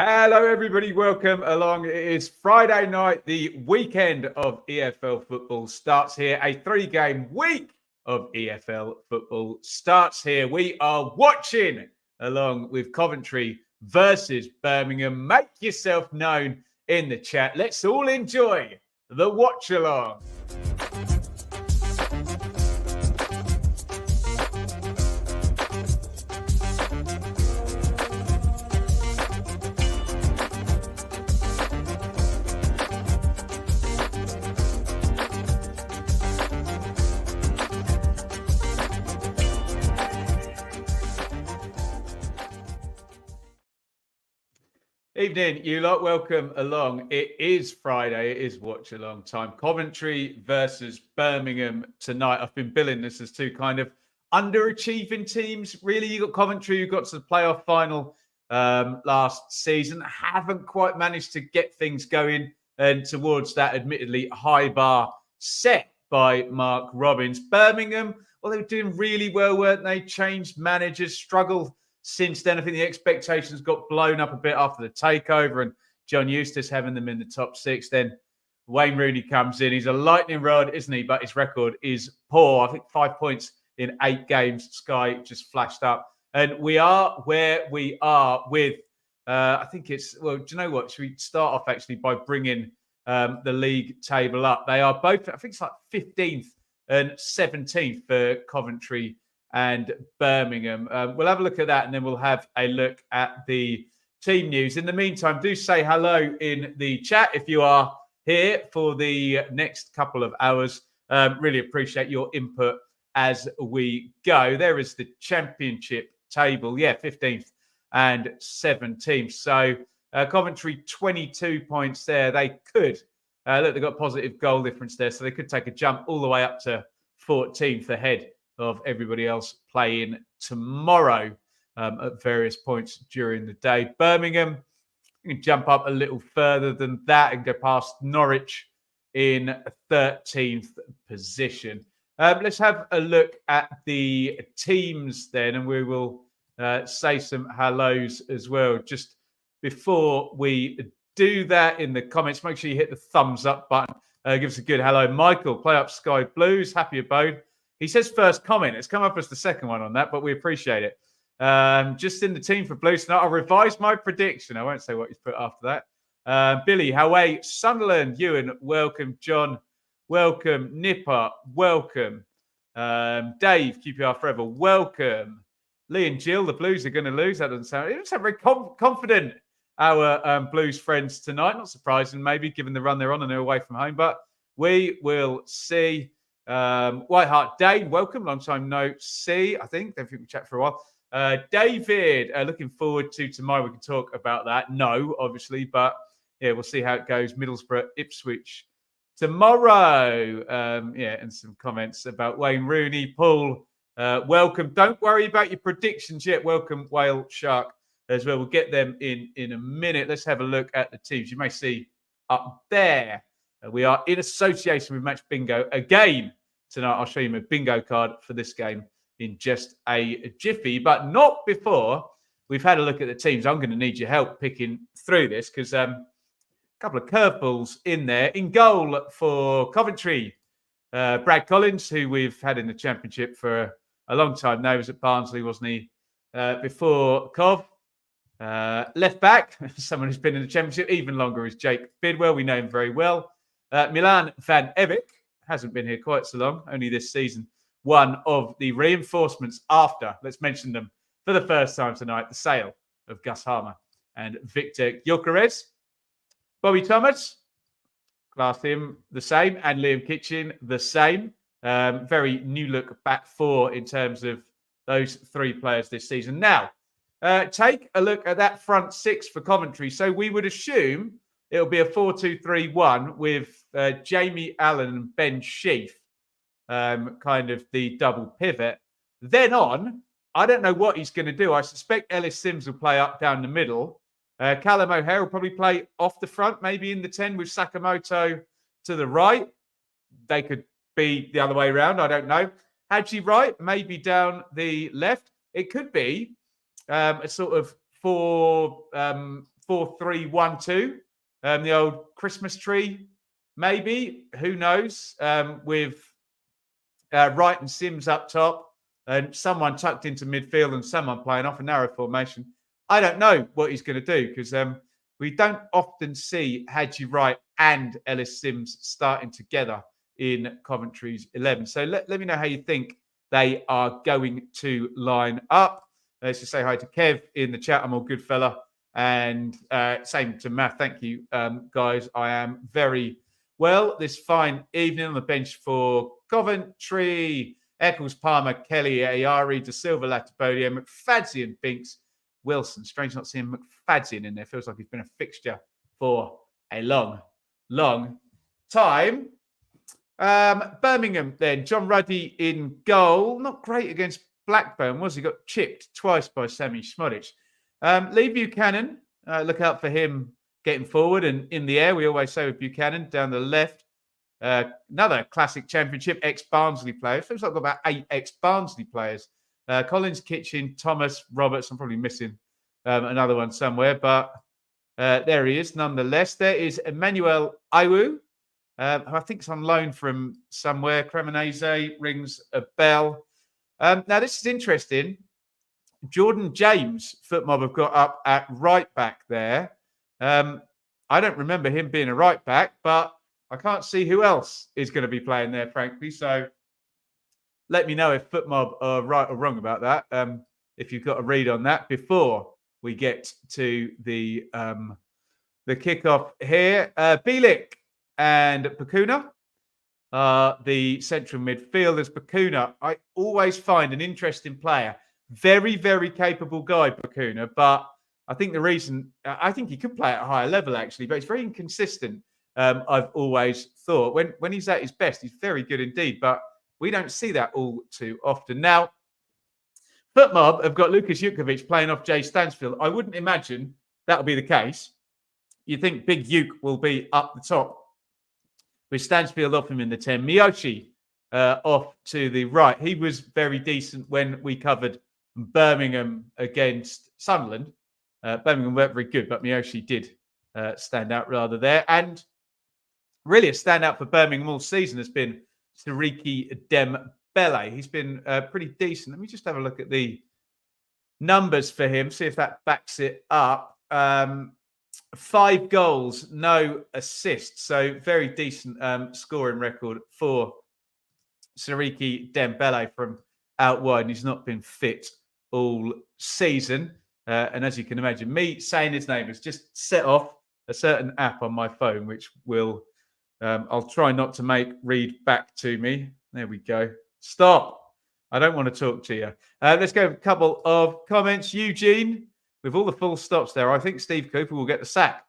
Hello, everybody. Welcome along. It is Friday night. The weekend of EFL football starts here. A 3-game week of EFL football starts here. We are watching along with Coventry versus Birmingham. Make yourself known in the chat. Let's all enjoy the watch along. Evening, you lot. Welcome along. It is Friday. It is watch along time. Coventry versus Birmingham tonight. I've been billing this as two kind of underachieving teams. Really, you got Coventry, who got to the playoff final last season, haven't quite managed to get things going and towards that admittedly high bar set by Mark Robbins. Birmingham, well, they were doing really well, weren't they? Changed managers, struggled since then. I think the expectations got blown up a bit after the takeover and John Eustace having them in the top six. Then Wayne Rooney comes in. He's a lightning rod, isn't he? But his record is poor. I think 5 points in 8 games. Sky just flashed up. And we are where we are with, I think it's, well, do you know what? Should we start off actually by bringing the league table up? They are both, I think it's like 15th and 17th for Coventry and Birmingham. We'll have a look at that and then we'll have a look at the team news. In the meantime, do say hello in the chat if you are here for the next couple of hours. Really appreciate your input as we go. There is the championship table. Yeah, 15th and 17th. So Coventry, 22 points there. They could, look, they've got positive goal difference there. So they could take a jump all the way up to 14th ahead of everybody else playing tomorrow at various points during the day. Birmingham, you can jump up a little further than that and go past Norwich in 13th position. Let's have a look at the teams then, and we will say some hellos as well. Just before we do that in the comments, make sure you hit the thumbs up button. Give us a good hello. Michael, play up Sky Blues, happy abode. He says first comment. It's come up as the second one on that, but we appreciate it. Just in the team for Blues tonight. I'll revise my prediction. I won't say what he's put after that. Billy, Hawaii, Sunderland, Ewan, welcome. John, welcome. Nipper, welcome. Dave, QPR Forever, welcome. Lee and Jill, the Blues are going to lose. That doesn't sound very confident, our Blues friends tonight. Not surprising, maybe, given the run they're on and they're away from home, but we will see. White Hart Dane, welcome. Long time no see, I think. Don't think we chat for a while. David, looking forward to tomorrow. We can talk about that. No, obviously, but yeah, we'll see how it goes. Middlesbrough, Ipswich tomorrow. And some comments about Wayne Rooney. Paul, welcome. Don't worry about your predictions yet. Welcome, Whale Shark, as well. We'll get them in a minute. Let's have a look at the teams. You may see up there. We are in association with Match Bingo again tonight. I'll show you my bingo card for this game in just a jiffy, but not before we've had a look at the teams. I'm going to need your help picking through this because a couple of curveballs in there. In goal for Coventry, Brad Collins, who we've had in the Championship for a long time now. He was at Barnsley, wasn't he, before Cov? Left back, someone who's been in the Championship even longer, is Jake Bidwell. We know him very well. Milan van Evic hasn't been here quite so long, only this season. One of the reinforcements after, let's mention them for the first time tonight, the sale of Gus Harmer and Victor Gyökeres. Bobby Thomas, class him the same, and Liam Kitchen the same. Very new look back four in terms of those three players this season. Now, take a look at that front six for Coventry. So we would assume it'll be a 4-2-3-1 with Jamie Allen and Ben Sheaf, kind of the double pivot. Then on, I don't know what he's going to do. I suspect Ellis Sims will play up down the middle. Callum O'Hare will probably play off the front, maybe in the 10 with Sakamoto to the right. They could be the other way around. I don't know. Hadji right, maybe down the left. It could be a sort of 4-3-3 4-3-1-2. The old Christmas tree, maybe. Who knows? With Wright and Sims up top and someone tucked into midfield and someone playing off a narrow formation. I don't know what he's going to do because we don't often see Hadji Wright and Ellis Sims starting together in Coventry's 11. So let me know how you think they are going to line up. Let's just say hi to Kev in the chat. I'm all good, fella. And same to Matt. Thank you, guys. I am very well this fine evening on the bench for Coventry. Eccles, Palmer, Kelly, Ayari, De Silva, Latipodia, McFadzean, Binks, Wilson. Strange not seeing McFadzean in there. Feels like he's been a fixture for a long, long time. Birmingham then. John Ruddy in goal. Not great against Blackburn, was he? Got chipped twice by Sammy Smodic. Lee Buchanan. Look out for him getting forward and in the air. We always say with Buchanan down the left. Another classic Championship ex-Barnsley player. Feels like I've got about 8 ex-Barnsley players. Collins, Kitchen, Thomas, Roberts. I'm probably missing another one somewhere, but there he is nonetheless. There is Emmanuel Iwu, who I think is on loan from somewhere. Cremonese rings a bell. Now, this is interesting. Jordan James, Footmob have got up at right back there. I don't remember him being a right back, but I can't see who else is going to be playing there, frankly. So let me know if Footmob are right or wrong about that. If you've got a read on that before we get to the kickoff here. Bielik and Bakuna are the central midfielders. Bakuna, I always find an interesting player. Very, very capable guy, Bakuna. But I think the reason, I think he could play at a higher level, actually, but he's very inconsistent. I've always thought when he's at his best, he's very good indeed, but we don't see that all too often. Now, Footmob have got Lucas Jukovic playing off Jay Stansfield. I wouldn't imagine that'll be the case. You think Big Uke will be up the top with Stansfield off him in the 10. Miyoshi off to the right. He was very decent when we covered Birmingham against Sunderland. Birmingham weren't very good, but Miyoshi did stand out rather there. And really a standout for Birmingham all season has been Siriki Dembele. He's been pretty decent. Let me just have a look at the numbers for him, see if that backs it up. 5 goals, no assists. So very decent scoring record for Siriki Dembele from out wide. And he's not been fit all season. And as you can imagine, me saying his name has just set off a certain app on my phone, which will, I'll try not to make read back to me. There we go. Stop. I don't want to talk to you. Let's go with a couple of comments. Eugene, with all the full stops there, I think Steve Cooper will get the sack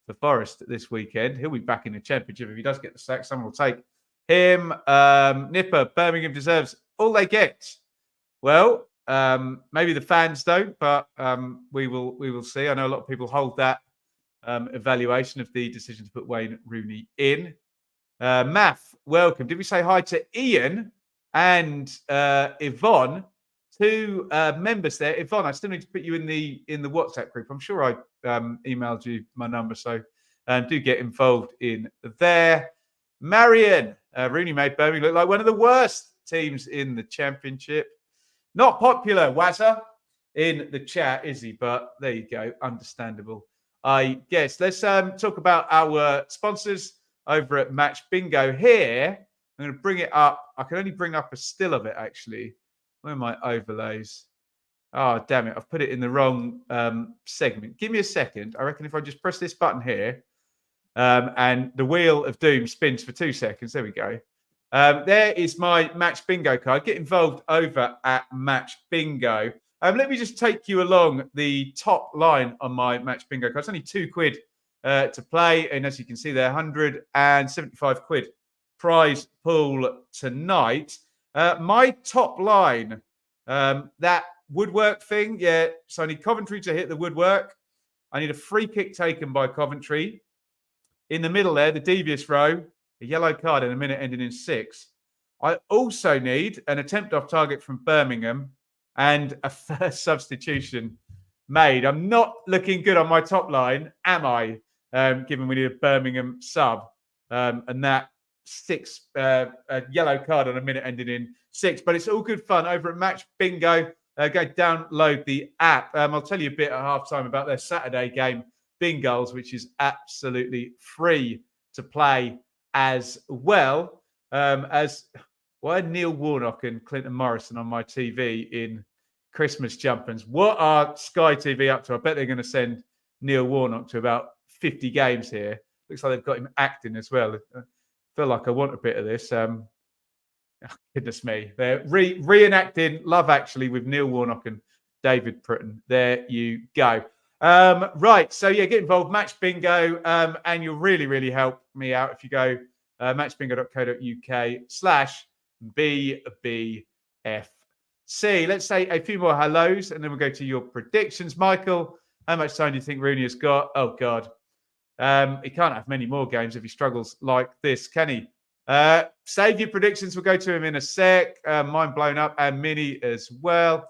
for Forest this weekend. He'll be back in the Championship. If he does get the sack, someone will take him. Nipper, Birmingham deserves all they get. Well, maybe the fans don't, but we will see. I know a lot of people hold that evaluation of the decision to put Wayne Rooney in. Math, welcome. Did we say hi to Ian and Yvonne? 2 members there. Yvonne, I still need to put you in the WhatsApp group. I'm sure I emailed you my number, so do get involved in there. Marion, Rooney made Birmingham look like one of the worst teams in the Championship. Not popular, Wazza, in the chat, is he? But there you go. Understandable, I guess. Let's talk about our sponsors over at Match Bingo here. I'm going to bring it up. I can only bring up a still of it, actually. Where are my overlays? Oh, damn it. I've put it in the wrong segment. Give me a second. I reckon if I just press this button here and the wheel of doom spins for 2 seconds. There we go. There is my Match Bingo card. Get involved over at Match Bingo. Let me just take you along the top line on my Match Bingo card. It's only £2 to play. And as you can see there, 175 quid prize pool tonight. My top line, that woodwork thing. Yeah, so I need Coventry to hit the woodwork. I need a free kick taken by Coventry. In the middle there, the devious row. A yellow card in a minute ending in 6. I also need an attempt off target from Birmingham and a first substitution made. I'm not looking good on my top line, am I? Given we need a Birmingham sub. And that a yellow card on a minute ending in 6. But it's all good fun over at Match Bingo. Go download the app. I'll tell you a bit at halftime about their Saturday game, Bingals, which is absolutely free to play as well. As why are Neil Warnock and Clinton Morrison on my TV in Christmas jumpers? What are Sky TV up to? I bet they're going to send Neil Warnock to about 50 games here. Looks like they've got him acting as well. I feel like I want a bit of this. Goodness me. They're reenacting Love Actually with Neil Warnock and David Pritton. There you go. Right. So, yeah, get involved. Match Bingo. And you'll really, really help me out if you go matchbingo.co.uk/BBFC. Let's say a few more hellos and then we'll go to your predictions. Michael, how much time do you think Rooney has got? Oh, God. He can't have many more games if he struggles like this, can he? Save your predictions. We'll go to him in a sec. Mine blown up and Minnie as well.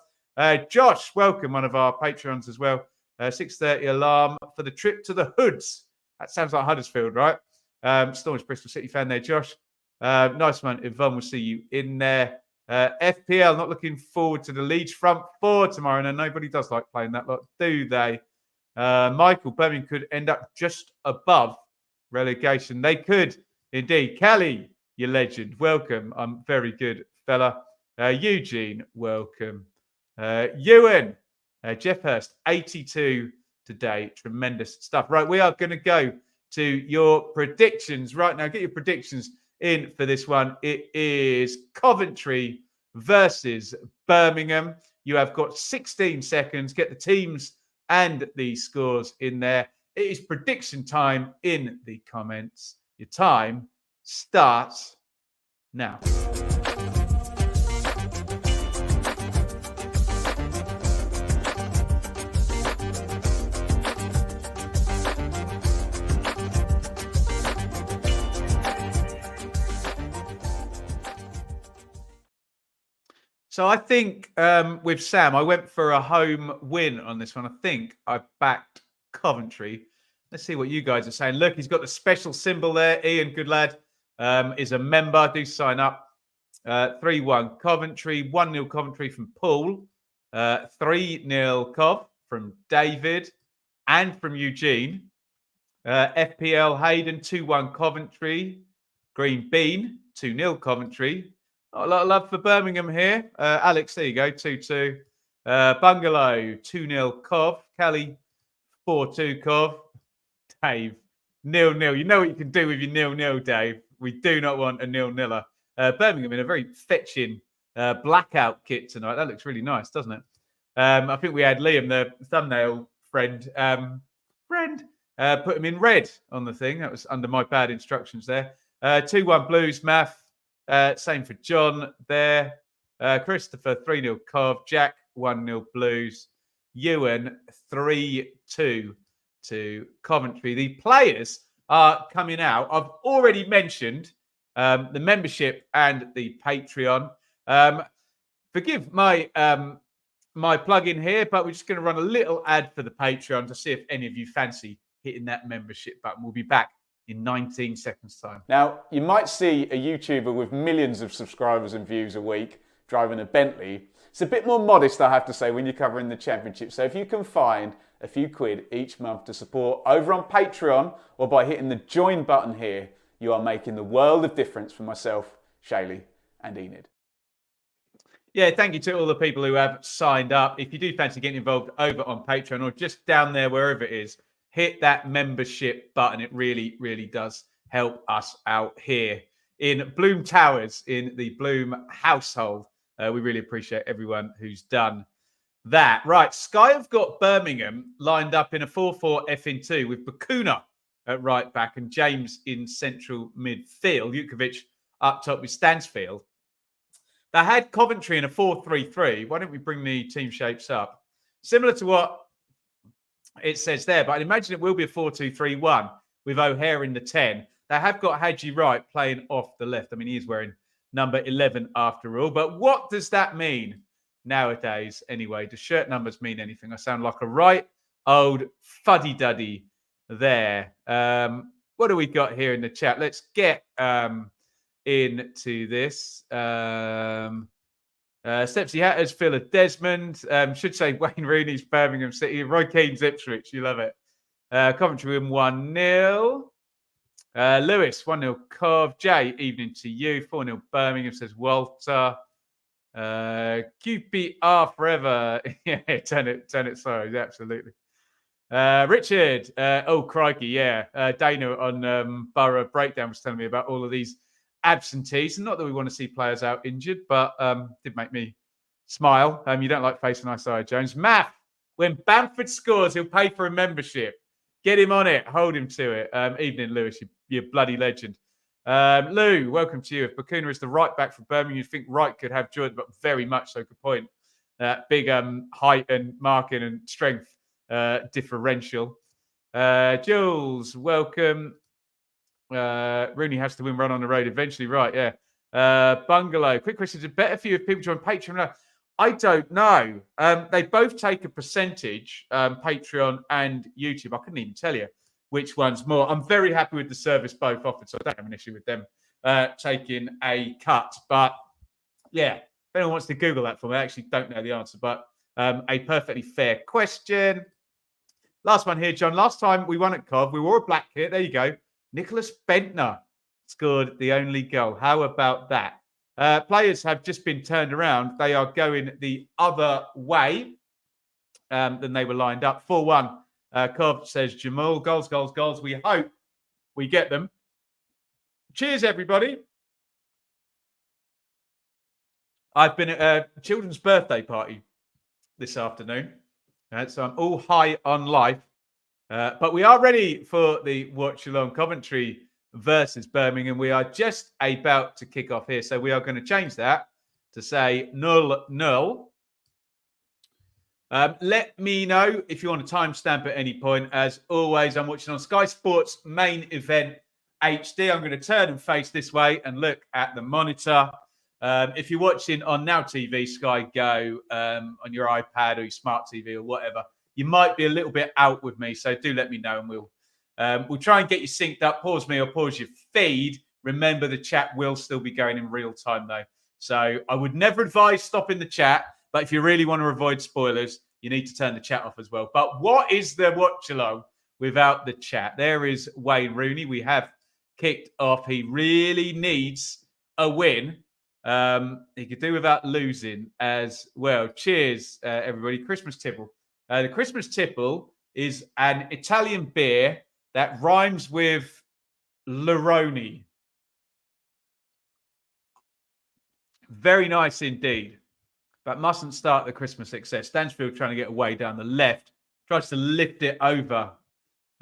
Josh, welcome, one of our Patreons as well. 6:30 alarm for the trip to the Hoods. That sounds like Huddersfield, right? Staunch Bristol City fan there, Josh. Nice one. Yvonne, we'll see you in there. FPL, not looking forward to the Leeds front four tomorrow. And nobody does like playing that lot, do they? Michael, Birmingham could end up just above relegation. They could indeed. Kelly, you legend. Welcome. I'm very good, fella. Eugene, welcome. Ewan, Jeff Hurst, 82 today. Tremendous stuff. Right, we are going to go to your predictions right now. Get your predictions in for this one. It is Coventry versus Birmingham. You have got 16 seconds. Get the teams and the scores in there. It is prediction time in the comments. Your time starts now. So I think with Sam, I went for a home win on this one. I think I backed Coventry. Let's see what you guys are saying. Look, he's got the special symbol there. Ian, good lad, is a member. Do sign up. 3-1 Coventry, 1-0 Coventry from Paul, 3-0 Cov from David and from Eugene. FPL Hayden, 2-1 Coventry. Green Bean, 2-0 Coventry. A lot of love for Birmingham here. Alex, there you go, 2-2. Bungalow, 2-0 Cov. Kelly, 4-2 Cov. Dave, 0-0. You know what you can do with your 0-0, Dave. We do not want a 0-0er. Birmingham in a very fetching blackout kit tonight. That looks really nice, doesn't it? I think we had Liam, the thumbnail friend, put him in red on the thing. That was under my bad instructions there. 2-1 Blues, Math. Same for John there. Christopher, 3-0 Cov. Jack, 1-0 Blues. Ewan, 3-2 to Coventry. The players are coming out. I've already mentioned the membership and the Patreon. Forgive my my plug-in here, but we're just going to run a little ad for the Patreon to see if any of you fancy hitting that membership button. We'll be back in 19 seconds' time. Now, you might see a YouTuber with millions of subscribers and views a week driving a Bentley. It's a bit more modest, I have to say, when you're covering the Championship. So if you can find a few quid each month to support over on Patreon or by hitting the join button here, you are making the world of difference for myself, Shaylee, and Enid. Yeah, thank you to all the people who have signed up. If you do fancy getting involved over on Patreon or just down there, wherever it is, hit that membership button. It really, really does help us out here in Bloom Towers, in the Bloom household. We really appreciate everyone who's done that. Right, Sky have got Birmingham lined up in a 4-4 F2 with Bakuna at right back and James in central midfield. Jukovic up top with Stansfield. They had Coventry in a 4-3-3. Why don't we bring the team shapes up? Similar to what it says there, but I'd imagine it will be a 4-2-3-1 with O'Hare in the 10. They have got Hadji Wright playing off the left. I mean, he is wearing number 11 after all. But what does that mean nowadays. Anyway, do shirt numbers mean anything? I sound like a right old fuddy-duddy there. What do we got here in the chat? Let's get into this. Stepsy Hatters, Phil of Desmond. Should say Wayne Rooney's Birmingham City. Roy Keane's Ipswich. You love it. Coventry win 1-0. Lewis, 1-0 Cov. Jay, evening to you. 4-0 Birmingham, says Walter. QPR forever. Yeah, turn it. Sorry, absolutely. Richard, oh crikey, yeah. Dana on Borough Breakdown was telling me about all of these absentees. And not that we want to see players out injured, but did make me smile. You don't like facing Isaiah Jones. Math, when Bamford scores, he'll pay for a membership. Get him on it. Hold him to it. Evening, Lewis, you bloody legend. Lou, welcome to you. If Bacuna is the right back for Birmingham, you think Wright could have Jordan, but very much so. Good point. Big height and marking and strength differential. Jules, welcome. Rooney has to win Run on the Road eventually, right? Yeah. Bungalow, quick question. Is it better for you if people join Patreon? I don't know. They both take a percentage, Patreon and YouTube. I couldn't even tell you which one's more. I'm very happy with the service both offered, so I don't have an issue with them taking a cut. But yeah, if anyone wants to Google that for me, I actually don't know the answer, but a perfectly fair question. Last one here, John. Last time we won at Cov, we wore a black kit. There you go. Nicholas Bentner scored the only goal. How about that? Players have just been turned around. They are going the other way than they were lined up. 4-1. Cov says Jamal. Goals. We hope we get them. Cheers, everybody. I've been at a children's birthday party this afternoon. So I'm all high on life. But we are ready for the watch along. Coventry versus Birmingham. We are just about to kick off here. So we are going to change that to say 0-0. Let me know if you want to timestamp at any point. As always, I'm watching on Sky Sports main event HD. I'm going to turn and face this way and look at the monitor. If you're watching on Now TV, Sky Go, on your iPad or your smart TV or whatever, you might be a little bit out with me. So do let me know and we'll try and get you synced up. Pause me or pause your feed. Remember, the chat will still be going in real time, though. So I would never advise stopping the chat. But if you really want to avoid spoilers, you need to turn the chat off as well. But what is the watch along without the chat? There is Wayne Rooney. We have kicked off. He really needs a win. He could do without losing as well. Cheers, everybody. Christmas tipple. The Christmas tipple is an Italian beer that rhymes with Leroni. Very nice indeed. But mustn't start the Christmas excess. Stansfield trying to get away down the left. Tries to lift it over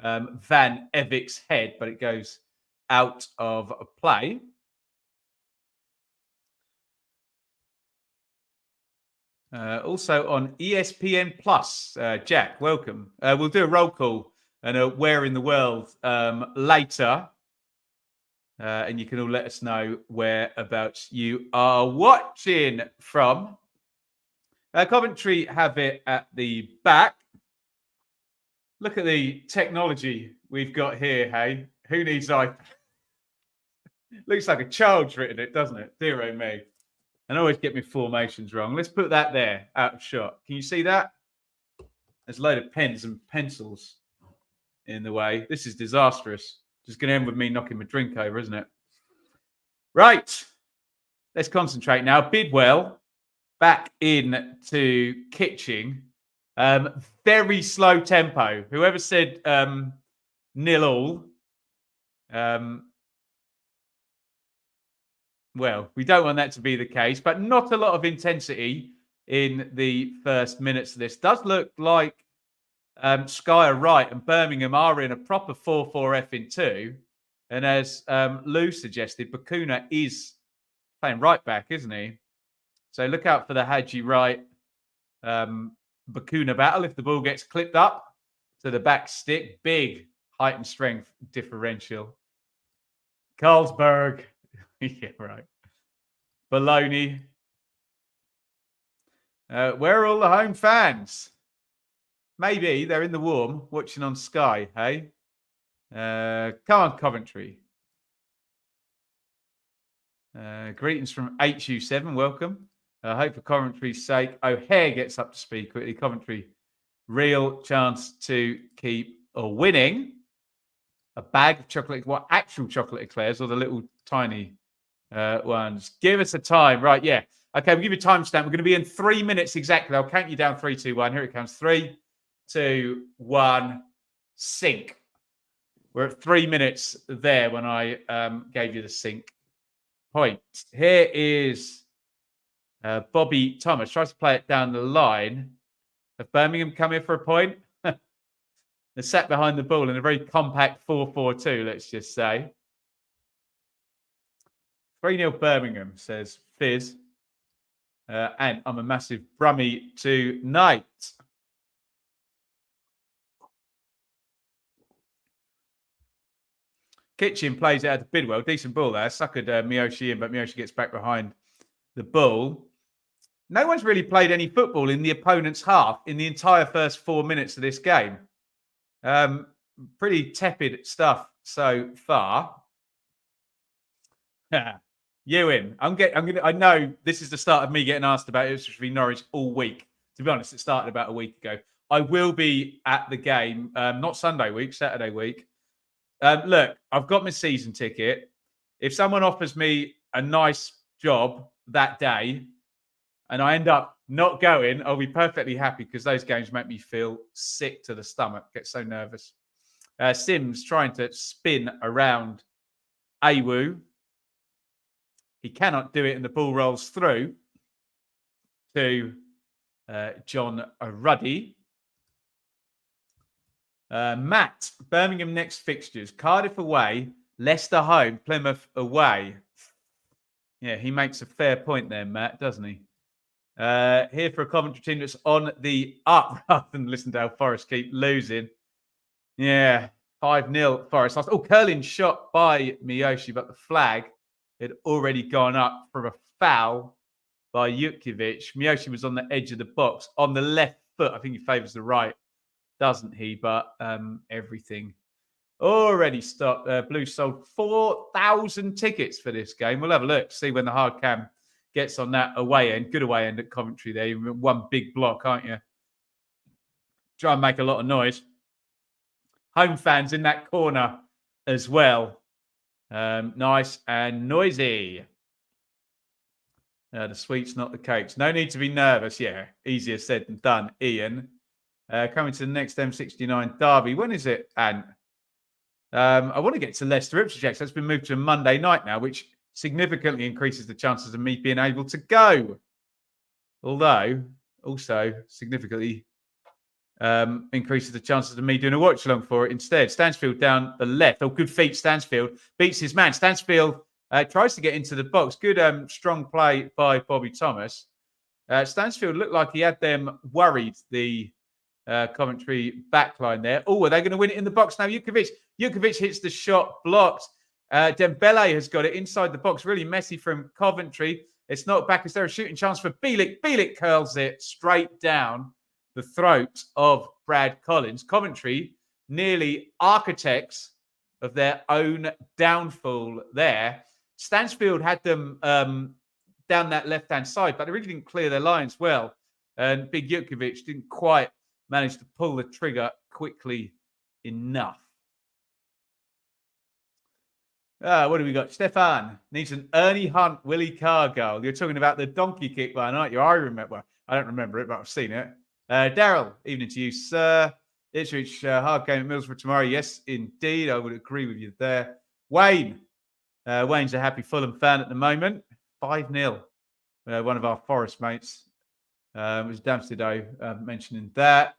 Van Evik's head, but it goes out of play. Also on ESPN Plus, Jack, welcome. We'll do a roll call and a Where in the World later. And you can all let us know whereabouts you are watching from. Coventry have it at the back. Look at the technology we've got here, hey? Who needs iPad? Looks like a child's written it, doesn't it? Dear oh me. And I always get my formations wrong. Let's put that there, out of shot. Can you see that? There's a load of pens and pencils in the way. This is disastrous. Just going to end with me knocking my drink over, isn't it? Right. Let's concentrate now. Bidwell back in to Kitching. Very slow tempo. Whoever said 0-0. Well, we don't want that to be the case, but not a lot of intensity in the first minutes of this. Does look like Sky are right and Birmingham are in a proper 4-4-F in 2. And as Lou suggested, Bacuna is playing right back, isn't he? So look out for the Hadji Wright Bacuna battle. If the ball gets clipped up to the back stick, big height and strength differential. Carlsberg. Yeah, right. Baloney. Where are all the home fans? Maybe they're in the warm, watching on Sky, hey? Come on, Coventry. Greetings from HU7, welcome. I hope for Coventry's sake, HARE gets up to speed quickly. Coventry, real chance to keep winning. A bag of chocolate, what actual chocolate eclairs or the little tiny ones? Give us a time, right? Yeah. Okay, we'll give you a timestamp. We're going to be in 3 minutes exactly. I'll count you down 3, 2, 1. Here it comes. 3, 2, 1, sync. We're at 3 minutes there when I gave you the sync point. Here is Bobby Thomas. Tries to play it down the line. Have Birmingham come here for a point? They're sat behind the ball in a very compact 4-4-2, let's just say. 3-0 Birmingham, says Fizz. And I'm a massive Brummie tonight. Kitchen plays it out to Bidwell. Decent ball there. Suckered Miyoshi in, but Miyoshi gets back behind the ball. No one's really played any football in the opponent's half in the entire first 4 minutes of this game. Pretty tepid stuff so far. Ewan, I know this is the start of me getting asked about Ipswich v Norwich all week. To be honest, it started about a week ago. I will be at the game, not Sunday week, Saturday week. Look, I've got my season ticket. If someone offers me a nice job that day and I end up not going, I'll be perfectly happy because those games make me feel sick to the stomach. Get so nervous. Sims trying to spin around Awu. He cannot do it and the ball rolls through to John Ruddy. Matt, Birmingham next fixtures. Cardiff away, Leicester home, Plymouth away. Yeah, he makes a fair point there, Matt, doesn't he? Here for a Coventry team that's on the up rather than Lissandale Forest keep losing. Yeah, 5-0 Forest. Oh, curling shot by Miyoshi, but the flag had already gone up from a foul by Jutkiewicz. Miyoshi was on the edge of the box on the left foot. I think he favours the right, doesn't he? But everything already stopped. Blue sold 4,000 tickets for this game. We'll have a look, see when the hard cam gets on that away end. Good away end at Coventry there. You're one big block, aren't you? Try and make a lot of noise. Home fans in that corner as well. Nice and noisy. The sweets, not the cakes. No need to be nervous. Yeah, easier said than done, Ian. Coming to the next M69 derby. When is it, Ant? I want to get to Leicester Ipswich. So it's been moved to a Monday night now, which significantly increases the chances of me being able to go. Although, also significantly increases the chances of me doing a watch along for it instead. Stansfield down the left. Oh, good feet. Stansfield beats his man. Stansfield tries to get into the box. Good strong play by Bobby Thomas. Stansfield looked like he had them worried, the Coventry backline there. Oh, are they going to win it in the box now? Jutkiewicz hits the shot, blocked. Dembele has got it inside the box. Really messy from Coventry. It's not back. Is there a shooting chance for Bielik? Bielik curls it straight down the throat of Brad Collins. Coventry nearly architects of their own downfall there. Stansfield had them down that left-hand side, but they really didn't clear their lines well. And Big Jutkiewicz didn't quite manage to pull the trigger quickly enough. What do we got? Stefan needs an Ernie Hunt, Willie Carr goal. You're talking about the donkey kick one, aren't you? I remember. I don't remember it, but I've seen it. Daryl, evening to you, sir. Ipswich, hard game at Middlesbrough tomorrow. Yes, indeed. I would agree with you there. Wayne. Wayne's a happy Fulham fan at the moment. 5-0. One of our Forest mates. It was Damstedo mentioning that.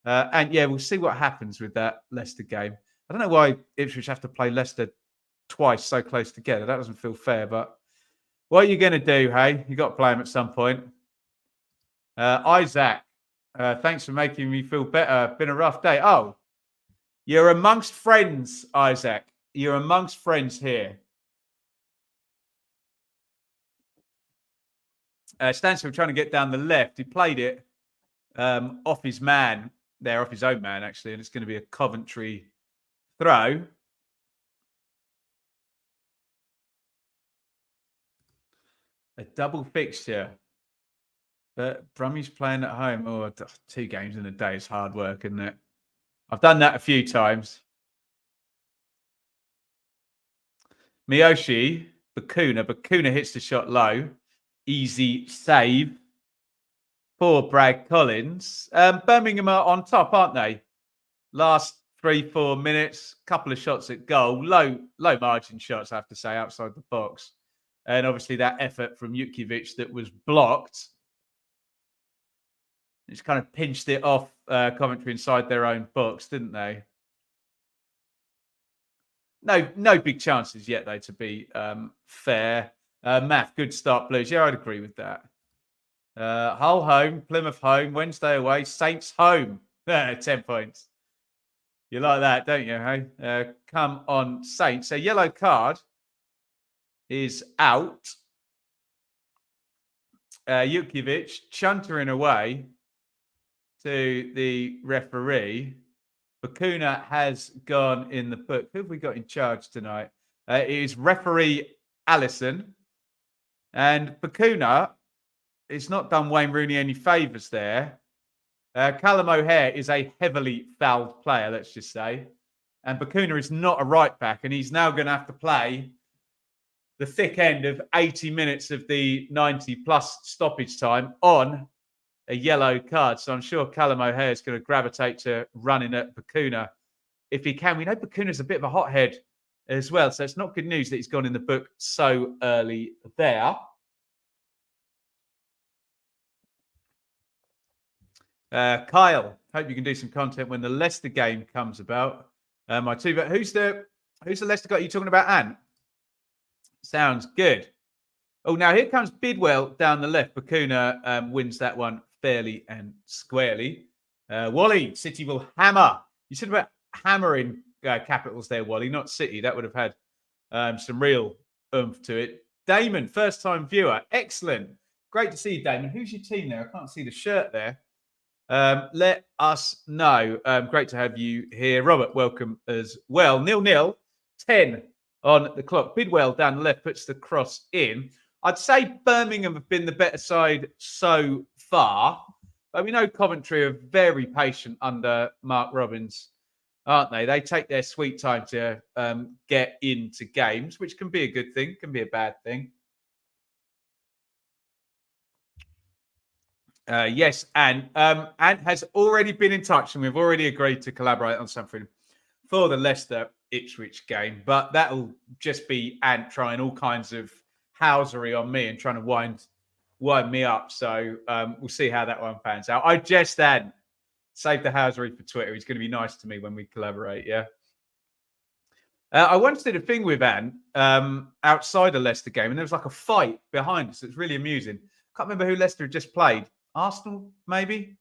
And yeah, we'll see what happens with that Leicester game. I don't know why Ipswich have to play Leicester twice so close together. That doesn't feel fair, but what are you going to do, hey? You've got to play them at some point. Isaac, thanks for making me feel better. Been a rough day. Oh, you're amongst friends, Isaac. You're amongst friends here. Stansfield trying to get down the left. He played it off his man there, off his own man, actually, and it's going to be a Coventry throw. A double fixture. But Brummie's playing at home. Oh, 2 games in a day is hard work, isn't it? I've done that a few times. Miyoshi, Bakuna. Bakuna hits the shot low. Easy save for Brad Collins. Birmingham are on top, aren't they? Last 3-4 minutes, couple of shots at goal. Low margin shots, I have to say, outside the box. And obviously that effort from Jukiewicz that was blocked. Just kind of pinched it off Coventry inside their own box, didn't they? No big chances yet, though, to be fair. Matt, good start, Blues. Yeah, I'd agree with that. Hull home, Plymouth home, Wednesday away, Saints home. 10 points. You like that, don't you? Hey? Come on, Saints. A yellow card is out. Jukiewicz chuntering away to the referee. Bakuna has gone in the book. Who have we got in charge tonight? It is referee Allison. And Bakuna, it's not done Wayne Rooney any favours there. Callum O'Hare is a heavily fouled player, let's just say. And Bakuna is not a right back. And he's now going to have to play the thick end of 80 minutes of the 90-plus stoppage time on a yellow card. So I'm sure Callum O'Hare is going to gravitate to running at Bakuna if he can. We know Bakuna's a bit of a hothead as well, so it's not good news that he's gone in the book so early there. Kyle, hope you can do some content when the Leicester game comes about. But who's the Leicester guy? Are you talking about Ant? Sounds good. Oh, now here comes Bidwell down the left. Bakuna wins that one fairly and squarely. Wally, City will hammer. You said about hammering capitals there, Wally, not City. That would have had some real oomph to it. Damon, first-time viewer. Excellent. Great to see you, Damon. Who's your team there? I can't see the shirt there. Let us know. Great to have you here. Robert, welcome as well. 0-0, 10 on the clock. Bidwell down the left puts the cross in. I'd say Birmingham have been the better side so far. But we know Coventry are very patient under Mark Robins, aren't they? They take their sweet time to get into games, which can be a good thing, can be a bad thing. Yes, and Ant has already been in touch, and we've already agreed to collaborate on something for the Leicester Ipswich game. But that'll just be Ant trying all kinds of housery on me and trying to wind me up. So we'll see how that one pans out. I just Ant save the housery for Twitter. He's going to be nice to me when we collaborate. Yeah. I once did a thing with Ant outside a Leicester game, and there was like a fight behind us. It's really amusing. Can't remember who Leicester had just played. Arsenal, maybe.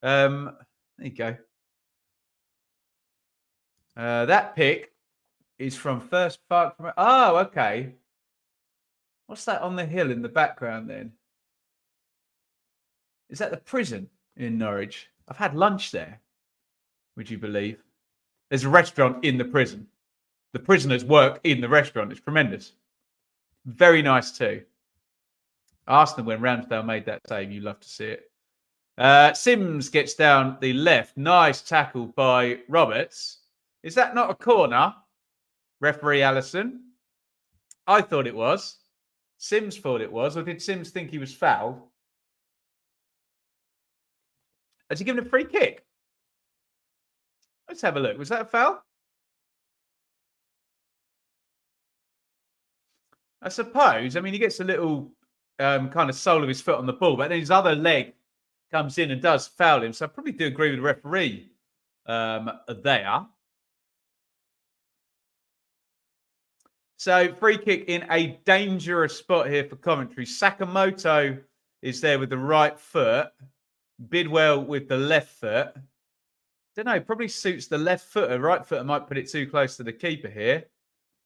There you go. That pick is from First Park. Oh, okay. What's that on the hill in the background then? Is that the prison in Norwich? I've had lunch there. Would you believe? There's a restaurant in the prison. The prisoners work in the restaurant. It's tremendous. Very nice too. Arsenal, when Ramsdale made that save, you love to see it. Sims gets down the left. Nice tackle by Roberts. Is that not a corner? Referee Allison. I thought it was. Sims thought it was. Or did Sims think he was fouled? Has he given a free kick? Let's have a look. Was that a foul? I suppose. I mean, he gets a little kind of sole of his foot on the ball, but then his other leg comes in and does foul him. So I probably do agree with the referee there. So free kick in a dangerous spot here for Coventry. Sakamoto is there with the right foot. Bidwell with the left foot. Don't know, probably suits the left footer. Right footer might put it too close to the keeper here.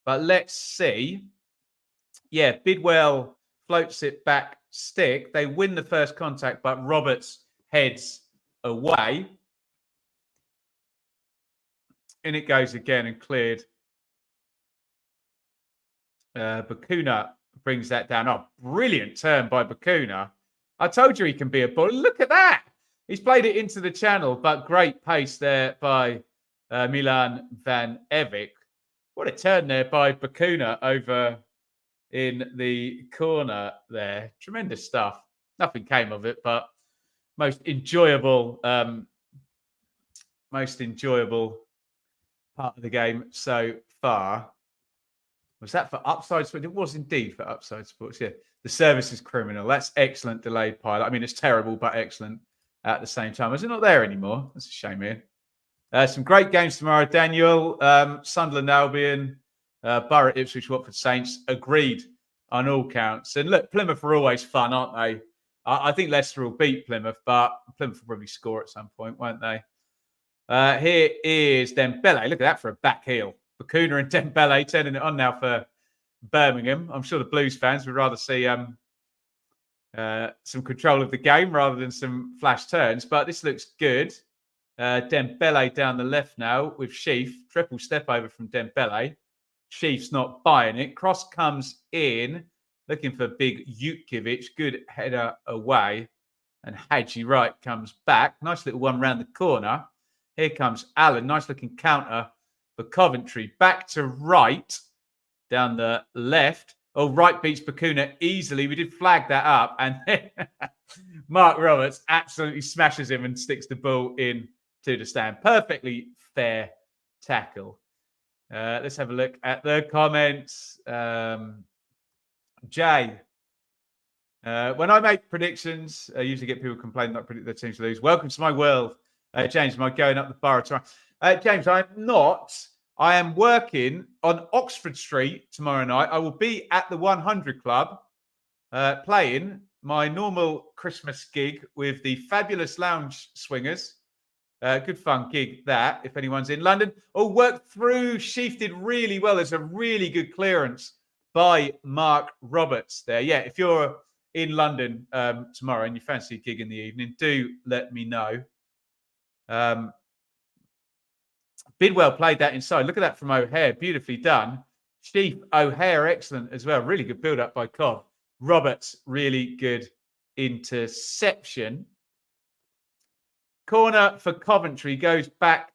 But let's see. Yeah, Bidwell floats it back stick. They win the first contact, but Roberts heads away. In it goes again and cleared. Bakuna brings that down. Oh, brilliant turn by Bakuna. I told you he can be a ball. Look at that. He's played it into the channel, but great pace there by Milan Van Evik. What a turn there by Bakuna over in the corner there. Tremendous stuff. Nothing came of it, but most enjoyable part of the game so far. Was that for Upside Sports? It was indeed for Upside Sports, yeah. The service is criminal. That's excellent delayed pilot. I mean, it's terrible, but excellent at the same time. Is it not there anymore? That's a shame, Ian. Some great games tomorrow, Daniel. Sunderland, Albion, Borough, Ipswich, Watford Saints. Agreed on all counts. And look, Plymouth are always fun, aren't they? I think Leicester will beat Plymouth, but Plymouth will probably score at some point, won't they? Here is Dembele. Look at that for a back heel. Bakuna and Dembele turning it on now for Birmingham. I'm sure the Blues fans would rather see some control of the game rather than some flash turns, but this looks good. Dembele down the left now with Sheaf. Triple step over from Dembele. Sheaf's not buying it. Cross comes in, looking for big Jutkiewicz. Good header away. And Hadji Wright comes back. Nice little one round the corner. Here comes Allen. Nice looking counter for Coventry. Back to Wright down the left. Oh, Wright beats Bakuna easily. We did flag that up. And Mark Roberts absolutely smashes him and sticks the ball in to the stand. Perfectly fair tackle. Let's have a look at the comments. Jay. When I make predictions, I usually get people complaining that I predict their teams to lose. Welcome to my world. James, am I going up the borough tomorrow? James, I'm not. I am working on Oxford Street tomorrow night. I will be at the 100 Club playing my normal Christmas gig with the Fabulous Lounge Swingers. Good fun gig that, if anyone's in London. Oh, worked through. Sheaf did really well. There's a really good clearance by Mark Roberts there. Yeah, if you're in London tomorrow and you fancy a gig in the evening, do let me know. Bidwell played that inside. Look at that from O'Hare. Beautifully done. Sheaf, O'Hare, excellent as well. Really good build-up by Cov. Roberts, really good interception. Corner for Coventry goes back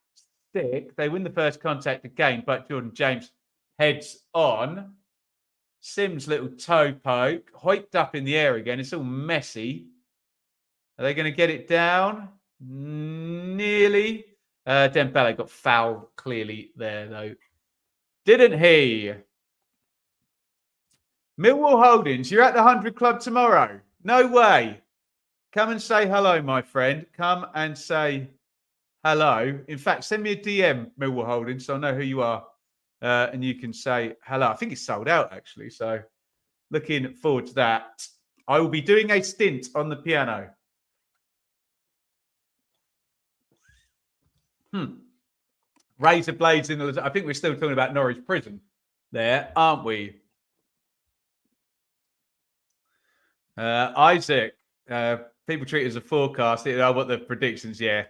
stick. They win the first contact again, but Jordan James heads on. Sims' little toe poke. Hoiked up in the air again. It's all messy. Are they going to get it down? Nearly. Dembele got fouled clearly there, though. Didn't he? Millwall Holdings, you're at the 100 Club tomorrow. No way. Come and say hello, my friend. Come and say hello. In fact, send me a DM, Millwall Holdings, so I know who you are. And you can say hello. I think it's sold out, actually. So looking forward to that. I will be doing a stint on the piano. Razor blades in the... I think we're still talking about Norwich Prison there, aren't we? Isaac, people treat it as a forecast. Oh, what the predictions? Yeah,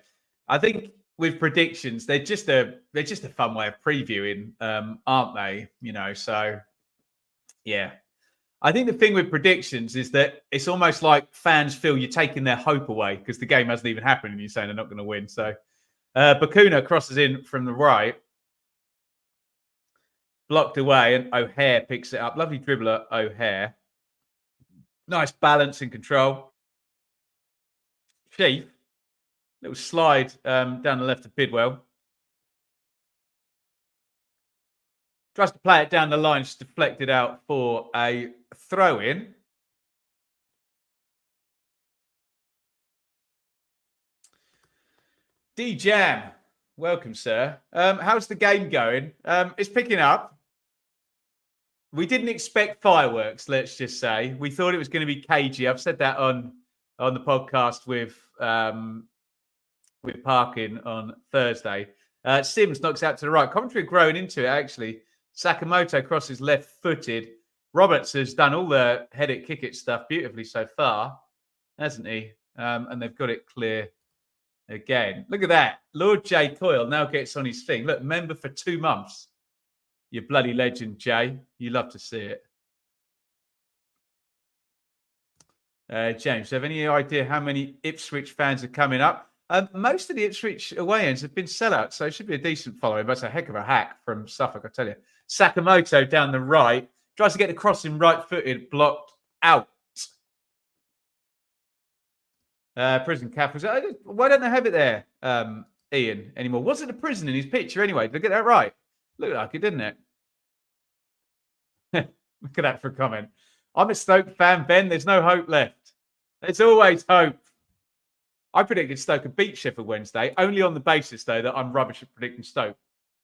I think with predictions, they're just a fun way of previewing, aren't they? You know, so yeah. I think the thing with predictions is that it's almost like fans feel you're taking their hope away because the game hasn't even happened and you're saying they're not going to win. So Bakuna crosses in from the right, blocked away, and O'Hare picks it up. Lovely dribbler, O'Hare. Nice balance and control. Sheaf, little slide down the left of Bidwell. Tries to play it down the line, just deflected out for a throw-in. D-Jam, welcome, sir. How's the game going? It's picking up. We didn't expect fireworks, let's just say. We thought it was going to be cagey. I've said that on the podcast with Parkin on Thursday. Sims knocks out to the right. Coventry are growing into it, actually. Sakamoto crosses left-footed. Roberts has done all the head it, kick it stuff beautifully so far, hasn't he? And they've got it clear again. Look at that. Lord J. Coyle now gets on his thing. Look, member for 2 months. You bloody legend, Jay. You love to see it. James, do you have any idea how many Ipswich fans are coming up? Most of the Ipswich away ends have been sellouts, so it should be a decent following. But it's a heck of a hack from Suffolk, I tell you. Sakamoto down the right. Tries to get the crossing right-footed, blocked out. Prison Capitals. Why don't they have it there, Ian, anymore? Was it a prison in his picture anyway? Did I get that right? Looked like it, didn't it? Look at that for a comment. I'm a Stoke fan, Ben. There's no hope left. There's always hope. I predicted Stoke would beat Sheffield Wednesday, only on the basis, though, that I'm rubbish at predicting Stoke.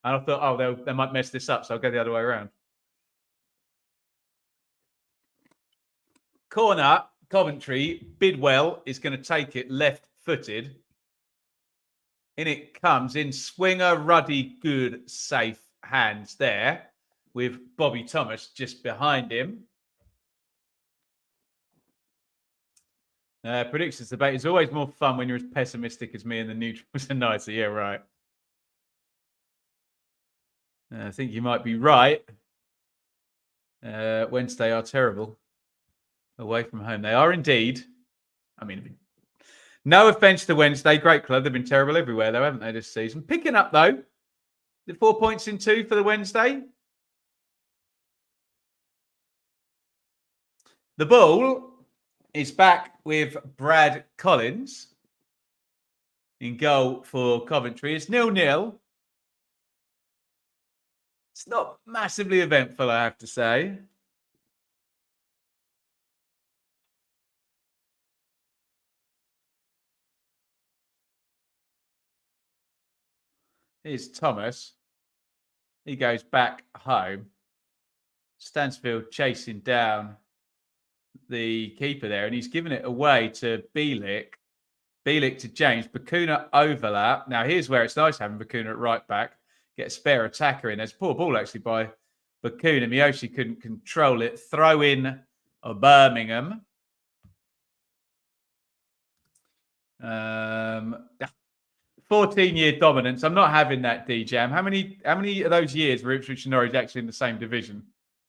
And I thought, oh, they might mess this up, so I'll go the other way around. Corner, Coventry. Bidwell is going to take it left-footed. In it comes in swinger, ruddy, good, safe hands there with Bobby Thomas just behind him. Predictions debate is always more fun when you're as pessimistic as me and the neutrals are nicer. Yeah, right. I think you might be right. Wednesday are terrible. Away from home. They are indeed. I mean, no offense to Wednesday. Great club. They've been terrible everywhere, though, haven't they, this season? Picking up, though. The 4 points in 2 for the Wednesday. The ball is back with Brad Collins in goal for Coventry. It's 0-0. It's not massively eventful, I have to say. Here's Thomas. He goes back home. Stansfield chasing down the keeper there, and he's given it away to Bielik. Bielik to James. Bakuna overlap. Now, here's where it's nice having Bakuna at right back. Get a spare attacker in. There's a poor ball, actually, by Bakuna. Miyoshi couldn't control it. Throw in a Birmingham. 14-year dominance. I'm not having that, D-Jam. How many of those years were Ipswich and Norwich actually in the same division?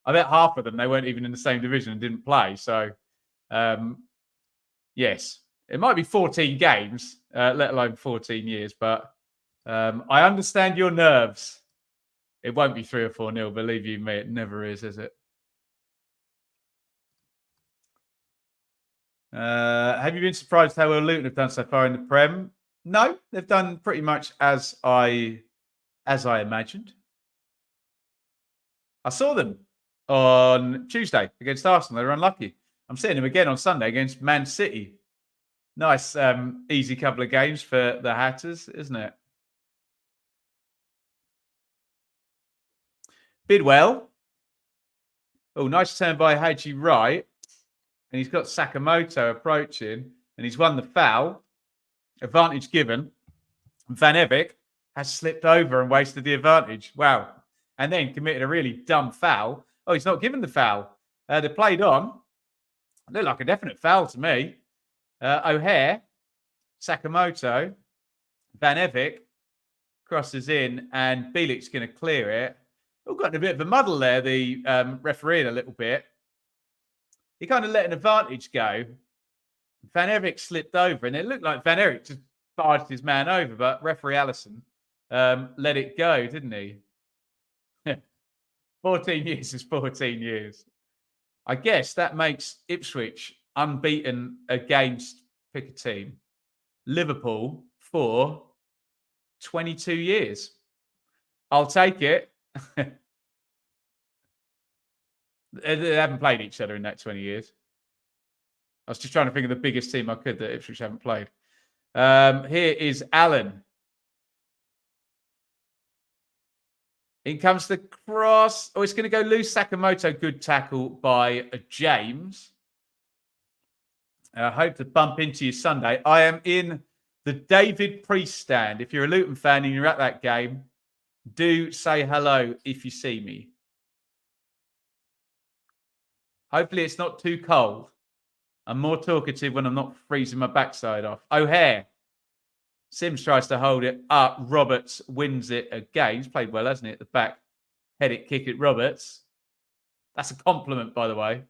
I bet half of them, they weren't even in the same division and didn't play. So, yes, it might be 14 games, let alone 14 years. But I understand your nerves. It won't be 3 or 4-0. Believe you me, it never is it? Have you been surprised how well Luton have done so far in the Prem? No, they've done pretty much as I imagined. I saw them on Tuesday against Arsenal. They were unlucky. I'm seeing them again on Sunday against Man City. Nice, easy couple of games for the Hatters, isn't it? Bidwell. Oh, nice turn by Haji Wright. And he's got Sakamoto approaching, and he's won the foul. Advantage given. Van Evik has slipped over and wasted the advantage. Wow. And then committed a really dumb foul. Oh, he's not given the foul. They played on. Looked like a definite foul to me. O'Hare, Sakamoto, Van Evik crosses in, and Bielik's going to clear it. Oh, got in a bit of a muddle there, the referee, a little bit. He kind of let an advantage go. Van Evik slipped over, and it looked like Van Evik just barged his man over, but referee Allison let it go, didn't he? 14 years is 14 years. I guess that makes Ipswich unbeaten against, pick a team, Liverpool for 22 years. I'll take it. They haven't played each other in that 20 years. I was just trying to think of the biggest team I could that Ipswich haven't played. Here is Allen. In comes the cross. Oh, it's going to go loose. Sakamoto, good tackle by James. I hope to bump into you Sunday. I am in the David Priest stand. If you're a Luton fan and you're at that game, do say hello if you see me. Hopefully it's not too cold. I'm more talkative when I'm not freezing my backside off. O'Hare. Sims tries to hold it up. Roberts wins it again. He's played well, hasn't he? At the back. Head it, kick it, Roberts. That's a compliment, by the way.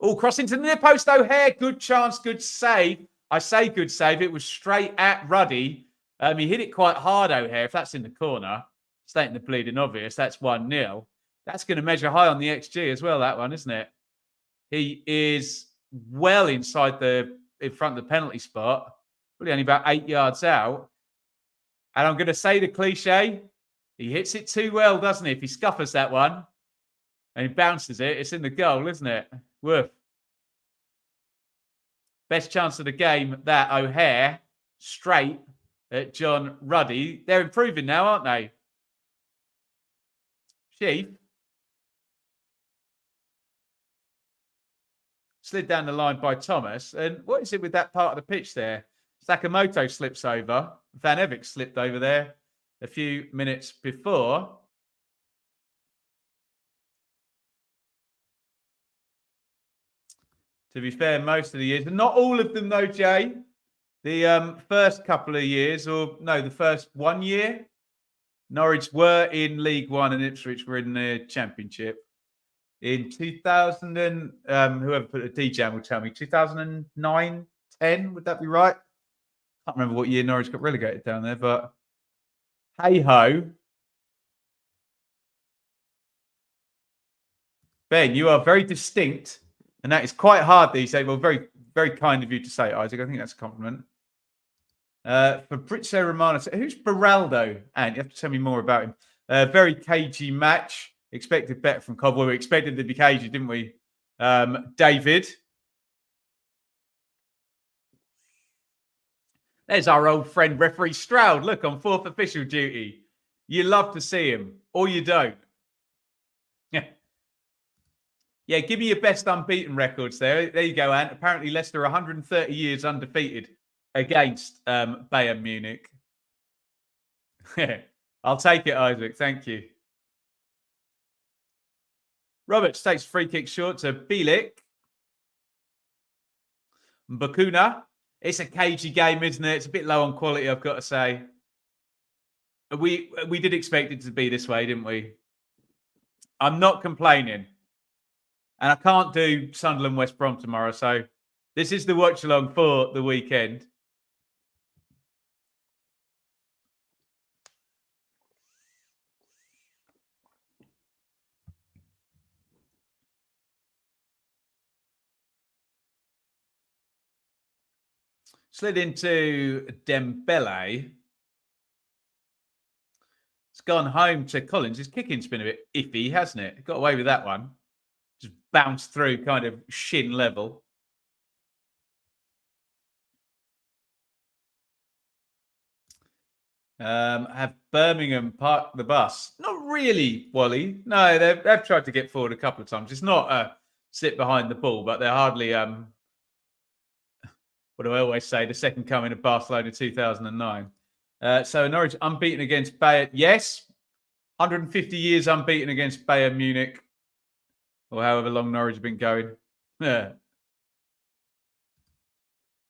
Oh, cross into the near post, O'Hare. Good chance, good save. I say good save. It was straight at Ruddy. He hit it quite hard, O'Hare. If that's in the corner, stating the bleeding obvious, that's 1-0. That's going to measure high on the XG as well, that one, isn't it? He is well inside in front of the penalty spot. Probably only about 8 yards out. And I'm going to say the cliche. He hits it too well, doesn't he? If he scuffers that one and he bounces it, it's in the goal, isn't it? Woof. Best chance of the game, that O'Hare, straight at John Ruddy. They're improving now, aren't they? Chief. Slid down the line by Thomas. And what is it with that part of the pitch there? Sakamoto slips over. Van Evik slipped over there a few minutes before. To be fair, most of the years, and not all of them though, Jay. The first couple of years, or no, the first 1 year, Norwich were in League One and Ipswich were in the Championship. In 2000, and whoever put a D-Jam will tell me, 2009, 10, would that be right? Can't remember what year Norwich got relegated down there, but hey-ho. Ben, you are very distinct, and that is quite hard these days. Well, very, very kind of you to say, Isaac. I think that's a compliment. Fabrizio Romano, who's Beraldo? And you have to tell me more about him. Very cagey match. Expected better from Cobwell. We expected to be cagey, didn't we? David. There's our old friend, referee Stroud. Look, on fourth official duty. You love to see him, or you don't. Yeah, give me your best unbeaten records there. There you go, Ant. Apparently, Leicester 130 years undefeated against Bayern Munich. I'll take it, Isaac. Thank you. Roberts takes free kick short to Bielik. Bakuna. It's a cagey game, isn't it? It's a bit low on quality, I've got to say. We did expect it to be this way, didn't we? I'm not complaining. And I can't do Sunderland West Brom tomorrow, so this is the watch along for the weekend. Slid into Dembele. It's gone home to Collins. His kicking's been a bit iffy, hasn't it? Got away with that one. Just bounced through kind of shin level. Have Birmingham parked the bus? Not really, Wally. No, they've tried to get forward a couple of times. It's not a sit behind the ball, but they're hardly, what do I always say, the second coming of Barcelona 2009. So Norwich unbeaten against Bayern. Yes, 150 years unbeaten against Bayern Munich. Or however long Norwich have been going. Yeah.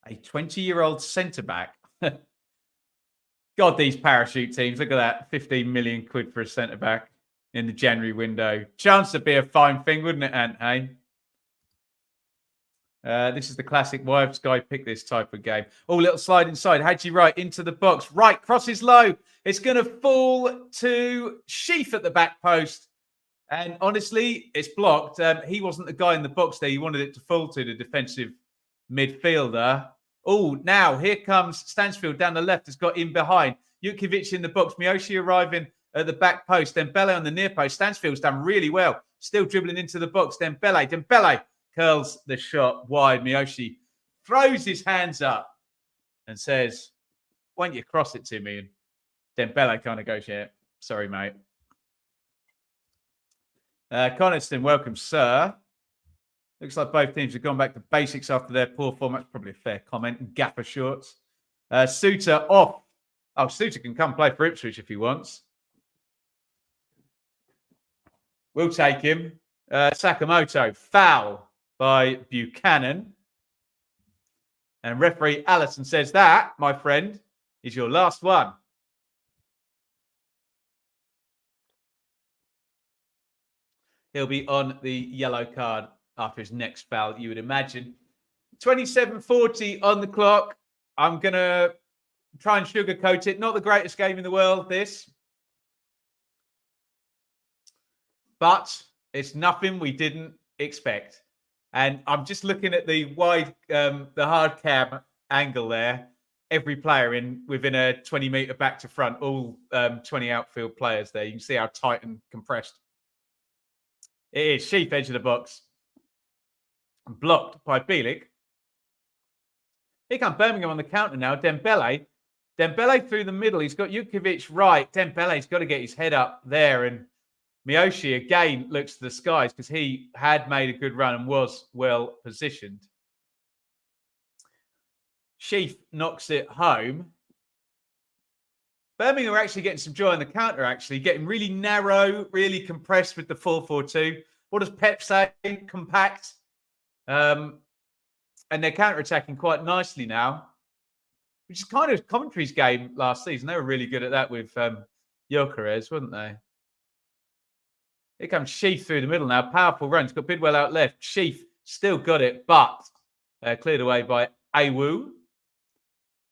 A 20-year-old centre-back. God, these parachute teams. Look at that. 15 million quid for a centre-back in the January window. Chance to be a fine thing, wouldn't it, Ant? Hey? This is the classic. Why have Sky picked this type of game? Oh, little slide inside. Hadji right into the box. Right, crosses low. It's going to fall to Sheaf at the back post. And honestly, it's blocked. He wasn't the guy in the box there. He wanted it to fall to the defensive midfielder. Oh, now here comes Stansfield down the left. Has got in behind. Jukovic in the box. Miyoshi arriving at the back post. Dembele on the near post. Stansfield's done really well. Still dribbling into the box. Dembele curls the shot wide. Miyoshi throws his hands up and says, why don't you cross it to me? And Dembele kind of goes, yeah, sorry, mate. Coniston, welcome, sir. Looks like both teams have gone back to basics after their poor form. That's probably a fair comment. Gaffer shorts. Suter off. Oh, Suter can come play for Ipswich if he wants. We'll take him. Sakamoto, foul by Buchanan. And referee Allison says that, my friend, is your last one. He'll be on the yellow card after his next foul, you would imagine. 27:40 on the clock. I'm going to try and sugarcoat it. Not the greatest game in the world, this. But it's nothing we didn't expect. And I'm just looking at the wide, the hard cam angle there. Every player within a 20-meter back to front, all 20 outfield players there. You can see how tight and compressed it is. Sheep edge of the box. Blocked by Bielik. Here comes Birmingham on the counter now. Dembele through the middle. He's got Jukovic right. Dembele's got to get his head up there. And Miyoshi again looks to the skies because he had made a good run and was well positioned. Sheaf knocks it home. Birmingham are actually getting some joy on the counter, actually. Getting really narrow, really compressed with the 4-4-2. What does Pep say? Compact. And they're counter-attacking quite nicely now, which is kind of Coventry's game last season. They were really good at that with Gyökeres, weren't they? Here comes Sheaf through the middle now. Powerful run. He's got Bidwell out left. Sheaf still got it, but cleared away by Awu.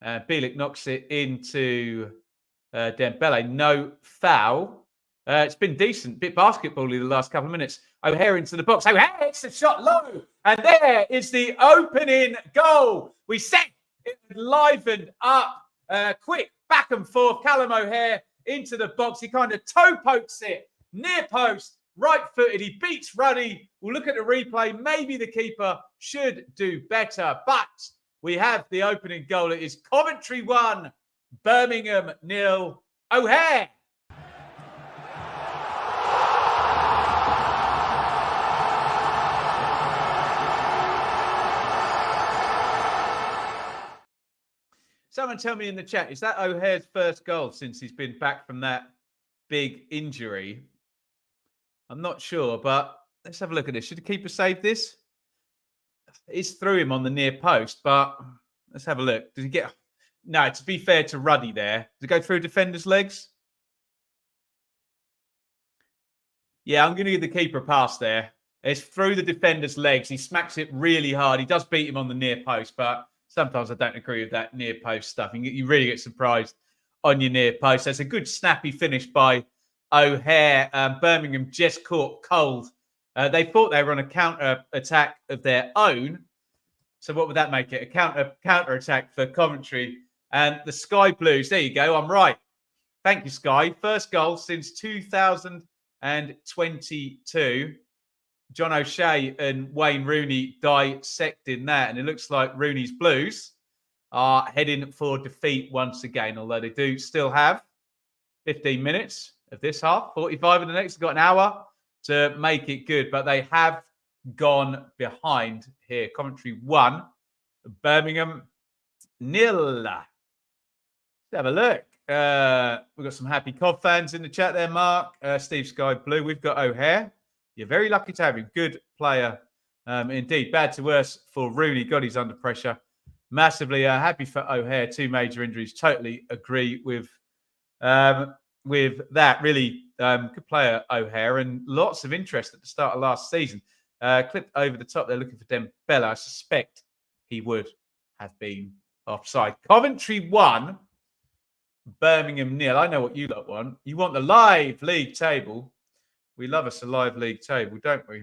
Bielik knocks it into Dembele. No foul. It's been decent. Bit basketball-y the last couple of minutes. O'Hare into the box. O'Hare hits the shot low. And there is the opening goal. We set it livened up. Quick back and forth. Callum O'Hare into the box. He kind of toe pokes it. Near post. Right-footed. He beats Ruddy. We'll look at the replay. Maybe the keeper should do better. But we have the opening goal. It is Coventry 1, Birmingham 0. O'Hare. Someone tell me in the chat, is that O'Hare's first goal since he's been back from that big injury? I'm not sure, but let's have a look at this. Should the keeper save this? It's through him on the near post, but let's have a look. Does he get... No, to be fair to Ruddy there. Does it go through defender's legs? Yeah, I'm going to give the keeper a pass there. It's through the defender's legs. He smacks it really hard. He does beat him on the near post, but sometimes I don't agree with that near post stuff. You really get surprised on your near post. That's a good snappy finish by O'Hare. Birmingham just caught cold. They thought they were on a counter attack of their own. So what would that make it? A counter attack for Coventry. And the Sky Blues, there you go. I'm right. Thank you, Sky. First goal since 2022. John O'Shea and Wayne Rooney dissecting that. And it looks like Rooney's Blues are heading for defeat once again, although they do still have 15 minutes of this half, 45 in the next. They've got an hour to make it good, but they have gone behind here. Coventry 1, Birmingham 0. Let's have a look. We've got some happy Cov fans in the chat there, Mark. Steve Sky Blue. We've got O'Hare. You're very lucky to have him. Good player indeed. Bad to worse for Rooney. God, he's under pressure. Massively happy for O'Hare. 2 major injuries. Totally agree with that. Really good player, O'Hare. And lots of interest at the start of last season. Clipped over the top. They're looking for Dembele. I suspect he would have been offside. Coventry 1, Birmingham 0. I know what you lot want. You want the live league table. We love us a live league table, don't we?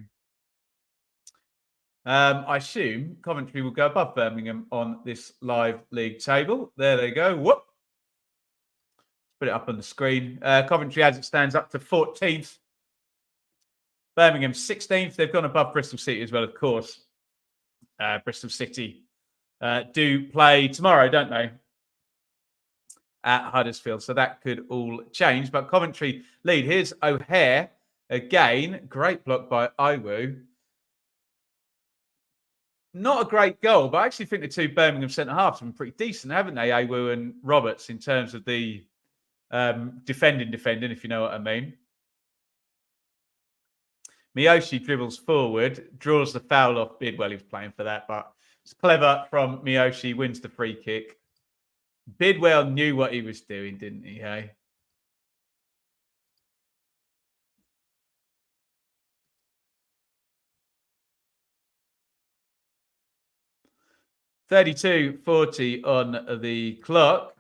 I assume Coventry will go above Birmingham on this live league table. There they go. Whoop. Let's put it up on the screen. Coventry, as it stands, up to 14th. Birmingham 16th. They've gone above Bristol City as well, of course. Bristol City do play tomorrow, don't they? At Huddersfield. So that could all change. But Coventry lead. Here's O'Hare. Again, great block by Iwu. Not a great goal, but I actually think the 2 Birmingham centre-halves have been pretty decent, haven't they, Iwu and Roberts, in terms of the defending, if you know what I mean. Miyoshi dribbles forward, draws the foul off Bidwell. He was playing for that, but it's clever from Miyoshi, wins the free kick. Bidwell knew what he was doing, didn't he? Hey? 32:40 on the clock.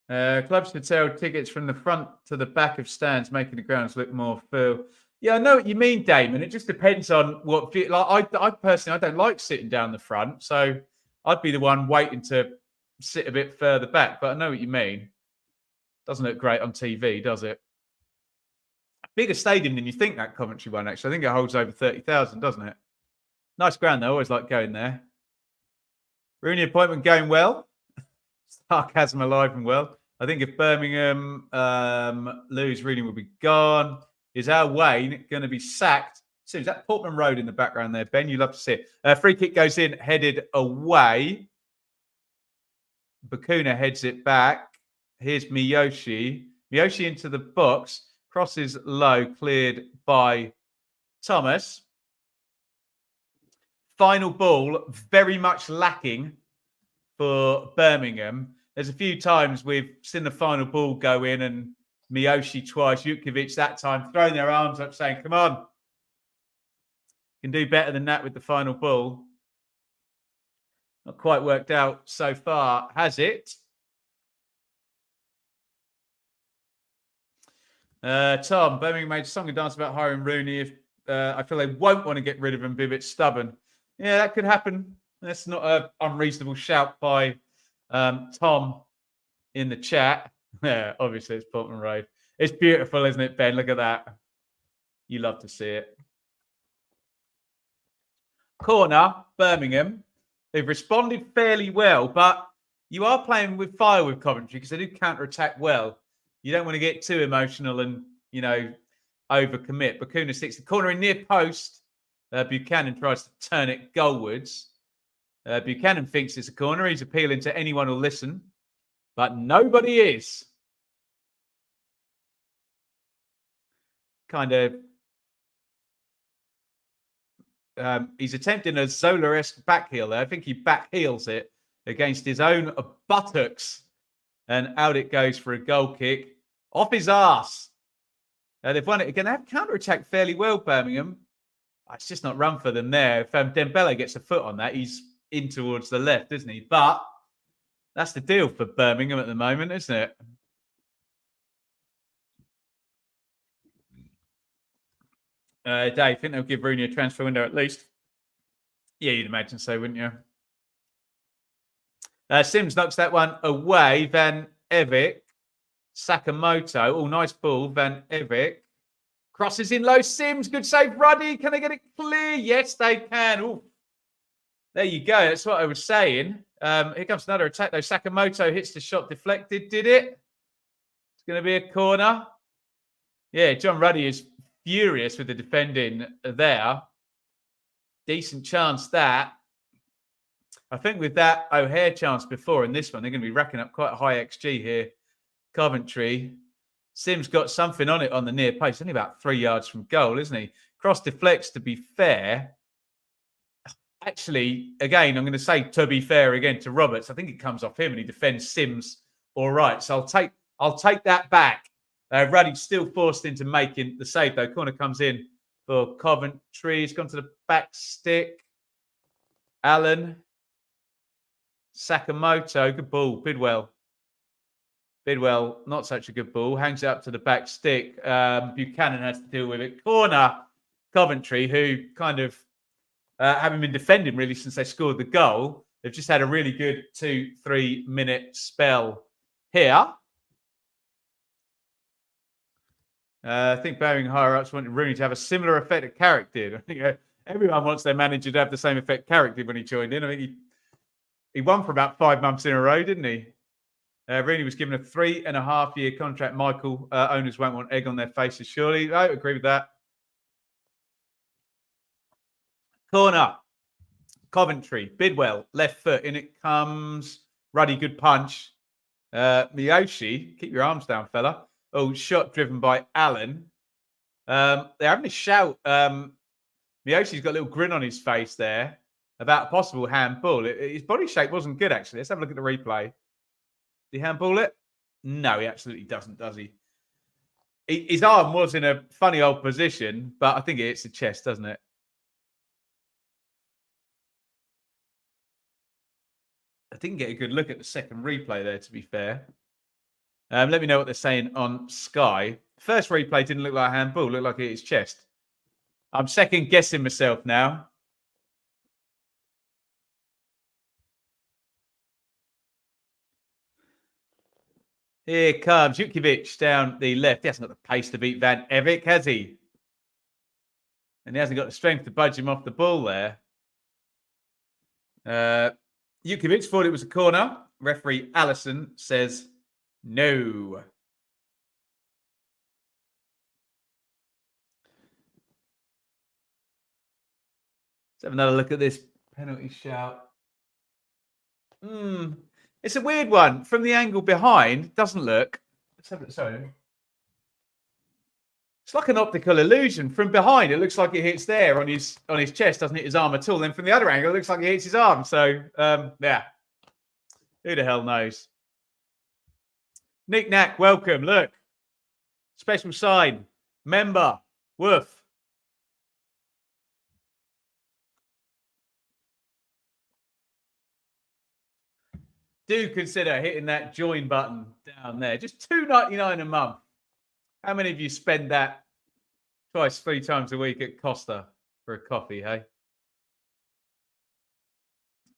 Clubs should sell tickets from the front to the back of stands, making the grounds look more full. Yeah, I know what you mean, Damon. It just depends on what. Like, I personally, I don't like sitting down the front, so I'd be the one waiting to sit a bit further back. But I know what you mean. Doesn't look great on TV, does it? Bigger stadium than you think, that Coventry one, actually. I think it holds over 30,000, doesn't it? Nice ground, though. Always like going there. Rooney appointment going well. Sarcasm alive and well. I think if Birmingham lose, Rooney will be gone. Is our Wayne going to be sacked? So is that Portman Road in the background there, Ben? You love to see it. Free kick goes in, headed away. Bakuna heads it back. Here's Miyoshi. Miyoshi into the box. Crosses low, cleared by Thomas. Final ball, very much lacking for Birmingham. There's a few times we've seen the final ball go in and Miyoshi twice, Jutkiewicz that time, throwing their arms up saying, come on. Can do better than that with the final ball. Not quite worked out so far, has it? Tom, Birmingham made a song and dance about hiring Rooney. If I feel they won't want to get rid of him, be a bit stubborn. Yeah, that could happen. That's not an unreasonable shout by Tom in the chat. Yeah, obviously it's Portman Road. It's beautiful, isn't it, Ben? Look at that. You love to see it. Corner, Birmingham. They've responded fairly well, but you are playing with fire with Coventry because they do counter-attack well. You don't want to get too emotional and, you know, overcommit. Bakuna sticks the corner in near post. Buchanan tries to turn it goalwards. Buchanan thinks it's a corner. He's appealing to anyone who'll listen, but nobody is. Kind of, he's attempting a Zola-esque back heel there. I think he back heels it against his own buttocks, and out it goes for a goal kick off his arse. They've won it again. They have counter-attacked fairly well, Birmingham. It's just not run for them there. If Dembele gets a foot on that, he's in towards the left, isn't he? But that's the deal for Birmingham at the moment, isn't it? Dave, think they'll give Rooney a transfer window at least? Yeah, you'd imagine so, wouldn't you? Sims knocks that one away. Van Evik. Sakamoto. Oh, nice ball. Van Evik. Crosses in low. Sims. Good save. Ruddy. Can they get it clear? Yes, they can. Ooh. There you go. That's what I was saying. Here comes another attack, though. Sakamoto hits the shot deflected. Did it? It's going to be a corner. Yeah, John Ruddy is furious with the defending there. Decent chance that. I think with that O'Hare chance before and this one, they're going to be racking up quite a high XG here. Coventry. Sims got something on it on the near post. Only about 3 yards from goal, isn't he? Cross deflects, to be fair. Actually, again, I'm going to say to be fair again to Roberts. I think it comes off him and he defends Sims all right. So I'll take that back. Ruddy's still forced into making the save, though. Corner comes in for Coventry. He's gone to the back stick. Allen. Sakamoto. Good ball. Bidwell, not such a good ball. Hangs it up to the back stick. Buchanan has to deal with it. Corner, Coventry, who kind of haven't been defending really since they scored the goal. They've just had a really good 2-3 minute spell here. I think Birmingham higher-ups wanted Rooney to have a similar effect that Carrick did. I think everyone wants their manager to have the same effect Carrick did when he joined in. I think he won for about 5 months in a row, didn't he? Rooney was given a 3.5-year contract. Michael, owners won't want egg on their faces, surely. I agree with that. Corner. Coventry. Bidwell. Left foot. In it comes Ruddy. Good punch. Miyoshi. Keep your arms down, fella. Oh, shot driven by Allen. They're having a shout. Mioshi's got a little grin on his face there about a possible handball. His body shape wasn't good, actually. Let's have a look at the replay. Did he handball it? No, he absolutely doesn't, does he? His arm was in a funny old position, but I think it hits the chest, doesn't it? I didn't get a good look at the second replay there, to be fair. Let me know what they're saying on Sky. First replay didn't look like a handball. Looked like it hit his chest. I'm second guessing myself now. Here comes Jukiewicz down the left. He hasn't got the pace to beat Van Evik, has he? And he hasn't got the strength to budge him off the ball there. Jukiewicz thought it was a corner. Referee Allison says no. Let's have another look at this penalty shout. It's a weird one. From the angle behind, doesn't look. Let's have it. Sorry. It's like an optical illusion. From behind, it looks like it hits there on his chest, doesn't hit his arm at all. Then from the other angle, it looks like it hits his arm. So, yeah. Who the hell knows? Nick Knack, welcome. Look. Special sign. Member. Woof. Do consider hitting that join button down there. Just $2.99 a month. How many of you spend that twice, 3 times a week at Costa for a coffee, hey?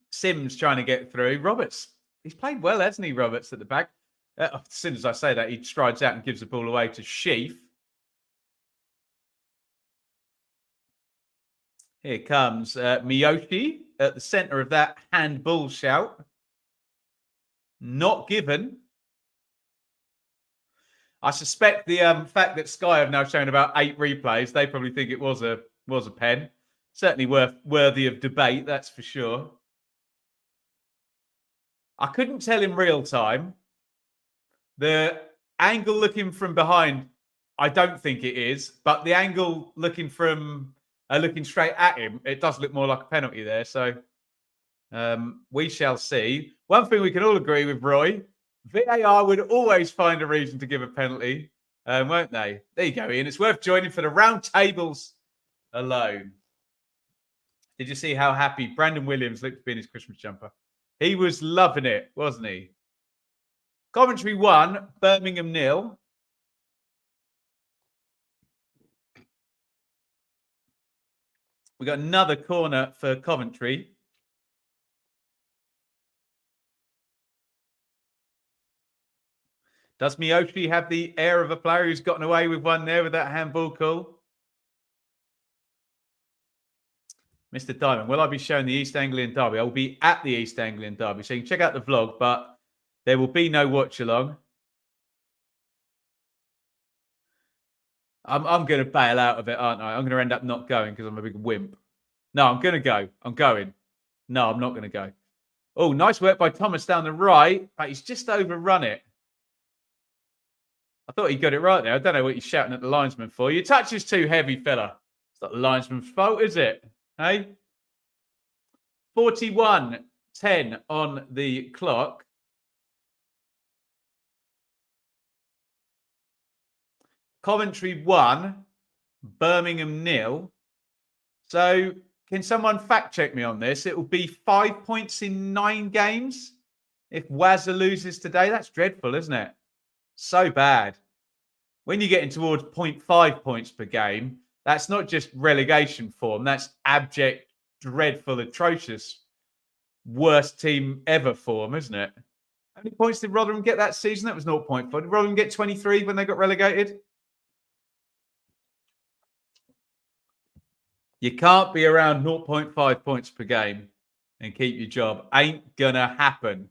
Sims trying to get through. Roberts, he's played well, hasn't he, Roberts, at the back? As soon as I say that, he strides out and gives the ball away to Sheaf. Here comes Miyoshi at the centre of that handball shout. Not given. I suspect the fact that Sky have now shown about 8 replays, they probably think it was a pen. Certainly worthy of debate, that's for sure. I couldn't tell in real time. The angle looking from behind, I don't think it is, but the angle looking from looking straight at him, it does look more like a penalty there. So we shall see. One thing we can all agree with, Roy, VAR would always find a reason to give a penalty, won't they? There you go, Ian. It's worth joining for the round tables alone. Did you see how happy Brandon Williams looked to be in his Christmas jumper? He was loving it, wasn't he? Coventry 1, Birmingham 0. We got another corner for Coventry. Does Miyoshi have the air of a player who's gotten away with one there with that handball call? Mr. Diamond, will I be showing the East Anglian Derby? I will be at the East Anglian Derby, so you can check out the vlog, but there will be no watch along. I'm going to bail out of it, aren't I? I'm going to end up not going because I'm a big wimp. No, I'm going to go. I'm going. No, I'm not going to go. Oh, nice work by Thomas down the right, but he's just overrun it. I thought he got it right there. I don't know what he's shouting at the linesman for. Your touch is too heavy, fella. It's not the linesman's fault, is it? Hey? 41-10 on the clock. Coventry 1, Birmingham 0. So can someone fact check me on this? It will be 5 points in 9 games. If Wazza loses today, that's dreadful, isn't it? So bad. When you're getting towards 0.5 points per game, that's not just relegation form. That's abject, dreadful, atrocious, worst team ever form, isn't it? How many points did Rotherham get that season? That was 0.4. Did Rotherham get 23 when they got relegated? You can't be around 0.5 points per game and keep your job. Ain't gonna happen.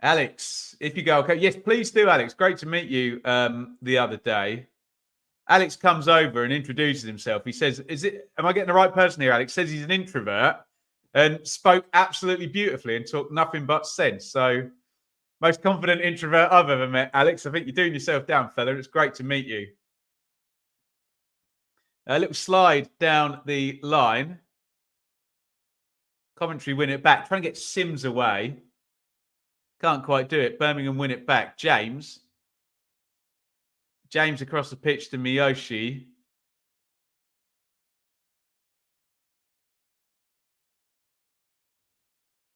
Alex, if you go, okay. Yes, please do, Alex. Great to meet you the other day. Alex comes over and introduces himself. He says, am I getting the right person here, Alex? Says he's an introvert and spoke absolutely beautifully and talked nothing but sense. So Most confident introvert I've ever met, Alex. I think you're doing yourself down, fella. It's great to meet you. A little slide down the line. Coventry win it back. Try and get Sims away. Can't quite do it. Birmingham win it back. James across the pitch to Miyoshi.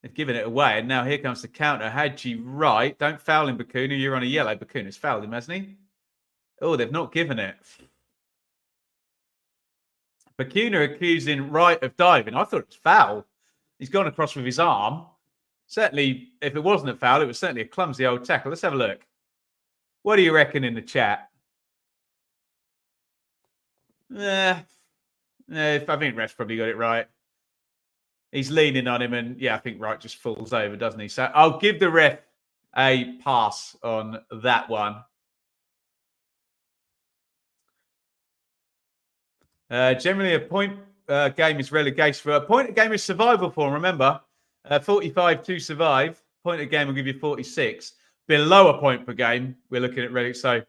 They've given it away, and now here comes the counter. Hadji right. Don't foul him, Bakuna. You're on a yellow. Bakuna's fouled him, hasn't he? Oh, they've not given it. Bakuna accusing Wright of diving. I thought it was foul. He's gone across with his arm. Certainly, if it wasn't a foul, it was certainly a clumsy old tackle. Let's have a look. What do you reckon in the chat? I think ref's probably got it right. He's leaning on him, and yeah, I think Wright just falls over, doesn't he? So I'll give the ref a pass on that one. Generally, a point game is relegation. For a point game is survival form. Remember, 45 to survive. Point a game will give you 46. Below a point per game, we're looking at relegation. So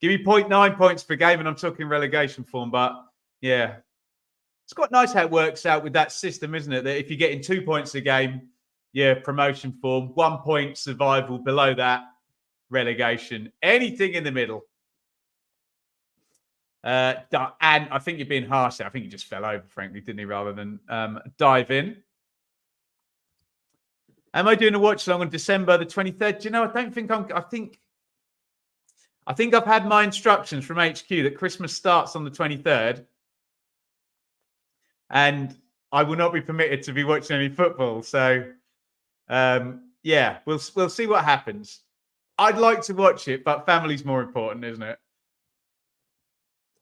give me 0.9 points per game, and I'm talking relegation form. But yeah, it's quite nice how it works out with that system, isn't it? That if you're getting 2 points a game, yeah, promotion form. 1 point survival. Below that, relegation. Anything in the middle. And I think you're being harsh there. I think he just fell over, frankly, didn't he, rather than dive in. Am I doing a watch along on December the 23rd? Do you know, I don't think I think I've had my instructions from HQ that Christmas starts on the 23rd. And I will not be permitted to be watching any football. So, yeah, we'll see what happens. I'd like to watch it, but family's more important, isn't it?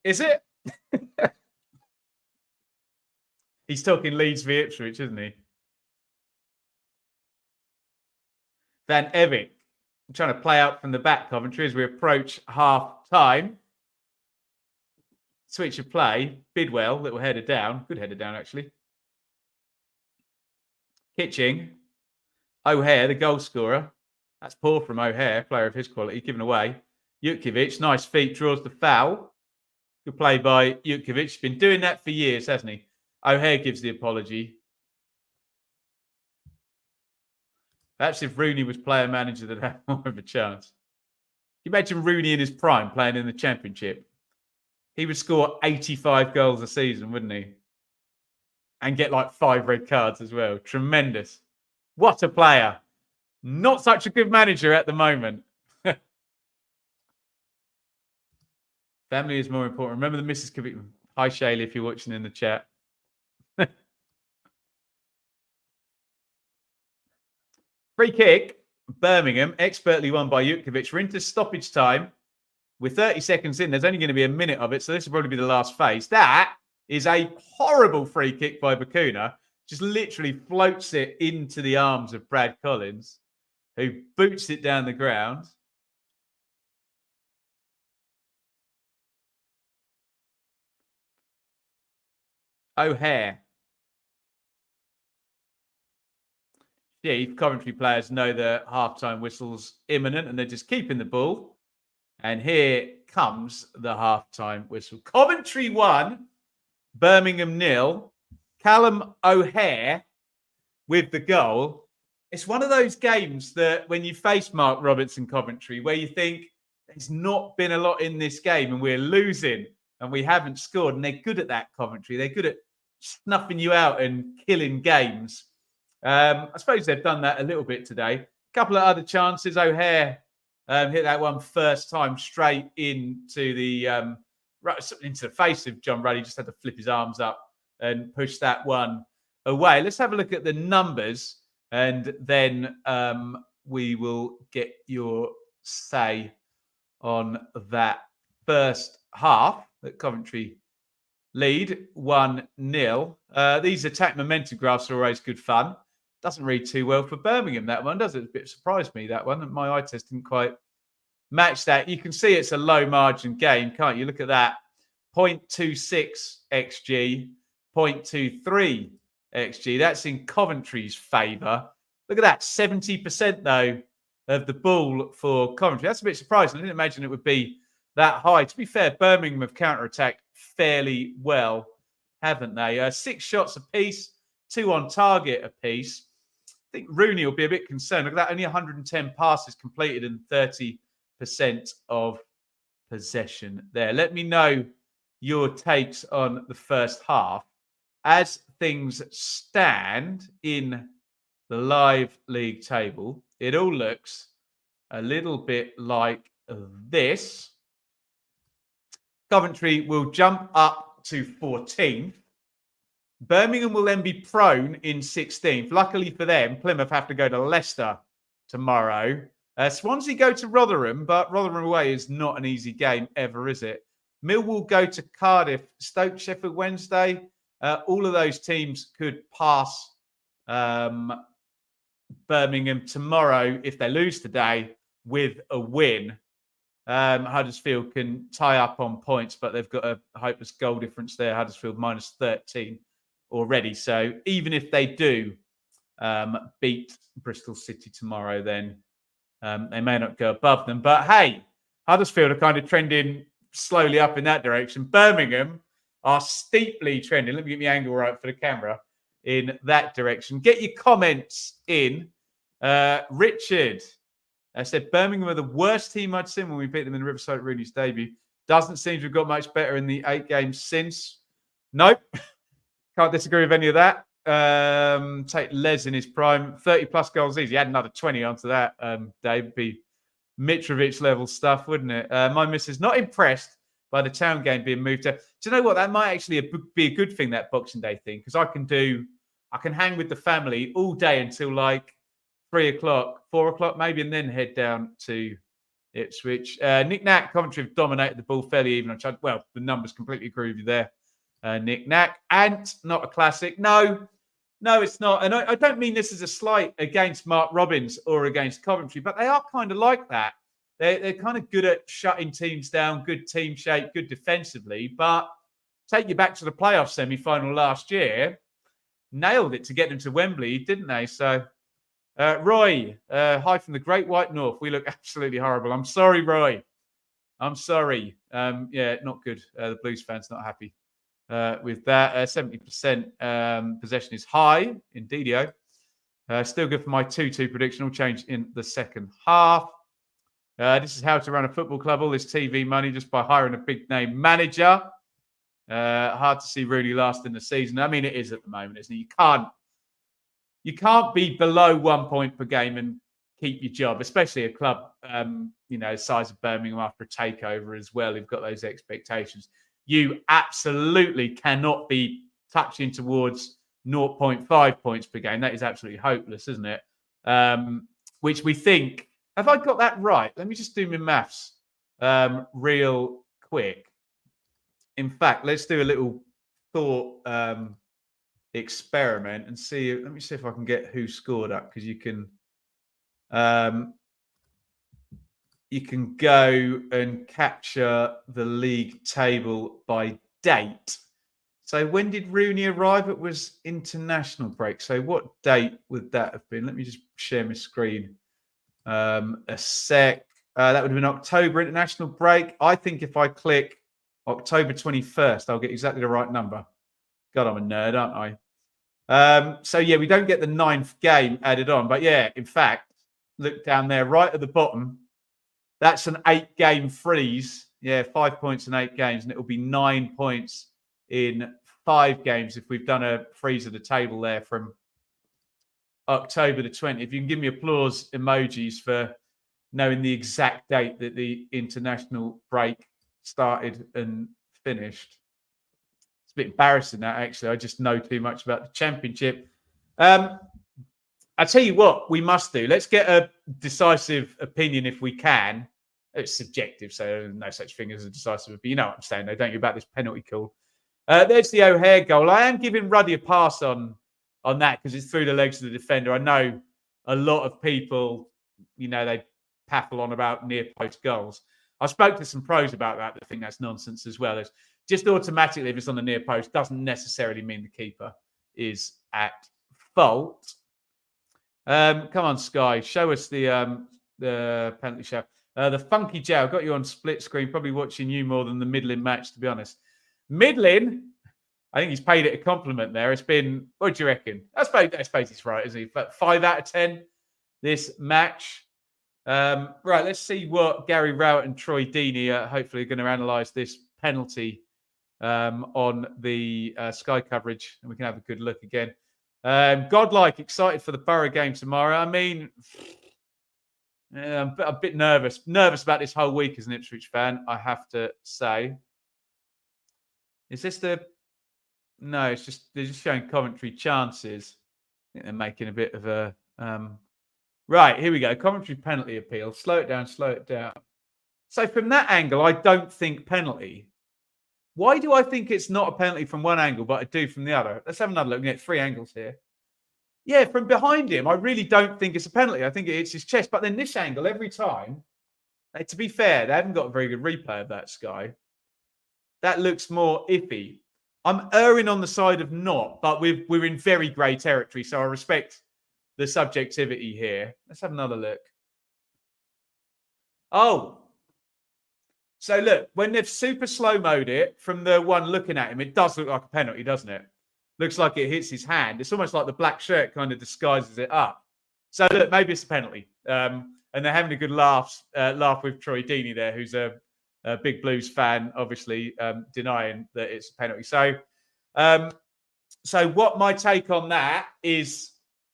Is it? He's talking Leeds v Ipswich, isn't he? Van Evink trying to play out from the back, Coventry, as we approach half-time. Switch of play. Bidwell, little header down. Good header down, actually. Kitching. O'Hare, the goal scorer. That's poor from O'Hare, player of his quality, given away. Jutkiewicz, nice feet, draws the foul. Good play by Jutkiewicz. He's been doing that for years, hasn't he? O'Hare gives the apology. Perhaps if Rooney was player manager, they'd have more of a chance. Can you imagine Rooney in his prime playing in the Championship? He would score 85 goals a season, wouldn't he? And get like 5 red cards as well. Tremendous. What a player. Not such a good manager at the moment. Family is more important. Remember the Mrs. Kavik. Hi, Shaylee, if you're watching in the chat. Free kick. Birmingham, expertly won by Jutkiewicz. We're into stoppage time. With 30 seconds in, there's only going to be a minute of it, so this will probably be the last phase. That is a horrible free kick by Bakuna. Just literally floats it into the arms of Brad Collins, who boots it down the ground. O'Hare. Yeah, Coventry players know the halftime whistle's imminent, and they're just keeping the ball. And here comes the halftime whistle. Coventry 1, Birmingham 0. Callum O'Hare with the goal. It's one of those games that when you face Mark Roberts in Coventry, where you think there's not been a lot in this game and we're losing and we haven't scored. And they're good at that, Coventry. They're good at snuffing you out and killing games. I suppose they've done that a little bit today. A couple of other chances. O'Hare hit that one first time straight into the face of John Ruddy. Just had to flip his arms up and push that one away. Let's have a look at the numbers, and then we will get your say on that first half. That Coventry lead 1-0. These attack momentum graphs are always good fun. Doesn't read too well for Birmingham, that one, does it? A bit surprised me, that one. My eye test didn't quite match that. You can see it's a low margin game, can't you? Look at that. 0.26 XG, 0.23 XG. That's in Coventry's favour. Look at that. 70% though of the ball for Coventry. That's a bit surprising. I didn't imagine it would be that high. To be fair, Birmingham have counter-attacked fairly well, haven't they? 6 shots apiece, 2 on target apiece. I think Rooney will be a bit concerned. Look at that, only 110 passes completed and 30% of possession there. Let me know your takes on the first half. As things stand in the live league table, it all looks a little bit like this. Coventry will jump up to 14th. Birmingham will then be prone in 16th. Luckily for them, Plymouth have to go to Leicester tomorrow. Swansea go to Rotherham, but Rotherham away is not an easy game ever, is it? Millwall go to Cardiff, Stoke, Sheffield Wednesday. All of those teams could pass Birmingham tomorrow if they lose today with a win. Huddersfield can tie up on points, but they've got a hopeless goal difference there. Huddersfield minus 13 already. So even if they do beat Bristol City tomorrow, then they may not go above them. But hey, Huddersfield are kind of trending slowly up in that direction. Birmingham are steeply trending. Let me get my angle right for the camera in that direction. Get your comments in. Richard said Birmingham are the worst team I'd seen when we beat them in the Riverside at Rooney's debut. Doesn't seem to have got much better in the 8 games since. Nope. Can't disagree with any of that. Take Les in his prime. 30 plus goals easy. Add another 20 onto that, Dave. It'd be Mitrovic level stuff, wouldn't it? My missus not impressed by the town game being moved to. Do you know what? That might actually be a good thing, that Boxing Day thing, because I can hang with the family all day until like 3 o'clock, 4 o'clock maybe, and then head down to Ipswich. Nick Nack, Coventry have dominated the ball fairly even. Well, the numbers completely agree with you there, Nick Nack. Ant, not a classic. No, it's not. And I don't mean this as a slight against Mark Robbins or against Coventry, but they are kind of like that. They're kind of good at shutting teams down, good team shape, good defensively. But take you back to the playoff semi-final last year, nailed it to get them to Wembley, didn't they? So, Roy, hi from the Great White North. We look absolutely horrible. I'm sorry, Roy. I'm sorry. Yeah, not good. The Blues fans not happy with that. 70% possession is high, indeedio. Still good for my 2-2 prediction. Will change in the second half. This is how to run a football club. All this TV money just by hiring a big name manager. Hard to see Rooney last in the season. I mean, it is at the moment, isn't it? You can't be below 1 point per game and keep your job, especially a club, the size of Birmingham after a takeover as well. You've got those expectations. You absolutely cannot be touching towards 0.5 points per game. That is absolutely hopeless, isn't it? Which we think. Have I got that right? Let me just do my maths real quick. In fact, let's do a little thought experiment and see. Let me see if I can get who scored up, because you can go and capture the league table by date. So when did Rooney arrive? It was international break. So what date would that have been? Let me just share my screen a sec. That would have been October international break. I think if I click October 21st, I'll get exactly the right number. God, I'm a nerd, aren't I? So yeah, we don't get the 9th game added on. But yeah, in fact, look down there right at the bottom. That's an 8-game freeze. Yeah, 5 points in 8 games. And it will be 9 points in 5 games if we've done a freeze of the table there from October the 20th. If you can give me applause emojis for knowing the exact date that the international break started and finished. It's a bit embarrassing that, actually. I just know too much about the Championship. I tell you what we must do. Let's get a decisive opinion if we can. It's subjective, so there's no such thing as a decisive opinion. You know what I'm saying, though, don't you, about this penalty call? There's the O'Hare goal. I am giving Ruddy a pass on that because it's through the legs of the defender. I know a lot of people, they paffle on about near-post goals. I spoke to some pros about that. I think that's nonsense as well. It's just automatically, if it's on the near post, doesn't necessarily mean the keeper is at fault. Come on, Sky. Show us the the penalty show. The Funky Joe got you on split screen, probably watching you more than the Midland match, to be honest. Midland, I think he's paid it a compliment there. It's been, what do you reckon? I suppose he's right, isn't he? But 5 out of 10 this match. Right, let's see what Gary Rowett and Troy Deeney are hopefully going to analyse this penalty on the Sky coverage, and we can have a good look again. Godlike, excited for the Borough game tomorrow. I mean, I'm a bit nervous about this whole week as an Ipswich fan, I have to say. Is this the... No, it's just, they're just showing Coventry chances. I think they're making a bit of a... Right, here we go. Coventry penalty appeal. Slow it down, slow it down. So from that angle, I don't think penalty. Why do I think it's not a penalty from one angle, but I do from the other? Let's have another look. We get 3 angles here. Yeah, from behind him, I really don't think it's a penalty. I think it hits his chest. But then this angle, every time, to be fair, they haven't got a very good replay of that, Sky. That looks more iffy. I'm erring on the side of not, but we're in very grey territory, so I respect the subjectivity here. Let's have another look. Oh. So look, when they've super slow-moed it from the one looking at him, it does look like a penalty, doesn't it? Looks like it hits his hand. It's almost like the black shirt kind of disguises it up. So look, maybe it's a penalty. And they're having a good laugh with Troy Deeney there, who's a big Blues fan, obviously denying that it's a penalty. So what my take on that is,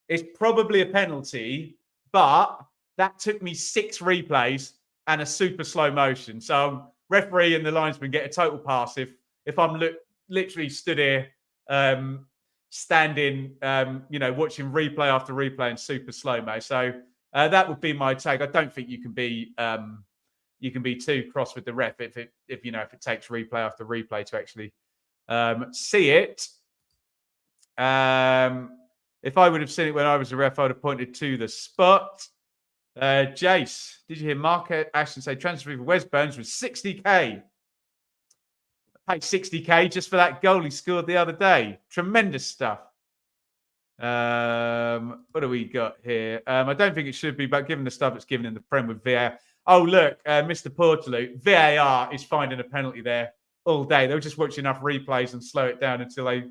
it's probably a penalty, but that took me 6 replays and a super slow motion. So referee and the linesman get a total pass if I'm literally stood here standing, watching replay after replay in super slow-mo. So that would be my take. I don't think you can be too cross with the ref if it takes replay after replay to actually see it. If I would have seen it when I was a ref, I would have pointed to the spot. Jace, did you hear Mark Ashton say transfer fee for Wes Burns was 60k? Paid 60k just for that goal he scored the other day. Tremendous stuff. What do we got here? I don't think it should be, but given the stuff that's given in the Prem with VAR. Oh, look, Mr. Portaloo, VAR is finding a penalty there all day. They'll just watch enough replays and slow it down until they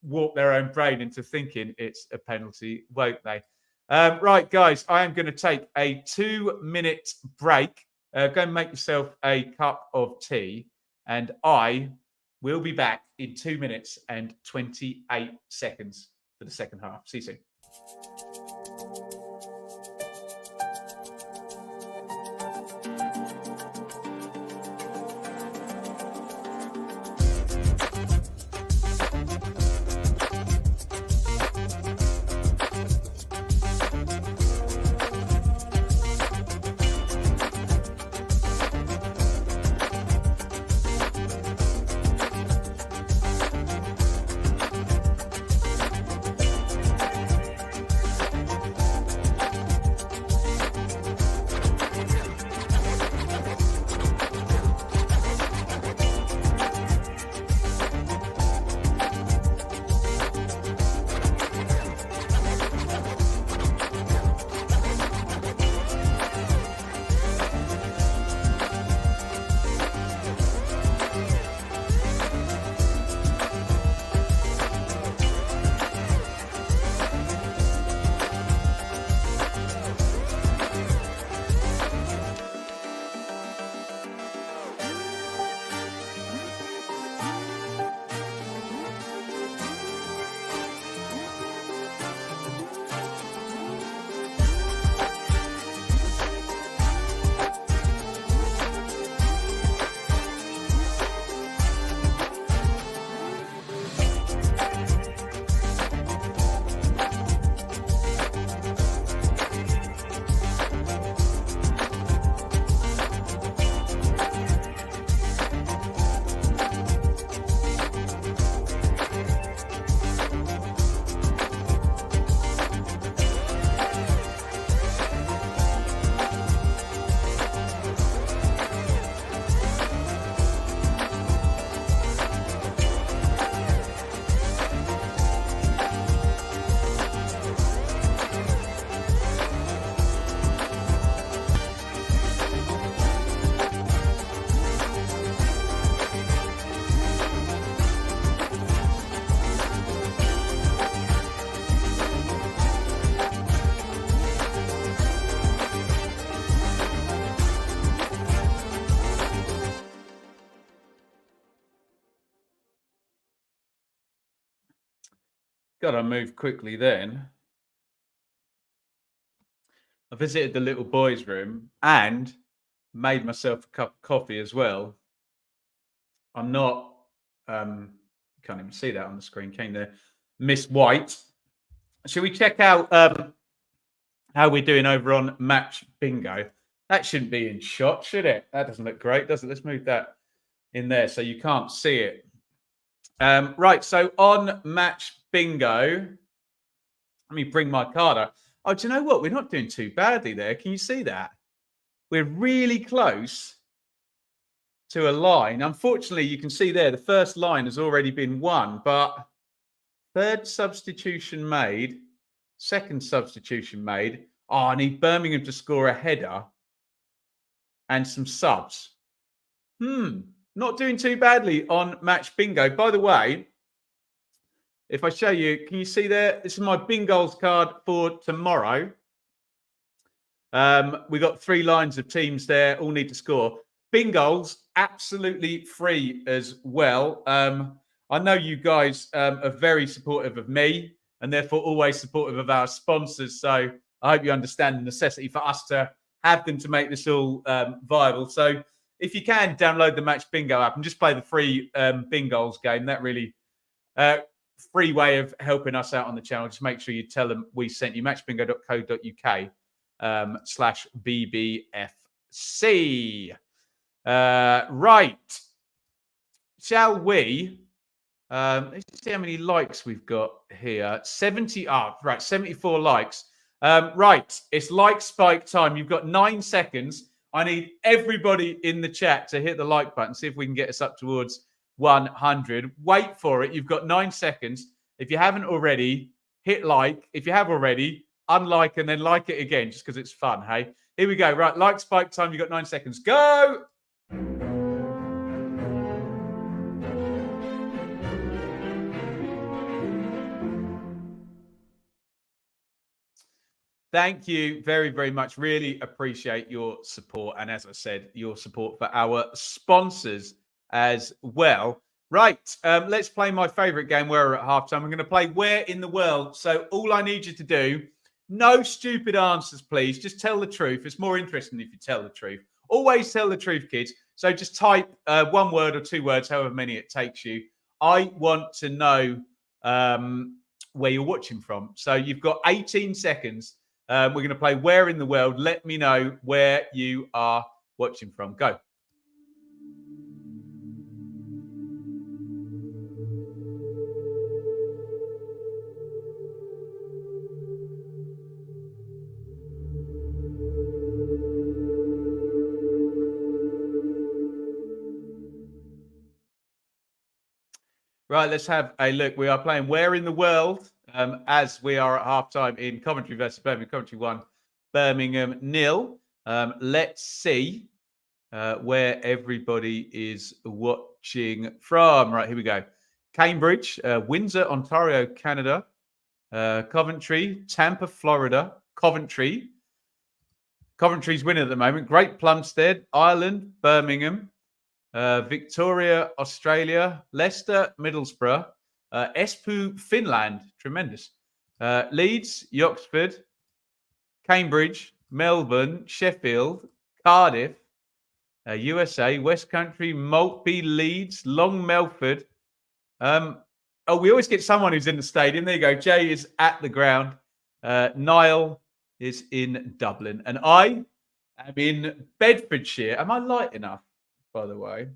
warp their own brain into thinking it's a penalty, won't they? Right, guys, I am going to take a 2-minute break. Go and make yourself a cup of tea. And I will be back in 2 minutes and 28 seconds for the second half. See you soon. Got to move quickly then. I visited the little boys' room and made myself a cup of coffee as well. I'm not, can't even see that on the screen, can there? Miss White. Shall we check out how we're doing over on Match Bingo? That shouldn't be in shot, should it? That doesn't look great, does it? Let's move that in there so you can't see it. Right, so on Match Bingo, let me bring my card up. Oh, do you know what? We're not doing too badly there. Can you see that? We're really close to a line. Unfortunately, you can see there the first line has already been won, but third substitution made, second substitution made. Oh, I need Birmingham to score a header and some subs. Not doing too badly on Match Bingo. By the way, if I show you, can you see there? This is my Bingos card for tomorrow. We got 3 lines of teams there, all need to score. Bingos, absolutely free as well. I know you guys are very supportive of me and therefore always supportive of our sponsors. So I hope you understand the necessity for us to have them to make this all viable. So if you can, download the Match Bingo app and just play the free Bingos game. That really free way of helping us out on the channel. Just make sure you tell them we sent you. Matchbingo.co.uk /BBFC. Right. Shall we? Let's see how many likes we've got here. 70. Right. 74 likes. Right. It's like spike time. You've got 9 seconds. I need everybody in the chat to hit the like button. See if we can get us up towards 100. Wait for it. You've got 9 seconds. If you haven't already, hit like. If you have already, unlike and then like it again just because it's fun. Hey, here we go. Right, like spike time. You've got 9 seconds. Go. Thank you very, very much. Really appreciate your support. And as I said, your support for our sponsors as well. Right, let's play my favorite game where we're at halftime. I'm going to play Where in the World. So all I need you to do, no stupid answers, please. Just tell the truth. It's more interesting if you tell the truth. Always tell the truth, kids. So just type 1 word or 2 words, however many it takes you. I want to know where you're watching from. So you've got 18 seconds. We're going to play Where in the World. Let me know where you are watching from. Go. Right, let's have a look. We are playing Where in the World as we are at halftime in Coventry versus Birmingham. Coventry 1, Birmingham 0. Let's see where everybody is watching from. Right, here we go. Cambridge, Windsor, Ontario, Canada, Coventry, Tampa, Florida, Coventry. Coventry's winning at the moment. Great Plumstead, Ireland, Birmingham, Victoria, Australia, Leicester, Middlesbrough, Espoo, Finland, tremendous. Leeds, Yoxford, Cambridge, Melbourne, Sheffield, Cardiff, USA, West Country, Maltby, Leeds, Long Melford. We always get someone who's in the stadium. There you go. Jay is at the ground. Niall is in Dublin. And I am in Bedfordshire. Am I light enough, by the way?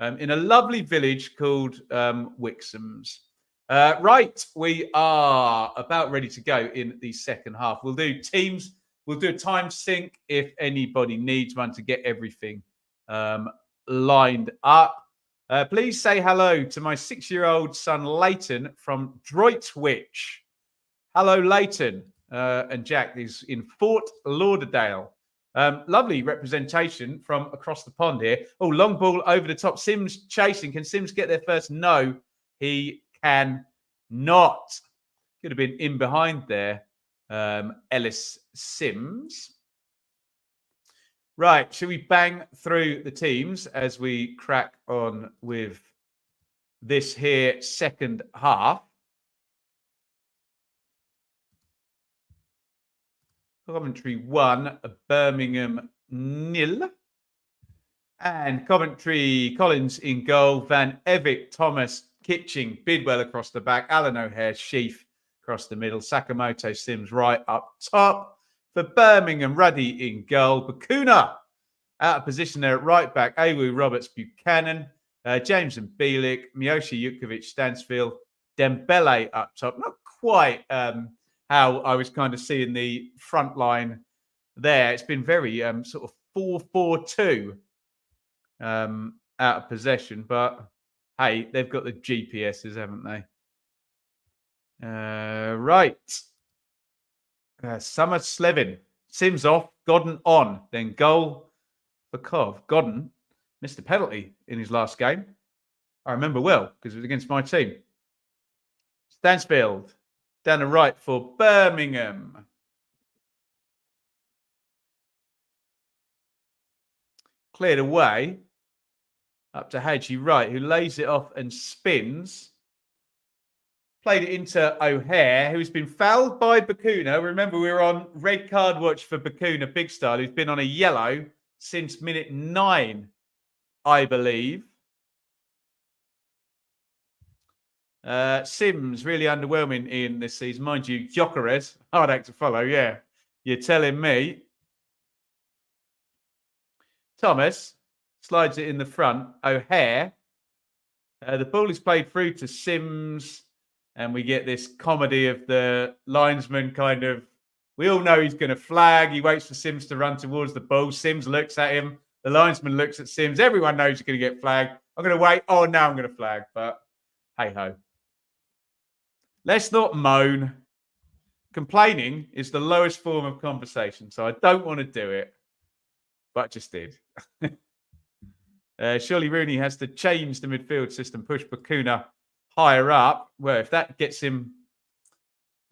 In a lovely village called Wixham's. Right, we are about ready to go in the second half. We'll do teams. We'll do a time sync if anybody needs one to get everything lined up. Please say hello to my 6-year-old son, Leighton, from Droitwich. Hello, Leighton. And Jack is in Fort Lauderdale. Lovely representation from across the pond here. Oh, long ball over the top. Sims chasing. Can Sims get there first? No, he can not. Could have been in behind there. Ellis Sims. Right, should we bang through the teams as we crack on with this here second half? Coventry 1, Birmingham 0. And Coventry, Collins in goal, Van Evick, Thomas, Kitching, Bidwell across the back, Alan O'Hare, Sheaf across the middle, Sakamoto, Sims right up top. For Birmingham, Ruddy in goal, Bakuna out of position there at right back, Awu, Roberts, Buchanan, James and Bielik, Miyoshi, Jukovic, Stansfield, Dembele up top. Not quite how I was kind of seeing the front line there. It's been very sort of 4-4-2 out of possession, but hey, they've got the GPSs, haven't they? Right. Summer Slevin. Sims off, Godden on. Then goal for Cov. Godden missed a penalty in his last game. I remember well because it was against my team. Stansfield down the right for Birmingham. Cleared away up to Hadji right, who lays it off and spins. Played it into O'Hare, who's been fouled by Bakuna. Remember, we were on red card watch for Bakuna Big Style, who's been on a yellow since minute 9, I believe. Sims, really underwhelming in this season. Mind you, Gyökeres, hard act to follow, yeah. You're telling me. Thomas slides it in the front. O'Hare. The ball is played through to Sims. And we get this comedy of the linesman kind of, we all know he's going to flag. He waits for Sims to run towards the ball. Sims looks at him. The linesman looks at Sims. Everyone knows he's going to get flagged. I'm going to wait. Oh, now I'm going to flag. But hey-ho. Let's not moan. Complaining is the lowest form of conversation. So I don't want to do it. But just did. Surely Rooney has to change the midfield system, push Bakuna higher up. Well, if that gets him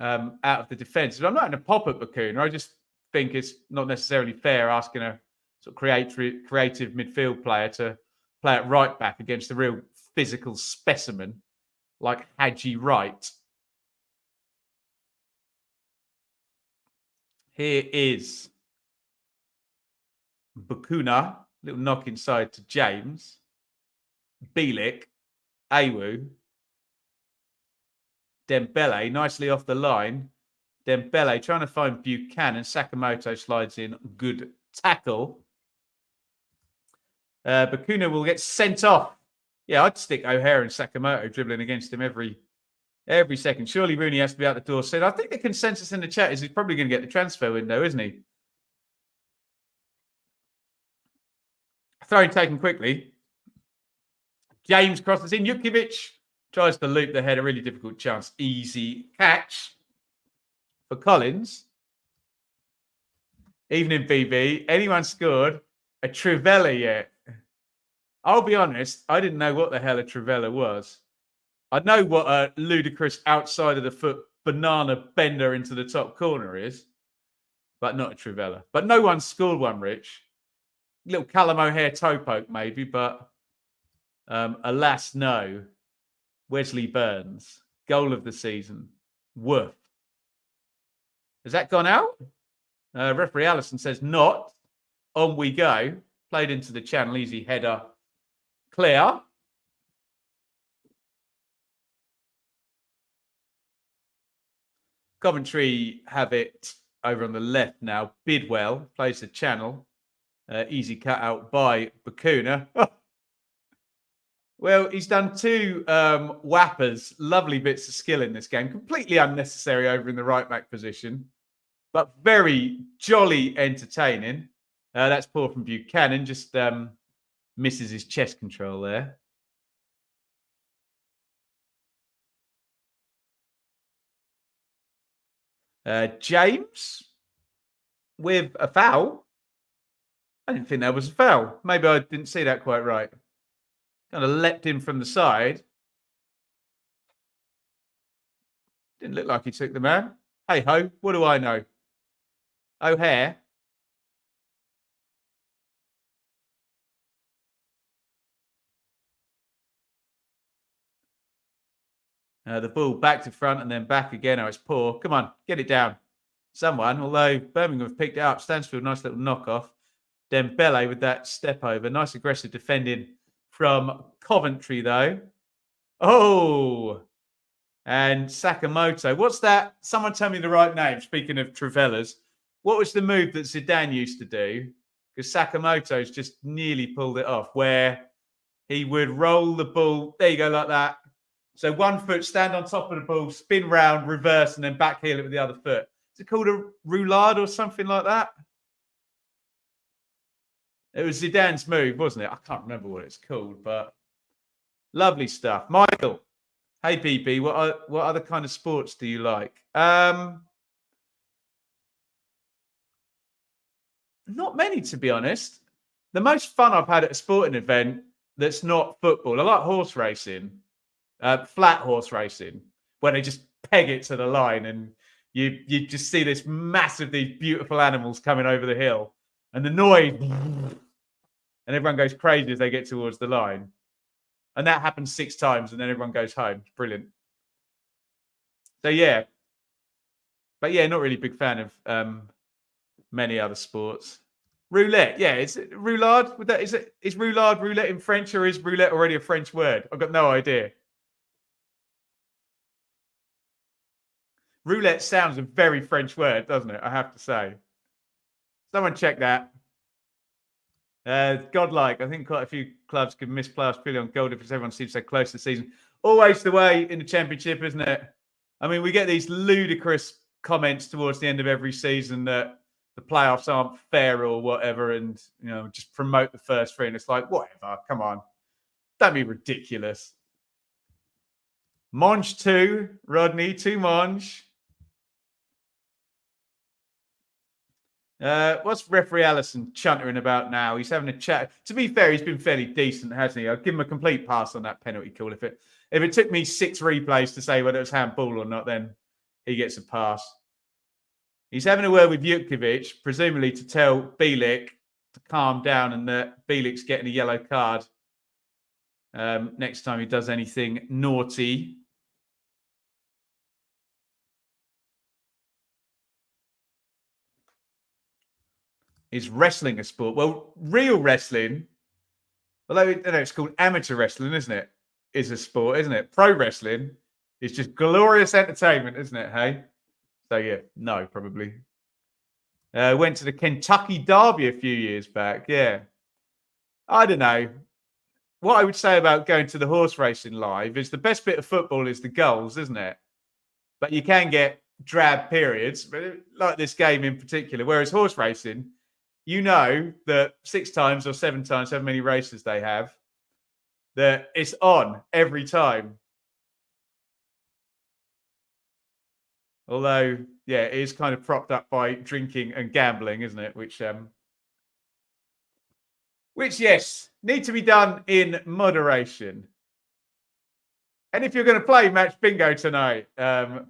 out of the defence, I'm not going to pop at Bakuna. I just think it's not necessarily fair asking a sort of creative midfield player to play at right back against a real physical specimen like Hadji Wright. Here is Bakuna, little knock inside to James, Bielik, Awu, Dembele, nicely off the line. Dembele trying to find Buchanan. Sakamoto slides in. Good tackle. Bakuna will get sent off. Yeah, I'd stick O'Hare and Sakamoto dribbling against him every second. Surely Rooney has to be out the door soon. I think the consensus in the chat is he's probably going to get the transfer window, isn't he? Throwing taken quickly. James crosses in. Jukovic tries to loop the head, a really difficult chance. Easy catch for Collins. Evening, BB. Anyone scored a Trivella yet? I'll be honest, I didn't know what the hell a Trivella was. I know what a ludicrous outside of the foot banana bender into the top corner is, but not a Trivella. But no one scored one, Rich. Little Callum O'Hare toe poke, maybe, but alas, no. Wesley Burns, goal of the season. Woof. Has that gone out? Referee Allison says not. On we go. Played into the channel. Easy header. Clear. Coventry have it over on the left now. Bidwell plays the channel. Easy cut out by Bakuna. Well, he's done 2 whappers, lovely bits of skill in this game. Completely unnecessary over in the right-back position, but very jolly entertaining. That's poor from Buchanan, just misses his chest control there. James with a foul. I didn't think that was a foul. Maybe I didn't see that quite right. Kind of leapt in from the side. Didn't look like he took the man. Hey ho, what do I know? O'Hare. The ball back to front and then back again. Oh, it's poor. Come on, get it down. someone, although Birmingham have picked it up. Stansfield, nice little knockoff. Dembele with that step over. Nice aggressive defending from Coventry, though. Oh, and Sakamoto. What's that? Someone tell me the right name. Speaking of Trivellas, what was the move that Zidane used to do? Because Sakamoto's just nearly pulled it off, where he would roll the ball. There you go, like that. So 1 foot, stand on top of the ball, spin round, reverse, and then back heel it with the other foot. Is it called a roulade or something like that? It was Zidane's move, wasn't it? I can't remember what it's called, but lovely stuff. Michael, hey PP, what other kind of sports do you like? Not many, to be honest. The most fun I've had at a sporting event that's not football. I like horse racing, flat horse racing, where they just peg it to the line and you just see this massively beautiful animals coming over the hill and the noise, and everyone goes crazy as they get towards the line. And that happens 6 times and then everyone goes home. It's brilliant. So, yeah. But, yeah, not really a big fan of many other sports. Roulette, yeah. It's roulade. Is roulade in French, or is roulette already a French word? I've got no idea. Roulette sounds a very French word, doesn't it? I have to say. Someone check that. Godlike. I think quite a few clubs could miss playoffs purely on goal difference. Everyone seems so close this season. Always the way in the Championship, isn't it? I mean, we get these ludicrous comments towards the end of every season that the playoffs aren't fair or whatever, and just promote the first 3. And it's like, whatever. Come on, don't be ridiculous. Monge 2, Rodney 2 Monge. What's referee Allison chuntering about now? He's having a chat. To be fair, he's been fairly decent, hasn't he? I'll give him a complete pass on that penalty call. If it took me 6 replays to say whether it was handball or not, then he gets a pass. He's having a word with Jutkiewicz, presumably to tell Bielik to calm down and that Bielik's getting a yellow card next time he does anything naughty. Is wrestling a sport? Well, real wrestling, although it's called amateur wrestling, isn't it? Is a sport, isn't it? Pro wrestling is just glorious entertainment, isn't it? Hey, so yeah, no, probably. Went to the Kentucky Derby a few years back. Yeah, I don't know. What I would say about going to the horse racing live is the best bit of football is the goals, isn't it? But you can get drab periods, like this game in particular. Whereas horse racing, that 6 times or 7 times, however many races they have, that it's on every time. Although, yeah, it is kind of propped up by drinking and gambling, isn't it? Which, yes, need to be done in moderation. And if you're going to play Match Bingo tonight,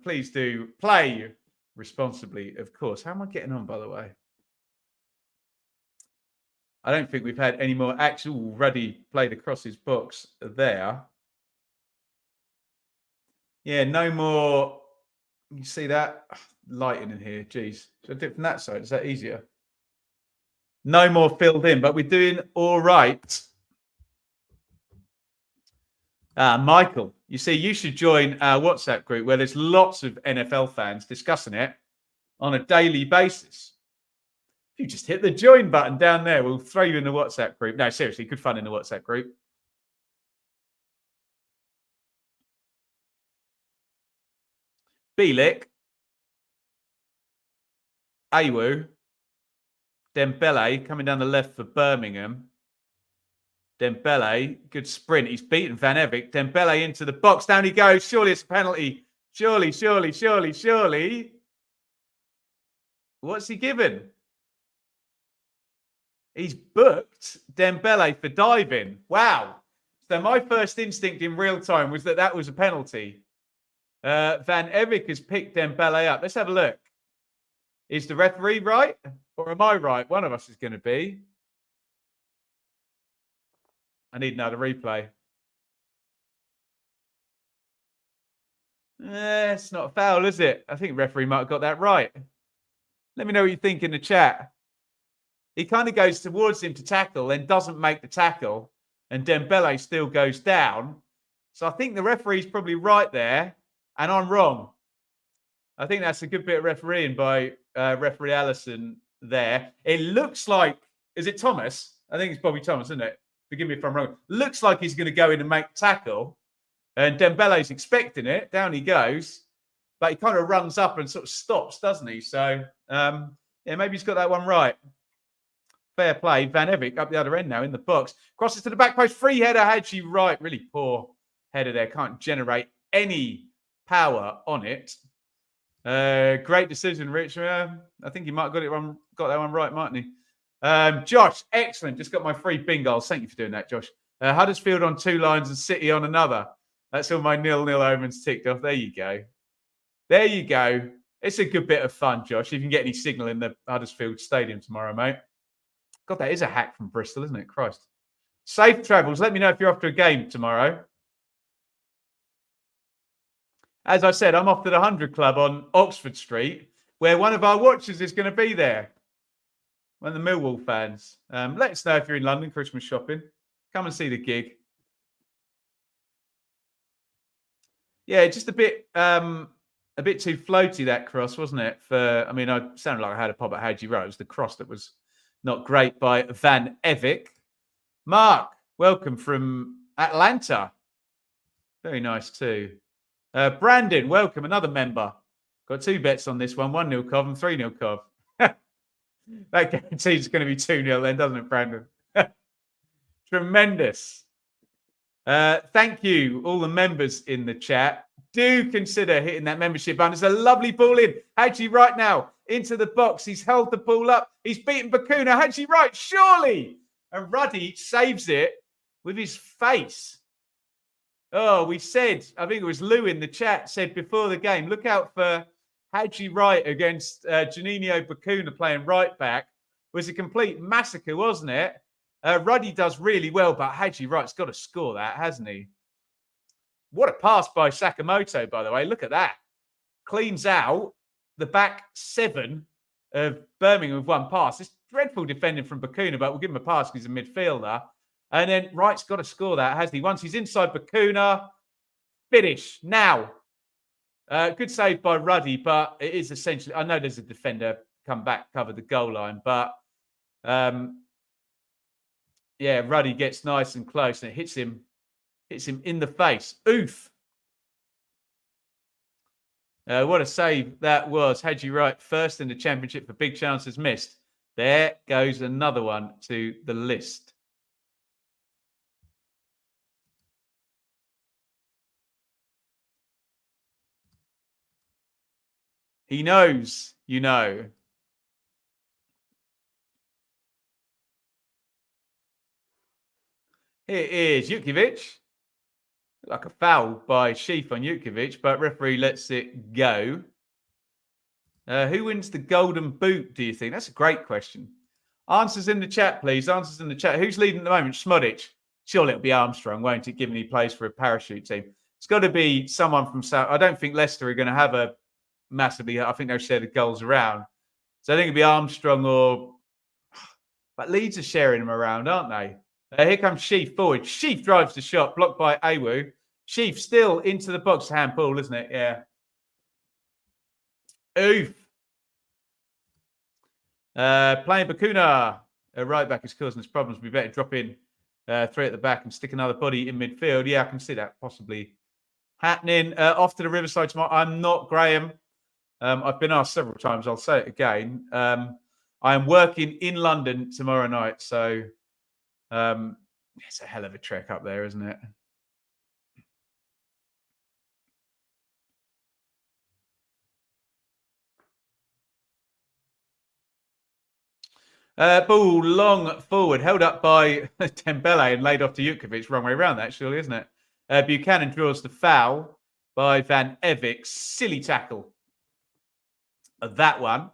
please do play responsibly, of course. How am I getting on, by the way? I don't think we've had any more actual Ruddy played across his box there. Yeah, no more. You see that? Lighting in here. Jeez. Should I do it from that side? Is that easier? No more filled in, but we're doing all right. Michael, you see, you should join our WhatsApp group where there's lots of NFL fans discussing it on a daily basis. If you just hit the join button down there, we'll throw you in the WhatsApp group. No, seriously, good fun in the WhatsApp group. Bielik, Awu, Dembele coming down the left for Birmingham. Dembele, good sprint. He's beaten Van Evik. Dembele into the box. Down he goes. Surely it's a penalty. Surely. What's he given? He's booked Dembele for diving. Wow. So my first instinct in real time was that was a penalty. Van Evik has picked Dembele up. Let's have a look. Is the referee right? Or am I right? One of us is going to be. I need another replay. It's not a foul, is it? I think the referee might have got that right. Let me know what you think in the chat. He kind of goes towards him to tackle, then doesn't make the tackle, and Dembele still goes down. So I think the referee's probably right there, and I'm wrong. I think that's a good bit of refereeing by referee Allison there. It looks like, is it Thomas? I think it's Bobby Thomas, isn't it? Forgive me if I'm wrong. Looks like he's going to go in and make the tackle, and Dembele's expecting it. Down he goes, but he kind of runs up and sort of stops, doesn't he? So, yeah, maybe he's got that one right. Fair play. Van Evik up the other end now in the box. Crosses to the back post. Free header. Hadji right. Really poor header there. Can't generate any power on it. Great decision, Rich. I think he might have got that one right, mightn't he? Josh, excellent. Just got my free bingos. Thank you for doing that, Josh. Huddersfield on 2 lines and City on another. That's all my 0-0 omens ticked off. There you go. There you go. It's a good bit of fun, Josh. If you can get any signal in the Huddersfield Stadium tomorrow, mate. God, that is a hack from Bristol, isn't it? Christ. Safe travels. Let me know if you're off to a game tomorrow. As I said, I'm off to the 100 Club on Oxford Street, where one of our watchers is going to be there. One of the Millwall fans. Let us know if you're in London, Christmas shopping. Come and see the gig. Yeah, just a bit too floaty, that cross, wasn't it? I sounded like I had a pop at Hadji Rowe. It was the cross that was not great by Van Evik. Mark, welcome from Atlanta. Very nice too. Brandon, welcome. Another member. Got 2 bets on this one. 1-0 Cov and 3-0 Cov. That guarantees it's going to be 2-0 then, doesn't it, Brandon? Tremendous. Thank you, all the members in the chat. Do consider hitting that membership button. It's a lovely ball in. Hadji right now into the box. He's held the ball up. He's beaten Bakuna. Hadji right, surely. And Ruddy saves it with his face. Oh, we said, I think it was Lou in the chat, said before the game, look out for Hadji Wright against Juninho Bakuna playing right back. It was a complete massacre, wasn't it? Ruddy does really well, but Hadji Wright's got to score that, hasn't he? What a pass by Sakamoto, by the way. Look at that. Cleans out the back 7 of Birmingham with one pass. It's dreadful defending from Bakuna, but we'll give him a pass because he's a midfielder. And then Wright's got to score that, hasn't he? Once he's inside Bakuna, finish now. Good save by Ruddy, but it is essentially, I know there's a defender come back, cover the goal line, but yeah, Ruddy gets nice and close and it hits him in the face. Oof. What a save that was. Hadji Wright first in the championship for big chances missed. There goes another one to the list. He knows, you know. Here is Jukovic. Like a foul by Sheaf on Jukovic, but referee lets it go. Who wins the golden boot, do you think? That's a great question. Answers in the chat, please. Answers in the chat. Who's leading at the moment? Smodic. Surely it'll be Armstrong, won't it, given he plays for a parachute team. It's got to be someone from South. I don't think Leicester are going to have a massively. I think they'll share the goals around. So I think it'll be Armstrong or. But Leeds are sharing them around, aren't they? Here comes Sheaf forward. Sheaf drives the shot, blocked by Awu. Sheaf still into the box. Handball, isn't it? Yeah. Oof. Playing Bakuna. Right back is causing us problems. We better drop in 3 at the back and stick another body in midfield. Yeah, I can see that possibly happening. Off to the Riverside tomorrow. I'm not Graham. I've been asked several times. I'll say it again. I am working in London tomorrow night. So it's a hell of a trek up there, isn't it? Ball long forward, held up by Dembele and laid off to Jukovic. Wrong way around that, surely, isn't it? Buchanan draws the foul by Van Evik. Silly tackle. That one.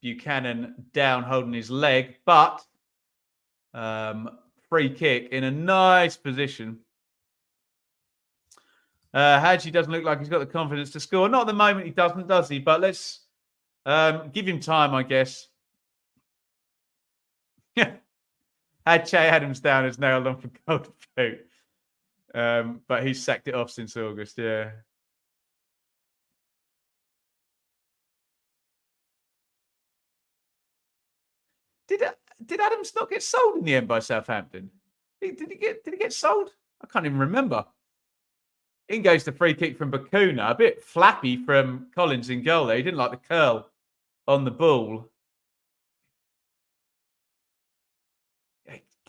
Buchanan down holding his leg, but free kick in a nice position. Hadji doesn't look like he's got the confidence to score. Not at the moment, he doesn't, does he? But let's give him time, I guess. Had Che Adams down as nailed on for Golden Boot. But he's sacked it off since August, yeah. Did Adams not get sold in the end by Southampton? Did he get sold? I can't even remember. In goes the free kick from Bakuna. A bit flappy from Collins in goal there. He didn't like the curl on the ball.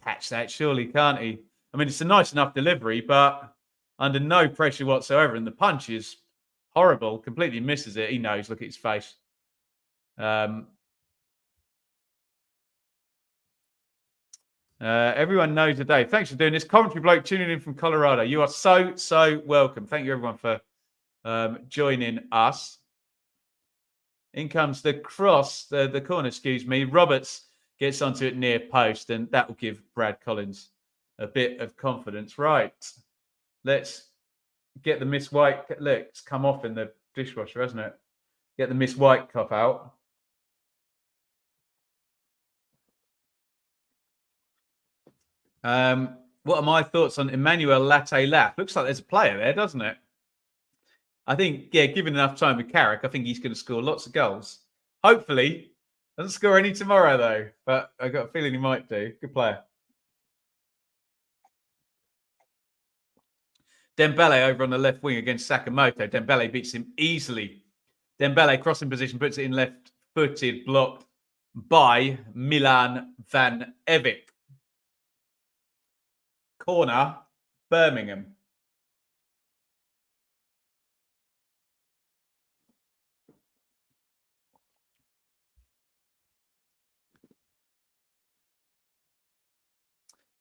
Catch that, surely, can't he? I mean, it's a nice enough delivery, but under no pressure whatsoever. And the punch is horrible. Completely misses it. He knows. Look at his face. Everyone knows today. Thanks for doing this. Coventry bloke tuning in from Colorado. You are so welcome. Thank you, everyone, for joining us. In comes the cross, the corner, excuse me. Roberts gets onto it near post, and that will give Brad Collins a bit of confidence. Right. Let's get the Miss White. Look, it's come off in the dishwasher, hasn't it? Get the Miss White cup out. What are my thoughts on Emmanuel Latte-Lath? Looks like there's a player there, doesn't it? I think, yeah, given enough time with Carrick, I think he's going to score lots of goals. Hopefully. Doesn't score any tomorrow, though. But I've got a feeling he might do. Good player. Dembele over on the left wing against Sakamoto. Dembele beats him easily. Dembele crossing position, puts it in left-footed, blocked by Milan van Evik. Corner, Birmingham.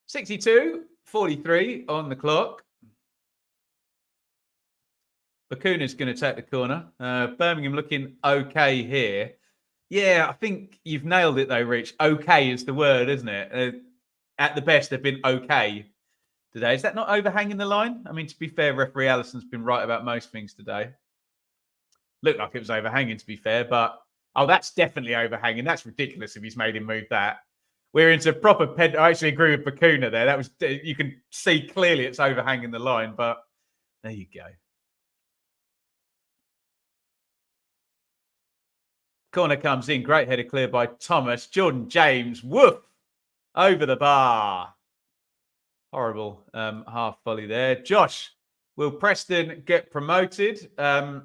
(62:43) on the clock. Bakuna's going to take the corner. Birmingham looking okay here. Yeah, I think you've nailed it though, Rich. Okay is the word, isn't it? At the best, they've been okay today. Is that not overhanging the line? I mean, to be fair, referee Allison's been right about most things today. Looked like it was overhanging, to be fair, but that's definitely overhanging. That's ridiculous if he's made him move that. We're into proper I actually agree with Bakuna there. That was, you can see clearly it's overhanging the line, but there you go. Corner comes in. Great header clear by Thomas. Jordan James, woof, over the bar. Horrible half volley there. Josh, will Preston get promoted? I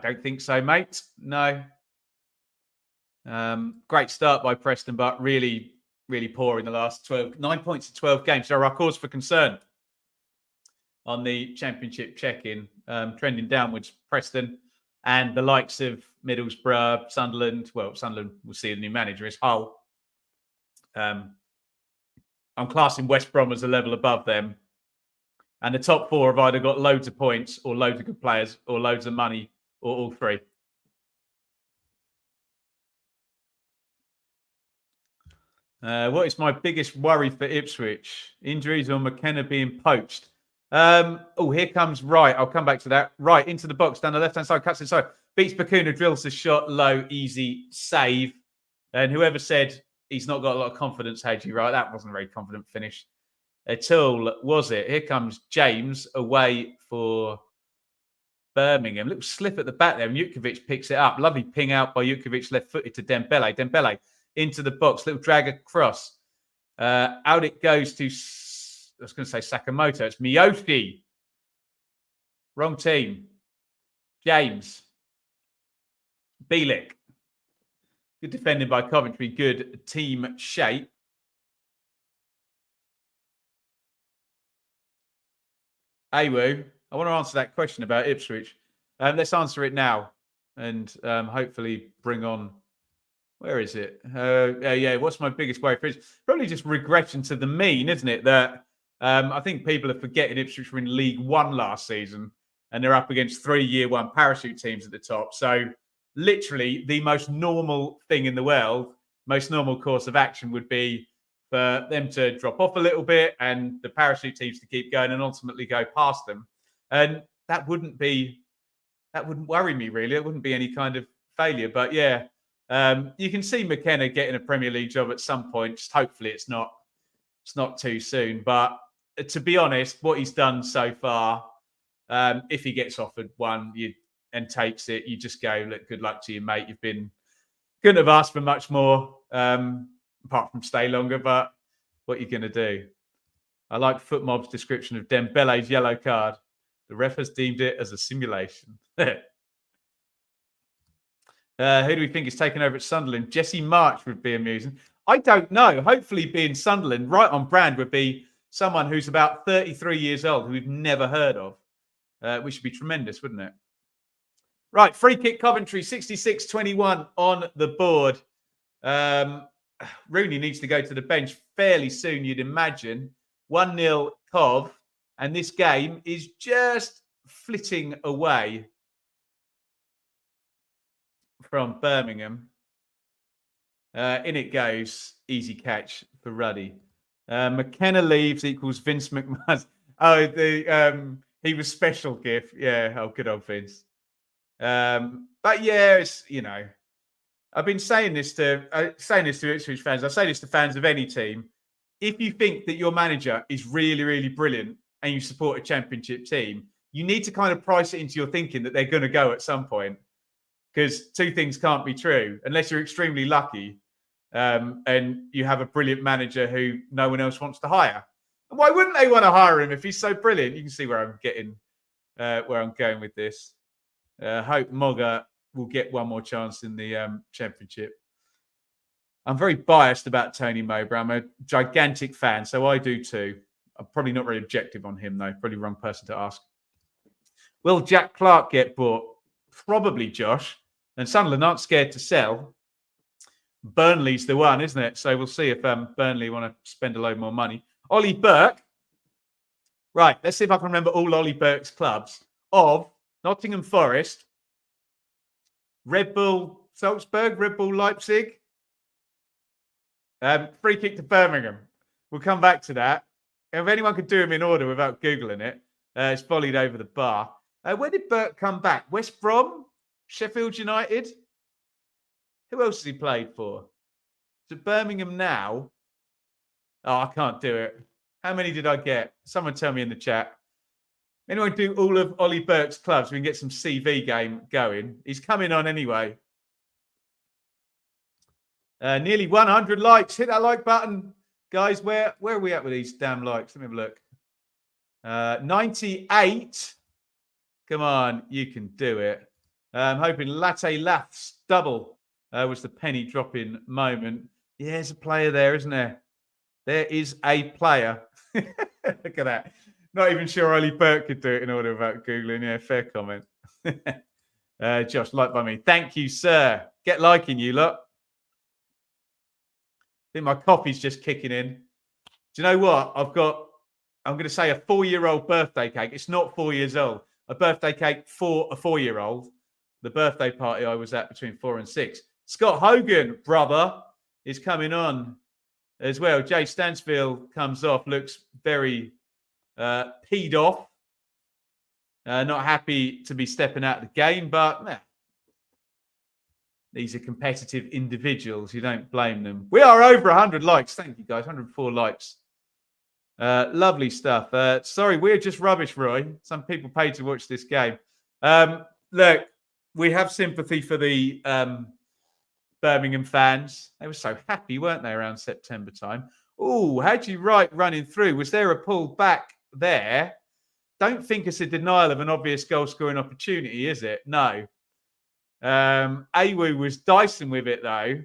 don't think so, mate. No. Great start by Preston, but really, really poor in the last 9 points in 12 games. There are cause for concern on the Championship check-in, trending downwards. Preston and the likes of Middlesbrough, Sunderland. Well, Sunderland will see the new manager is Hull. I'm classing West Brom as a level above them. And the top four have either got loads of points or loads of good players or loads of money or all three. What is my biggest worry for Ipswich? Injuries or McKenna being poached? Here comes Wright. I'll come back to that. Right, into the box, down the left-hand side, cuts inside. Beats Bakuna, drills the shot, low, easy, save. And whoever said he's not got a lot of confidence, Hadji, right? That wasn't a very confident finish at all, was it? Here comes James away for Birmingham. Little slip at the back there. Jutkiewicz picks it up. Lovely ping out by Jutkiewicz, left-footed to Dembele. Dembele into the box. Little drag across. Out it goes to, I was going to say Sakamoto. It's Miyoshi. Wrong team. James. Bielik. Good defending by Coventry. Good team shape. Awu, I want to answer that question about Ipswich. Let's answer it now and hopefully bring on, where is it? What's my biggest worry for it? Probably just regression to the mean, isn't it? That I think people are forgetting Ipswich were in League One last season and they're up against 3 Year One parachute teams at the top. So literally the most normal thing in the world, most normal course of action would be for them to drop off a little bit and the parachute teams to keep going and ultimately go past them. And that wouldn't worry me really. It wouldn't be any kind of failure. But yeah, you can see McKenna getting a Premier League job at some point. Just hopefully it's not too soon. But to be honest, what he's done so far, if he gets offered one and takes it, you just go, look, good luck to you, mate. Couldn't have asked for much more, apart from stay longer. But what are you going to do? I like FootMob's description of Dembele's yellow card. The ref has deemed it as a simulation. Who do we think is taking over at Sunderland? Jesse March would be amusing. I don't know. Hopefully being Sunderland, right on brand, would be someone who's about 33 years old, who we've never heard of. Which would be tremendous, wouldn't it? Right, free kick Coventry, 66-21 on the board. Rooney needs to go to the bench fairly soon, you'd imagine. 1-0 Cov. And this game is just flitting away from Birmingham. In it goes. Easy catch for Ruddy. McKenna leaves equals Vince McMahon. Oh, he was special gift. Yeah, oh, good old Vince. But yeah, it's, I've been saying this to Ipswich fans. I say this to fans of any team. If you think that your manager is really, really brilliant and you support a championship team, you need to kind of price it into your thinking that they're going to go at some point, because two things can't be true unless you're extremely lucky and you have a brilliant manager who no one else wants to hire. And why wouldn't they want to hire him if he's so brilliant? You can see where I'm going with this. Hope Mogga will get one more chance in the championship. I'm very biased about Tony Mowbray. I'm a gigantic fan, so I do too. I'm probably not very objective on him, though. Probably the wrong person to ask. Will Jack Clark get bought? Probably, Josh. And Sunderland aren't scared to sell. Burnley's the one, isn't it? So we'll see if Burnley want to spend a load more money. Ollie Burke. Right, let's see if I can remember all Ollie Burke's clubs. Of Nottingham Forest, Red Bull Salzburg, Red Bull Leipzig. Free kick to Birmingham. We'll come back to that. If anyone could do them in order without Googling it, it's volleyed over the bar. Where did Burke come back? West Brom? Sheffield United? Who else has he played for? Is it Birmingham now? Oh, I can't do it. How many did I get? Someone tell me in the chat. Anyone do all of Ollie Burke's clubs? We can get some CV game going. He's coming on anyway. Nearly 100 likes. Hit that like button. Guys, where are we at with these damn likes? Let me have a look. 98. Come on, you can do it. I'm hoping Latte Laughs double was the penny dropping moment. Yeah, there's a player there, isn't there? There is a player. Look at that. Not even sure Ollie Burke could do it in order without Googling. Yeah, fair comment. Josh, like by me. Thank you, sir. Get liking, you lot. I think my coffee's just kicking in. Do you know what? I'm going to say a 4-year-old birthday cake. It's not 4 years old. A birthday cake for a 4-year-old. The birthday party I was at between 4 and 6. Scott Hogan, brother, is coming on as well. Jay Stansfield comes off, looks very peed off. Not happy to be stepping out of the game, but these are competitive individuals. You don't blame them. We are over 100 likes. Thank you, guys. 104 likes. Lovely stuff. Sorry, we're just rubbish, Roy. Some people paid to watch this game. Look, we have sympathy for the Birmingham fans. They were so happy, weren't they, around September time? Oh, how'd you write running through? Was there a pull back there? Don't think it's a denial of an obvious goal-scoring opportunity, is it? No. Awu was dicing with it, though.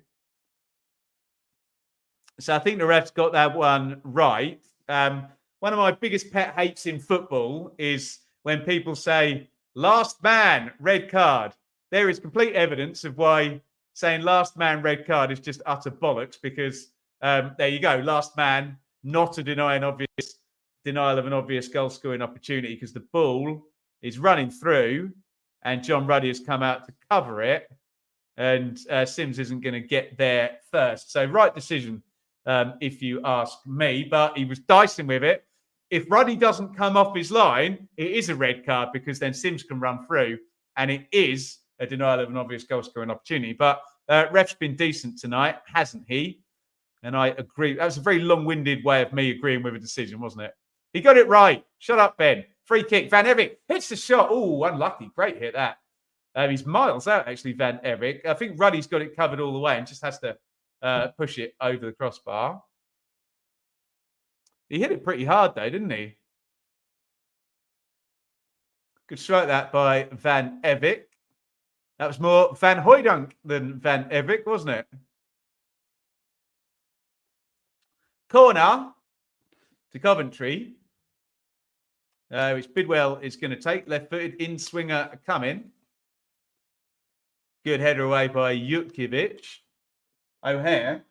So I think the refs got that one right. One of my biggest pet hates in football is when people say, last man, red card. There is complete evidence of why saying last man, red card is just utter bollocks, because there you go. Last man, not a denial of an obvious goal-scoring opportunity, because the ball is running through and John Ruddy has come out to cover it, and Sims isn't going to get there first. So right decision, if you ask me, but he was dicing with it. If Ruddy doesn't come off his line, it is a red card because then Sims can run through and it is a denial of an obvious goal scoring opportunity. But ref's been decent tonight, hasn't he? And I agree. That was a very long-winded way of me agreeing with a decision, wasn't it? He got it right. Shut up, Ben. Free kick. Van Evik hits the shot. Oh, unlucky. Great hit that. He's miles out, actually, Van Evik. I think Ruddy's got it covered all the way and just has to push it over the crossbar. He hit it pretty hard, though, didn't he? Good strike that by Van Evik. That was more Van Hooijdonk than Van Evik, wasn't it? Corner to Coventry. Which Bidwell is going to take. Left-footed in-swinger coming. Good header away by Jutkiewicz. O'Hare.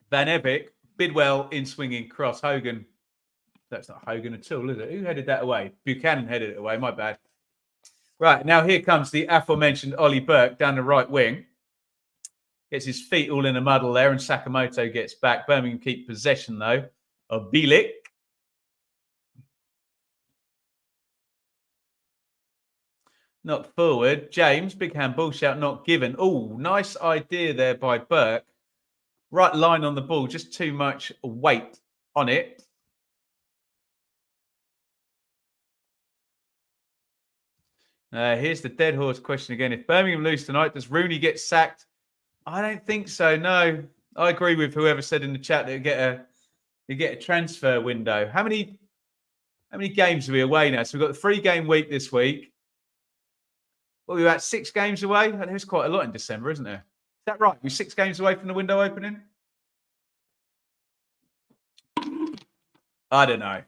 Van Evik. Bidwell in-swinging cross. Hogan. That's not Hogan at all, is it? Who headed that away? Buchanan headed it away. My bad. Right, now here comes the aforementioned Ollie Burke down the right wing. Gets his feet all in a muddle there, and Sakamoto gets back. Birmingham keep possession, though, of Bielik. Knocked forward. James, big hand ball shout, not given. Oh, nice idea there by Burke. Right line on the ball, just too much weight on it. Here's the dead horse question again. If Birmingham lose tonight, does Rooney get sacked? I don't think so, no. I agree with whoever said in the chat that you get a transfer window. How many games are we away now? So we've got the 3-game week this week. Well, we're about 6 games away. And there's quite a lot in December, isn't there? Is that right? We're 6 games away from the window opening? I don't know.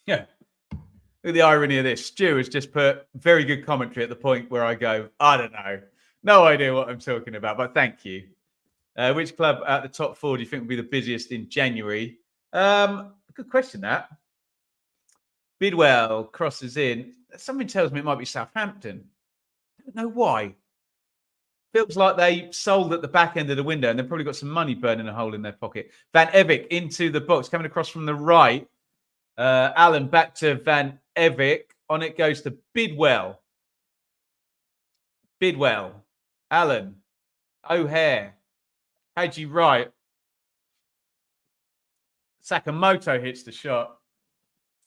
Yeah. Look at the irony of this. Stu has just put very good commentary at the point where I go, I don't know. No idea what I'm talking about, but thank you. Which club at the top 4 do you think will be the busiest in January? Good question, that. Bidwell crosses in. Something tells me it might be Southampton. I don't know why. Feels like they sold at the back end of the window and they've probably got some money burning a hole in their pocket. Van Evik into the box, coming across from the right. Allen back to Van Evik. On it goes to Bidwell. Bidwell. Allen. O'Hare. Haji Wright. Sakamoto hits the shot.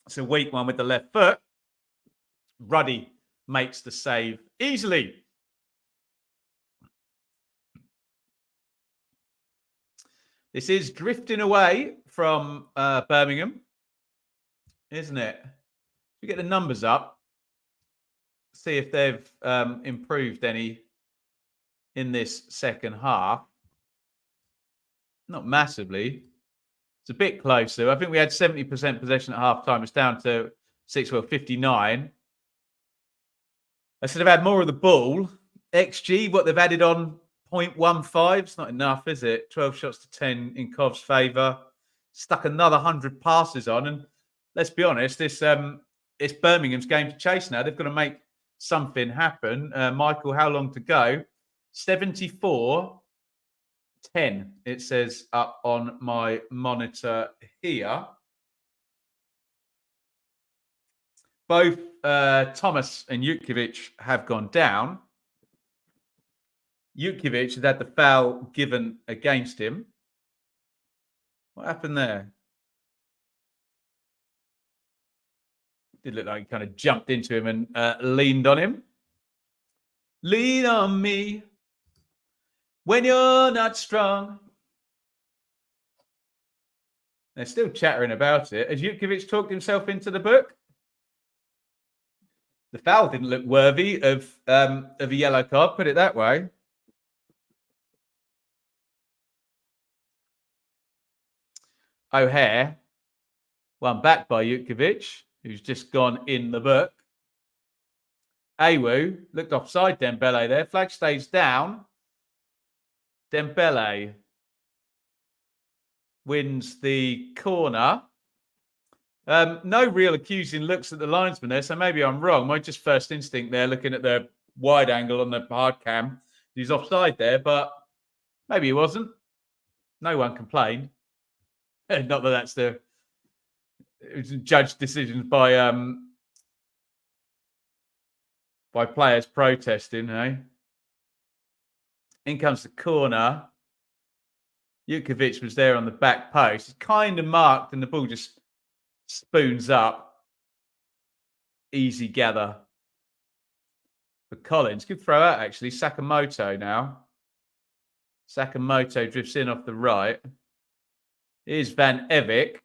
It's a weak one with the left foot. Ruddy makes the save easily. This is drifting away from Birmingham, isn't it? We get the numbers up. See if they've improved any in this second half. Not massively. It's a bit closer. I think we had 70% possession at half time. It's down to 59. I said they've had more of the ball. XG, what they've added on 0.15. It's not enough, is it? 12 shots to 10 in Cov's favour. Stuck another 100 passes on. And let's be honest, it's Birmingham's game to chase now. They've got to make something happen. Michael, how long to go? 74-10, it says up on my monitor here. Both Thomas and Jutkiewicz have gone down. Jutkiewicz had had the foul given against him. What happened there? Did look like he kind of jumped into him and leaned on him. Lean on me when you're not strong. They're still chattering about it. Has Jutkiewicz talked himself into the book? The foul didn't look worthy of a yellow card, put it that way. O'Hare, one back by Jutkiewicz, who's just gone in the book. Awu looked offside Dembele there. Flag stays down. Dembele wins the corner. No real accusing looks at the linesman there, so maybe I'm wrong. My just first instinct there, looking at the wide angle on the hard cam, he's offside there, but maybe he wasn't. No one complained. Not that that's the judge decisions by players protesting, eh? In comes the corner. Jukovic was there on the back post. It's kind of marked and the ball just spoons up. Easy gather for Collins. Good throw out, actually. Sakamoto now. Sakamoto drifts in off the right. Here's Van Evik.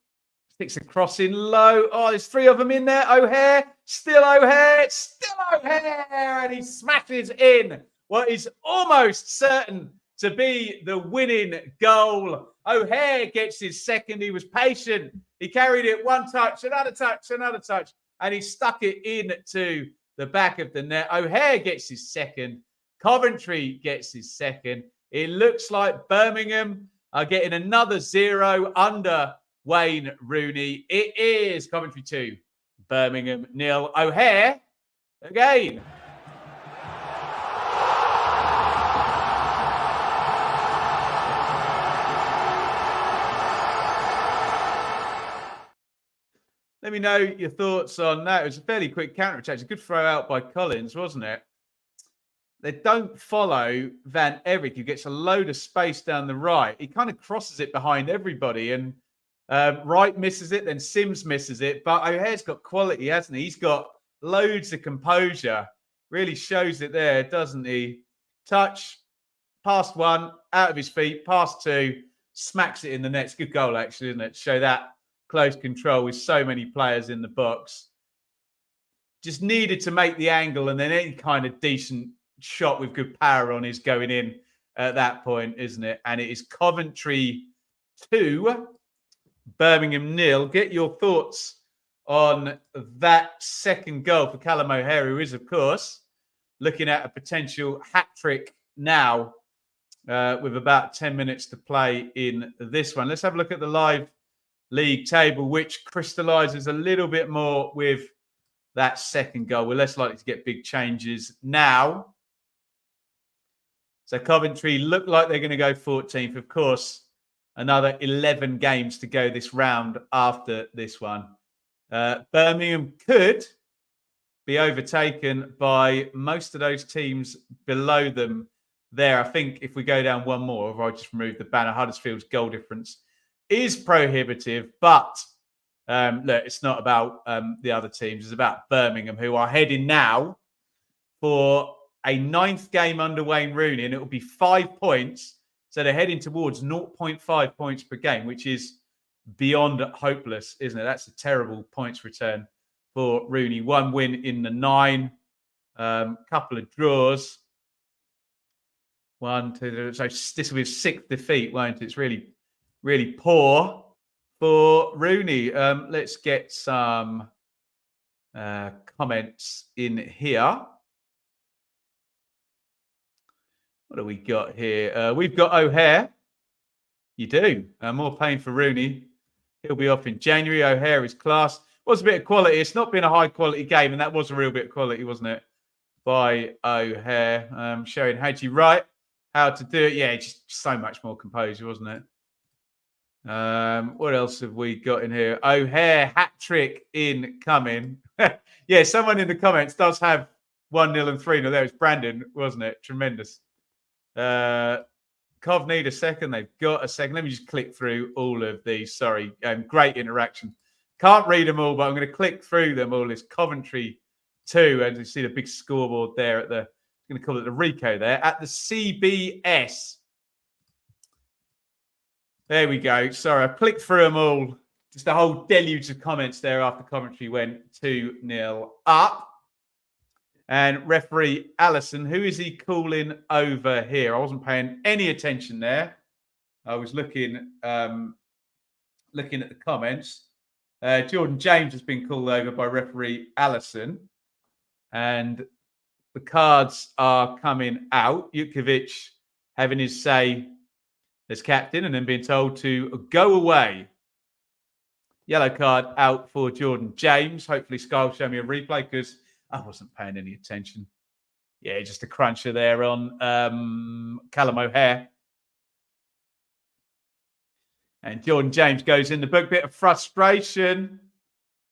Sticks a cross in low. Oh, there's three of them in there. O'Hare. Still O'Hare. Still O'Hare. And he smashes in what is almost certain to be the winning goal. O'Hare gets his second. He was patient. He carried it one touch, another touch, another touch, and he stuck it into the back of the net. O'Hare gets his second. Coventry gets his second. It looks like Birmingham are getting another 0 under Wayne Rooney. It is Coventry 2, Birmingham 0. O'Hare again. Let me know your thoughts on that. It was a fairly quick counter-attack. It's a good throw out by Collins, wasn't it? They don't follow Van Evik, who gets a load of space down the right. He kind of crosses it behind everybody, and Wright misses it, then Sims misses it. But O'Hare's got quality, hasn't he? He's got loads of composure. Really shows it there, doesn't he? Touch, past one, out of his feet, past two, smacks it in the net. It's a good goal, actually, isn't it? Show that close control with so many players in the box. Just needed to make the angle, and then any kind of decent shot with good power on is going in at that point, isn't it? And it is Coventry 2, Birmingham 0. Get your thoughts on that second goal for Callum O'Hare, who is, of course, looking at a potential hat-trick now with about 10 minutes to play in this one. Let's have a look at the live league table, which crystallizes a little bit more with that second goal. We're less likely to get big changes now. So Coventry look like they're going to go 14th. Of course, another 11 games to go this round after this one. Birmingham could be overtaken by most of those teams below them there. I think if we go down one more, if I just remove the banner, Huddersfield's goal difference is prohibitive. But look, it's not about the other teams. It's about Birmingham, who are heading now for a 9th game under Wayne Rooney, and it will be 5 points. So they're heading towards 0.5 points per game, which is beyond hopeless, isn't it? That's a terrible points return for Rooney. 1 win in the 9, couple of draws. 1, 2, so this will be his 6th defeat, won't it? It's really, really poor for Rooney. Let's get some comments in here. What do we got here? We've got O'Hare. You do. More pain for Rooney. He'll be off in January. O'Hare is class. Was a bit of quality. It's not been a high-quality game, and that was a real bit of quality, wasn't it? By O'Hare. Showing Hadji Wright how to do it. Yeah, just so much more composure, wasn't it? What else have we got in here? O'Hare hat-trick incoming. Yeah, someone in the comments does have 1-0 and 3-0 there. It's Brandon, wasn't it? Tremendous. Cov need a second. They've got a second. Let me just click through all of these. Sorry. Great interaction. Can't read them all, but I'm going to click through them all. It's Coventry 2. And you see the big scoreboard there at the, I'm going to call it the Rico there, at the CBS. There we go. Sorry, I clicked through them all. Just a whole deluge of comments there after Coventry went 2-0 up. And referee Allison, who is he calling over here? I wasn't paying any attention there. I was looking at the comments. Jordan James has been called over by referee Allison. And the cards are coming out. Jukovic having his say as captain and then being told to go away. Yellow card out for Jordan James. Hopefully Sky will show me a replay because I wasn't paying any attention. Yeah, just a cruncher there on Callum O'Hare. And Jordan James goes in the book. Bit of frustration.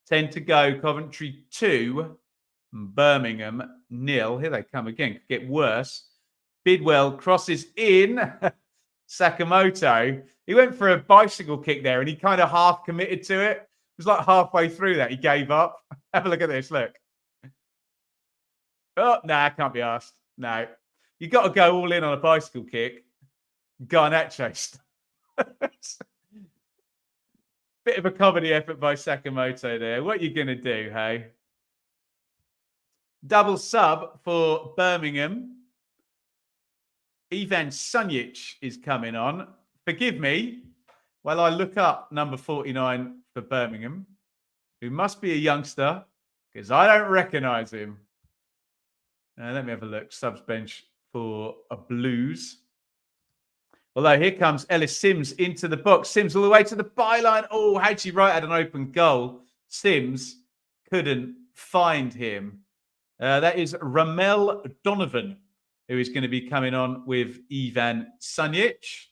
10 to go. Coventry 2. Birmingham 0. Here they come again. Could get worse. Bidwell crosses in. Sakamoto. He went for a bicycle kick there and he kind of half committed to it. It was like halfway through that he gave up. Have a look at this. Look. Oh, nah, can't be asked. No. You got to go all in on a bicycle kick. Garnacho. Bit of a comedy effort by Sakamoto there. What are you going to do, hey? Double sub for Birmingham. Ivan Sunjic is coming on. Forgive me while I look up number 49 for Birmingham, who must be a youngster because I don't recognise him. Let me have a look. Subs bench for a Blues. Although here comes Ellis Sims into the box. Sims all the way to the byline. Oh, Haji Wright had an open goal. Sims couldn't find him. That is Ramel Donovan, who is going to be coming on with Ivan Sunjic.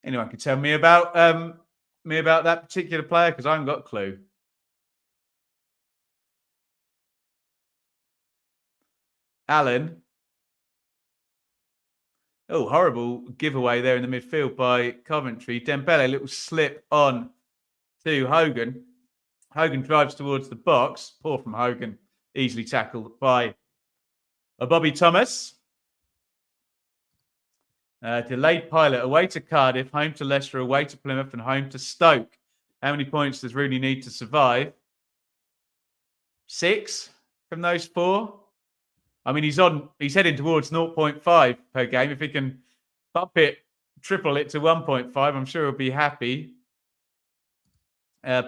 Anyone can tell me about that particular player because I haven't got a clue. Allen. Oh, horrible giveaway there in the midfield by Coventry. Dembele, little slip on to Hogan. Hogan drives towards the box. Poor from Hogan. Easily tackled by Bobby Thomas. Delayed pilot away to Cardiff, home to Leicester, away to Plymouth, and home to Stoke. How many points does Rooney need to survive? 6 from those 4. I mean, he's heading towards 0.5 per game. If he can bump it, triple it to 1.5, I'm sure he'll be happy.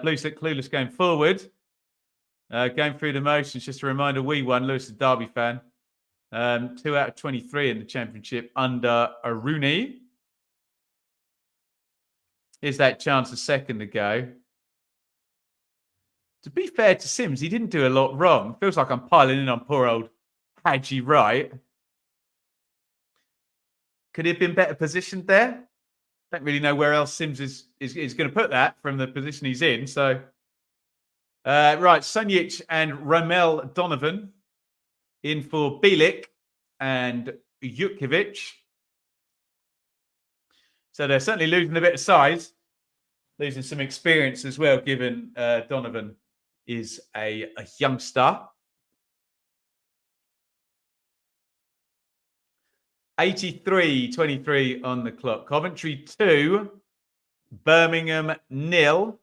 Blues look clueless going forward. Going through the motions, just a reminder, we won. Lewis is a Derby fan. 2 out of 23 in the Championship under a Rooney. Here's that chance a second ago. To be fair to Sims, he didn't do a lot wrong. Feels like I'm piling in on poor old Haji Wright. Could he have been better positioned there? Don't really know where else Sims is going to put that from the position he's in. So, right, Sunjic and Ramel Donovan in for Bielik and Jutkiewicz. So they're certainly losing a bit of size, losing some experience as well, given Donovan is a youngster. 83-23 on the clock. Coventry 2, Birmingham 0.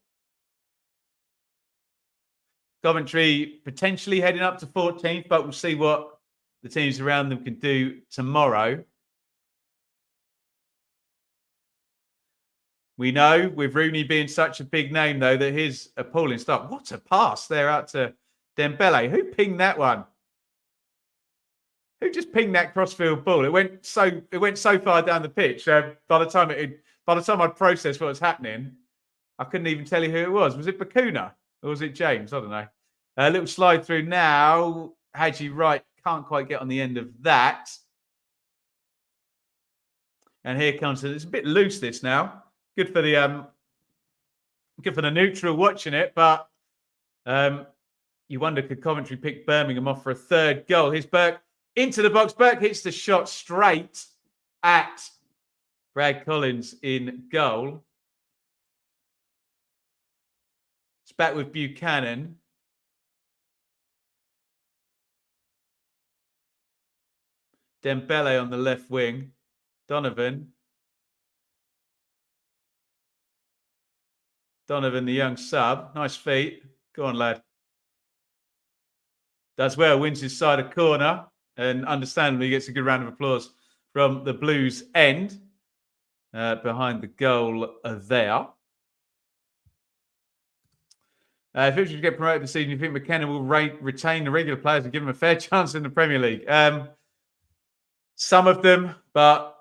Coventry potentially heading up to 14th, but we'll see what the teams around them can do tomorrow. We know with Rooney being such a big name, though, that his appalling start. What a pass there out to Dembele. Who pinged that one? Who just pinged that crossfield ball? It went so far down the pitch. By the time I'd processed what was happening, I couldn't even tell you who it was. Was it Bakuna or was it James? I don't know. A little slide through now. Haji Wright can't quite get on the end of that. And here comes it's a bit loose. This now good for the neutral watching it, but you wonder could Coventry pick Birmingham off for a third goal? Here's Burke. Into the box. Burke hits the shot straight at Brad Collins in goal. It's back with Buchanan. Dembele on the left wing. Donovan. Donovan, the young sub. Nice feet. Go on, lad. Does well. Wins his side of corner. And understandably gets a good round of applause from the Blues end behind the goal there. If it should get promoted this season, you think McKenna will retain the regular players and give them a fair chance in the Premier League? Some of them, but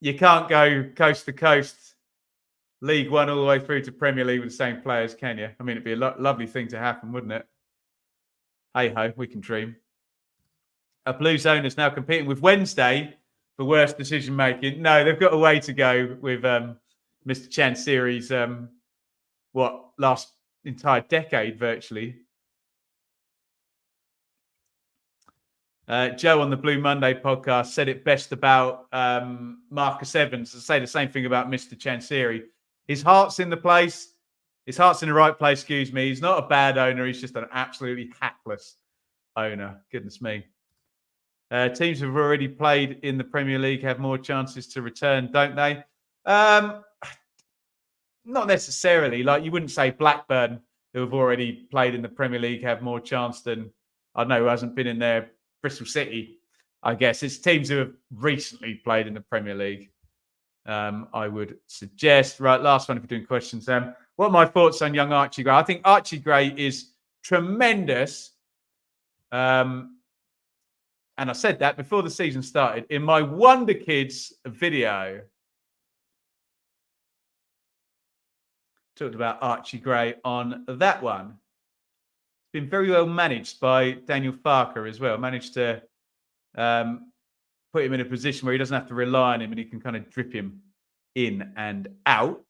you can't go coast to coast, League One all the way through to Premier League with the same players, can you? I mean, it'd be a lovely thing to happen, wouldn't it? Hey-ho, we can dream. Blues owners now competing with Wednesday for worst decision making. No, they've got a way to go with Mr. Chansiri's last entire decade virtually. Joe on the Blue Monday podcast said it best about Marcus Evans. I say the same thing about Mr. Chansiri. His heart's in the place. His heart's in the right place, excuse me. He's not a bad owner. He's just an absolutely hapless owner. Goodness me. Teams who have already played in the Premier League have more chances to return, don't they? Not necessarily. Like, you wouldn't say Blackburn, who have already played in the Premier League, have more chance than, I don't know, who hasn't been in there. Bristol City, I guess. It's teams who have recently played in the Premier League, I would suggest. Right, last one if you're doing questions. What are my thoughts on young Archie Gray? I think Archie Gray is tremendous. And I said that before the season started. In my Wonder Kids video, talked about Archie Gray on that one. It's been very well managed by Daniel Farker as well. Managed to put him in a position where he doesn't have to rely on him and he can kind of drip him in and out.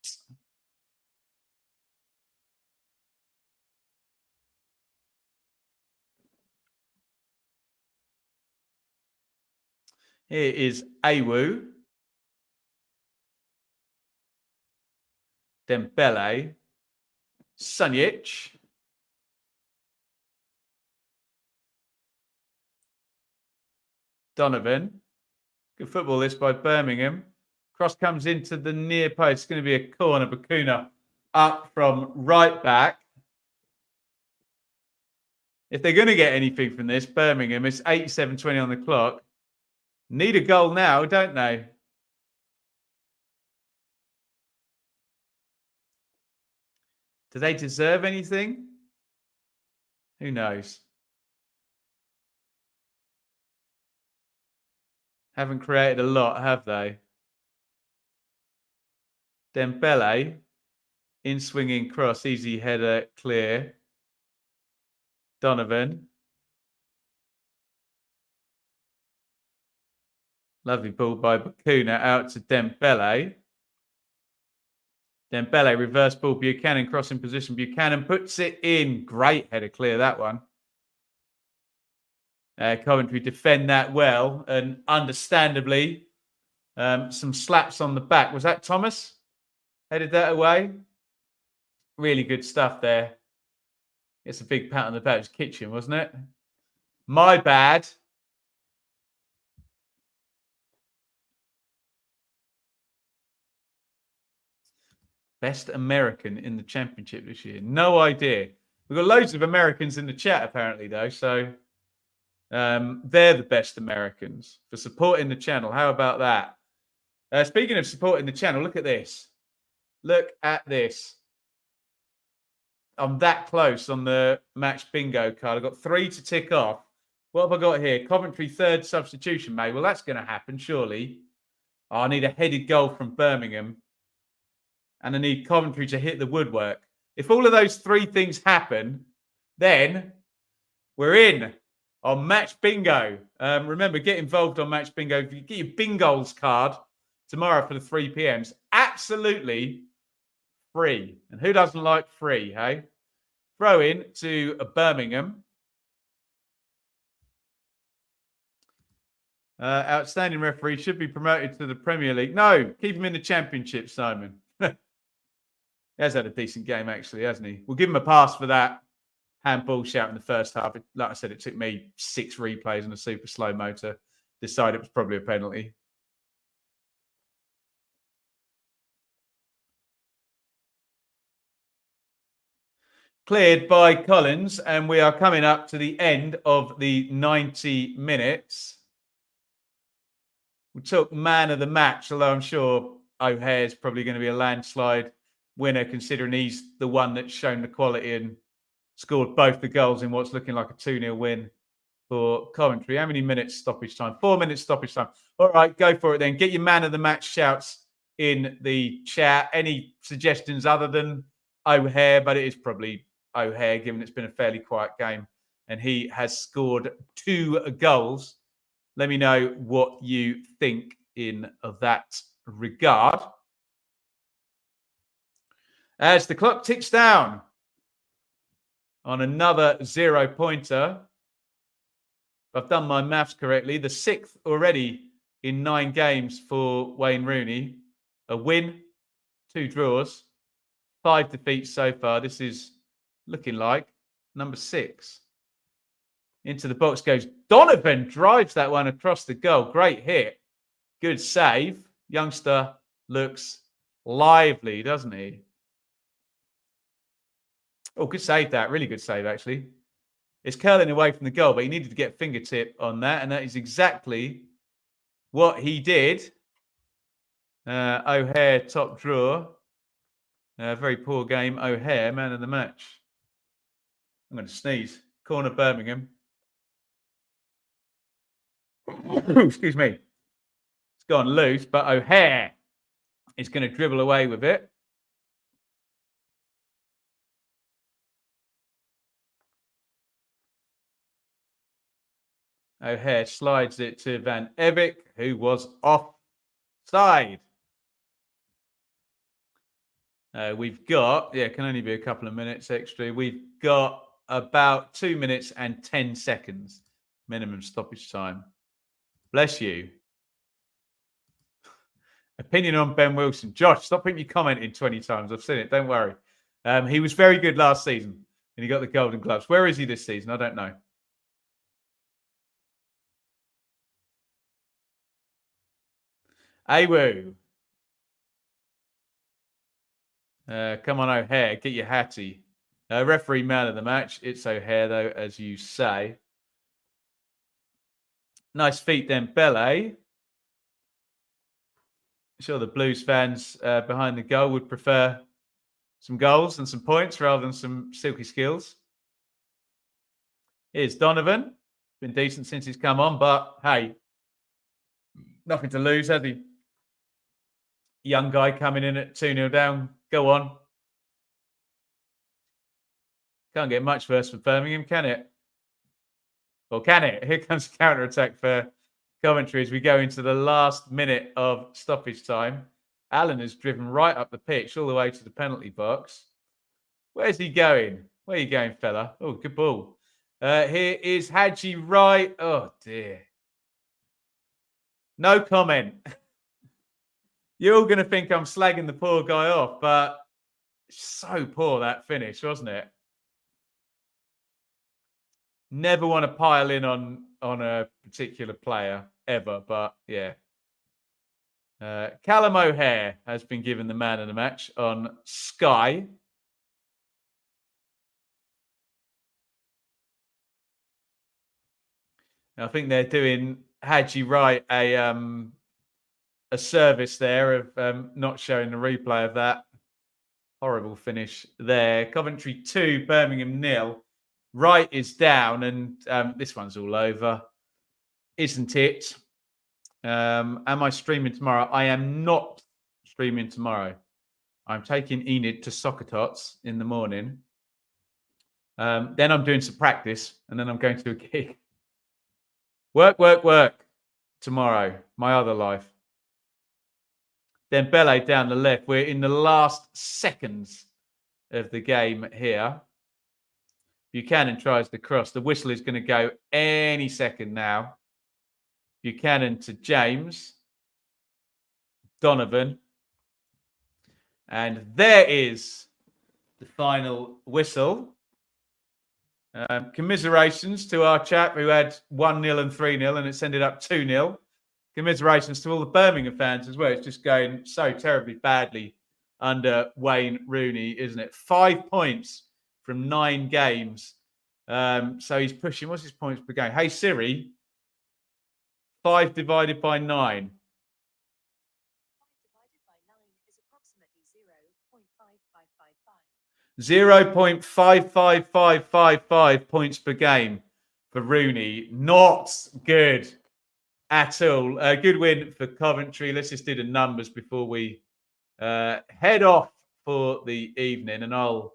Here is Awu, Dembele, Sunjic, Donovan. Good football this by Birmingham. Cross comes into the near post. It's going to be a corner. Bakuna up from right back. If they're going to get anything from this, Birmingham, it's 87:20 on the clock. Need a goal now, don't they? Do they deserve anything? Who knows? Haven't created a lot, have they? Dembele, in swinging cross, easy header, clear. Donovan. Lovely ball by Bakuna out to Dembele. Dembele, reverse ball, Buchanan crossing position. Buchanan puts it in. Great header, clear that one. Coventry defend that well, and understandably, some slaps on the back. Was that Thomas? Headed that away. Really good stuff there. It's a big pat on the back. It was Kitchen, wasn't it? My bad. Best American in the Championship this year. No idea. We've got loads of Americans in the chat, apparently, though. So they're the best Americans for supporting the channel. How about that? Speaking of supporting the channel, look at this. Look at this. I'm that close on the match bingo card. I've got 3 to tick off. What have I got here? Coventry third substitution made. Well, that's going to happen, surely. Oh, I need a headed goal from Birmingham. And I need Coventry to hit the woodwork. If all of those 3 things happen, then we're in on Match Bingo. Remember, get involved on Match Bingo. If you get your Bingos card tomorrow for the 3 p.m.s, absolutely free. And who doesn't like free, hey? Throw in to Birmingham. Outstanding referee, should be promoted to the Premier League. No, keep him in the Championship, Simon. He has had a decent game, actually, hasn't he? We'll give him a pass for that handball shout in the first half. Like I said, it took me 6 replays and a super slow-mo to decide it was probably a penalty. Cleared by Collins, and we are coming up to the end of the 90 minutes. We took man of the match, although I'm sure O'Hare's probably going to be a landslide winner, considering he's the one that's shown the quality and scored both the goals in what's looking like a 2-0 win for Coventry. How many minutes stoppage time? 4 minutes stoppage time. All right, go for it then. Get your man of the match shouts in the chat. Any suggestions other than O'Hare? But it is probably O'Hare, given it's been a fairly quiet game and he has scored 2 goals. Let me know what you think in that regard. As the clock ticks down on another 0-pointer. If I've done my maths correctly, the 6th already in 9 games for Wayne Rooney. A win, 2 draws, 5 defeats so far. This is looking like number 6. Into the box goes Donovan, drives that one across the goal. Great hit. Good save. Youngster looks lively, doesn't he? Oh, good save that. Really good save, actually. It's curling away from the goal, but he needed to get fingertip on that, and that is exactly what he did. O'Hare top drawer. Very poor game. O'Hare, man of the match. I'm going to sneeze. Corner Birmingham. Excuse me. It's gone loose, but O'Hare is going to dribble away with it. O'Hare slides it to Van Evick, who was offside. We've got, can only be a couple of minutes extra. We've got about 2 minutes and 10 seconds minimum stoppage time. Bless you. Opinion on Ben Wilson. Josh, stop putting your comment in 20 times. I've seen it. Don't worry. He was very good last season and he got the Golden Gloves. Where is he this season? I don't know. Awu. Come on, O'Hare. Get your hattie. Referee man of the match. It's O'Hare, though, as you say. Nice feet then, Bele. Sure, the Blues fans behind the goal would prefer some goals and some points rather than some silky skills. Here's Donovan. Been decent since he's come on, but hey, nothing to lose, has he? Young guy coming in at 2-0 down. Go on. Can't get much worse for Birmingham, can it? Or can it? Here comes the counter-attack for Coventry as we go into the last minute of stoppage time. Allen has driven right up the pitch all the way to the penalty box. Where's he going? Where are you going, fella? Oh, good ball. Here is Haji Wright. Oh, dear. No comment. You're all going to think I'm slagging the poor guy off, but so poor that finish, wasn't it? Never want to pile in on a particular player ever, but yeah. Callum O'Hare has been given the man of the match on Sky. I think they're doing Haji Wright a service there of not showing the replay of that horrible finish there. Coventry 2, Birmingham 0. Wright is down, and this one's all over, isn't it? Am I streaming tomorrow? I am not streaming tomorrow. I'm taking Enid to Soccer Tots in the morning. Then I'm doing some practice, and then I'm going to a gig. Work tomorrow. My other life. Then Bele down the left. We're in the last seconds of the game here. Buchanan tries to cross. The whistle is going to go any second now. Buchanan to James. Donovan. And there is the final whistle. Commiserations to our chap who had 1-0 and 3-0, and it's ended up 2-0. Commiserations to all the Birmingham fans as well. It's just going so terribly badly under Wayne Rooney, isn't it? 5 points from 9 games. So he's pushing. What's his points per game? Hey, Siri, 5 divided by 9. 0.55555 points per game for Rooney. Not good at all. A good win for Coventry. Let's just do the numbers before we head off for the evening, and I'll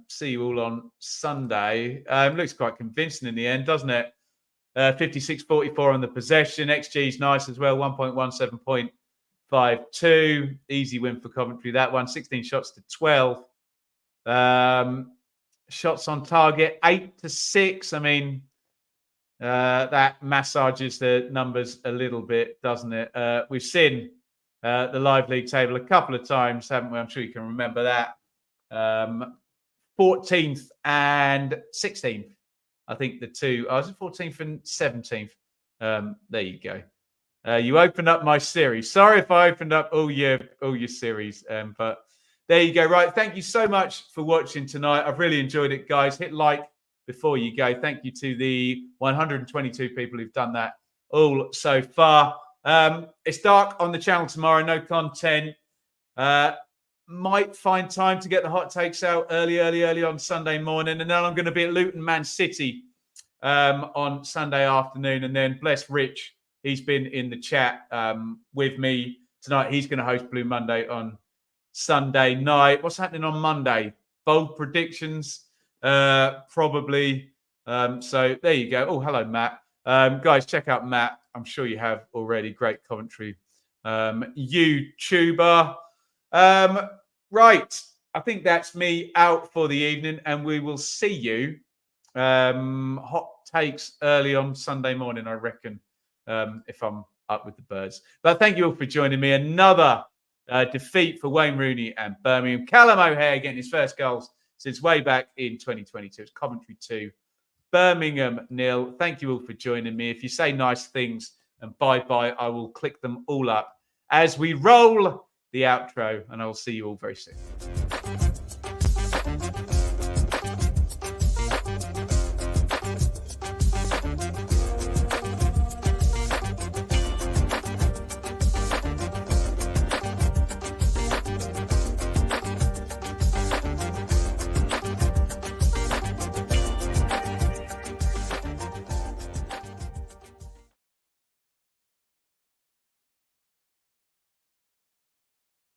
see you all on Sunday. Looks quite convincing in the end, doesn't it? 56-44 on the possession. XG is nice as well, 1.17 point 5-2. Easy win for Coventry. That one, 16 shots to 12. Shots on target, 8-6. I mean, that massages the numbers a little bit, doesn't it? We've seen the live league table a couple of times, haven't we? I'm sure you can remember that. 14th and 16th. I think the two. I was it 14th and 17th. There you go. You opened up my series. Sorry if I opened up all your series, but there you go. Right. Thank you so much for watching tonight. I've really enjoyed it, guys. Hit like before you go. Thank you to the 122 people who've done that all so far. It's dark on the channel tomorrow. No content. Might find time to get the hot takes out early on Sunday morning. And then I'm going to be at Luton Man City on Sunday afternoon. And then bless Rich. He's been in the chat with me tonight. He's going to host Blue Monday on Sunday night. What's happening on Monday? Bold predictions, probably. So there you go. Oh, hello, Matt. Guys, check out Matt. I'm sure you have already. Great Coventry YouTuber. Right. I think that's me out for the evening, and we will see you. Hot takes early on Sunday morning, I reckon, if I'm up with the birds. But thank you all for joining me. Another defeat for Wayne Rooney and Birmingham. Callum O'Hare getting his first goals since way back in 2022. It's Coventry 2, Birmingham 0. Thank you all for joining me. If you say nice things and bye-bye, I will click them all up as we roll the outro, and I will see you all very soon.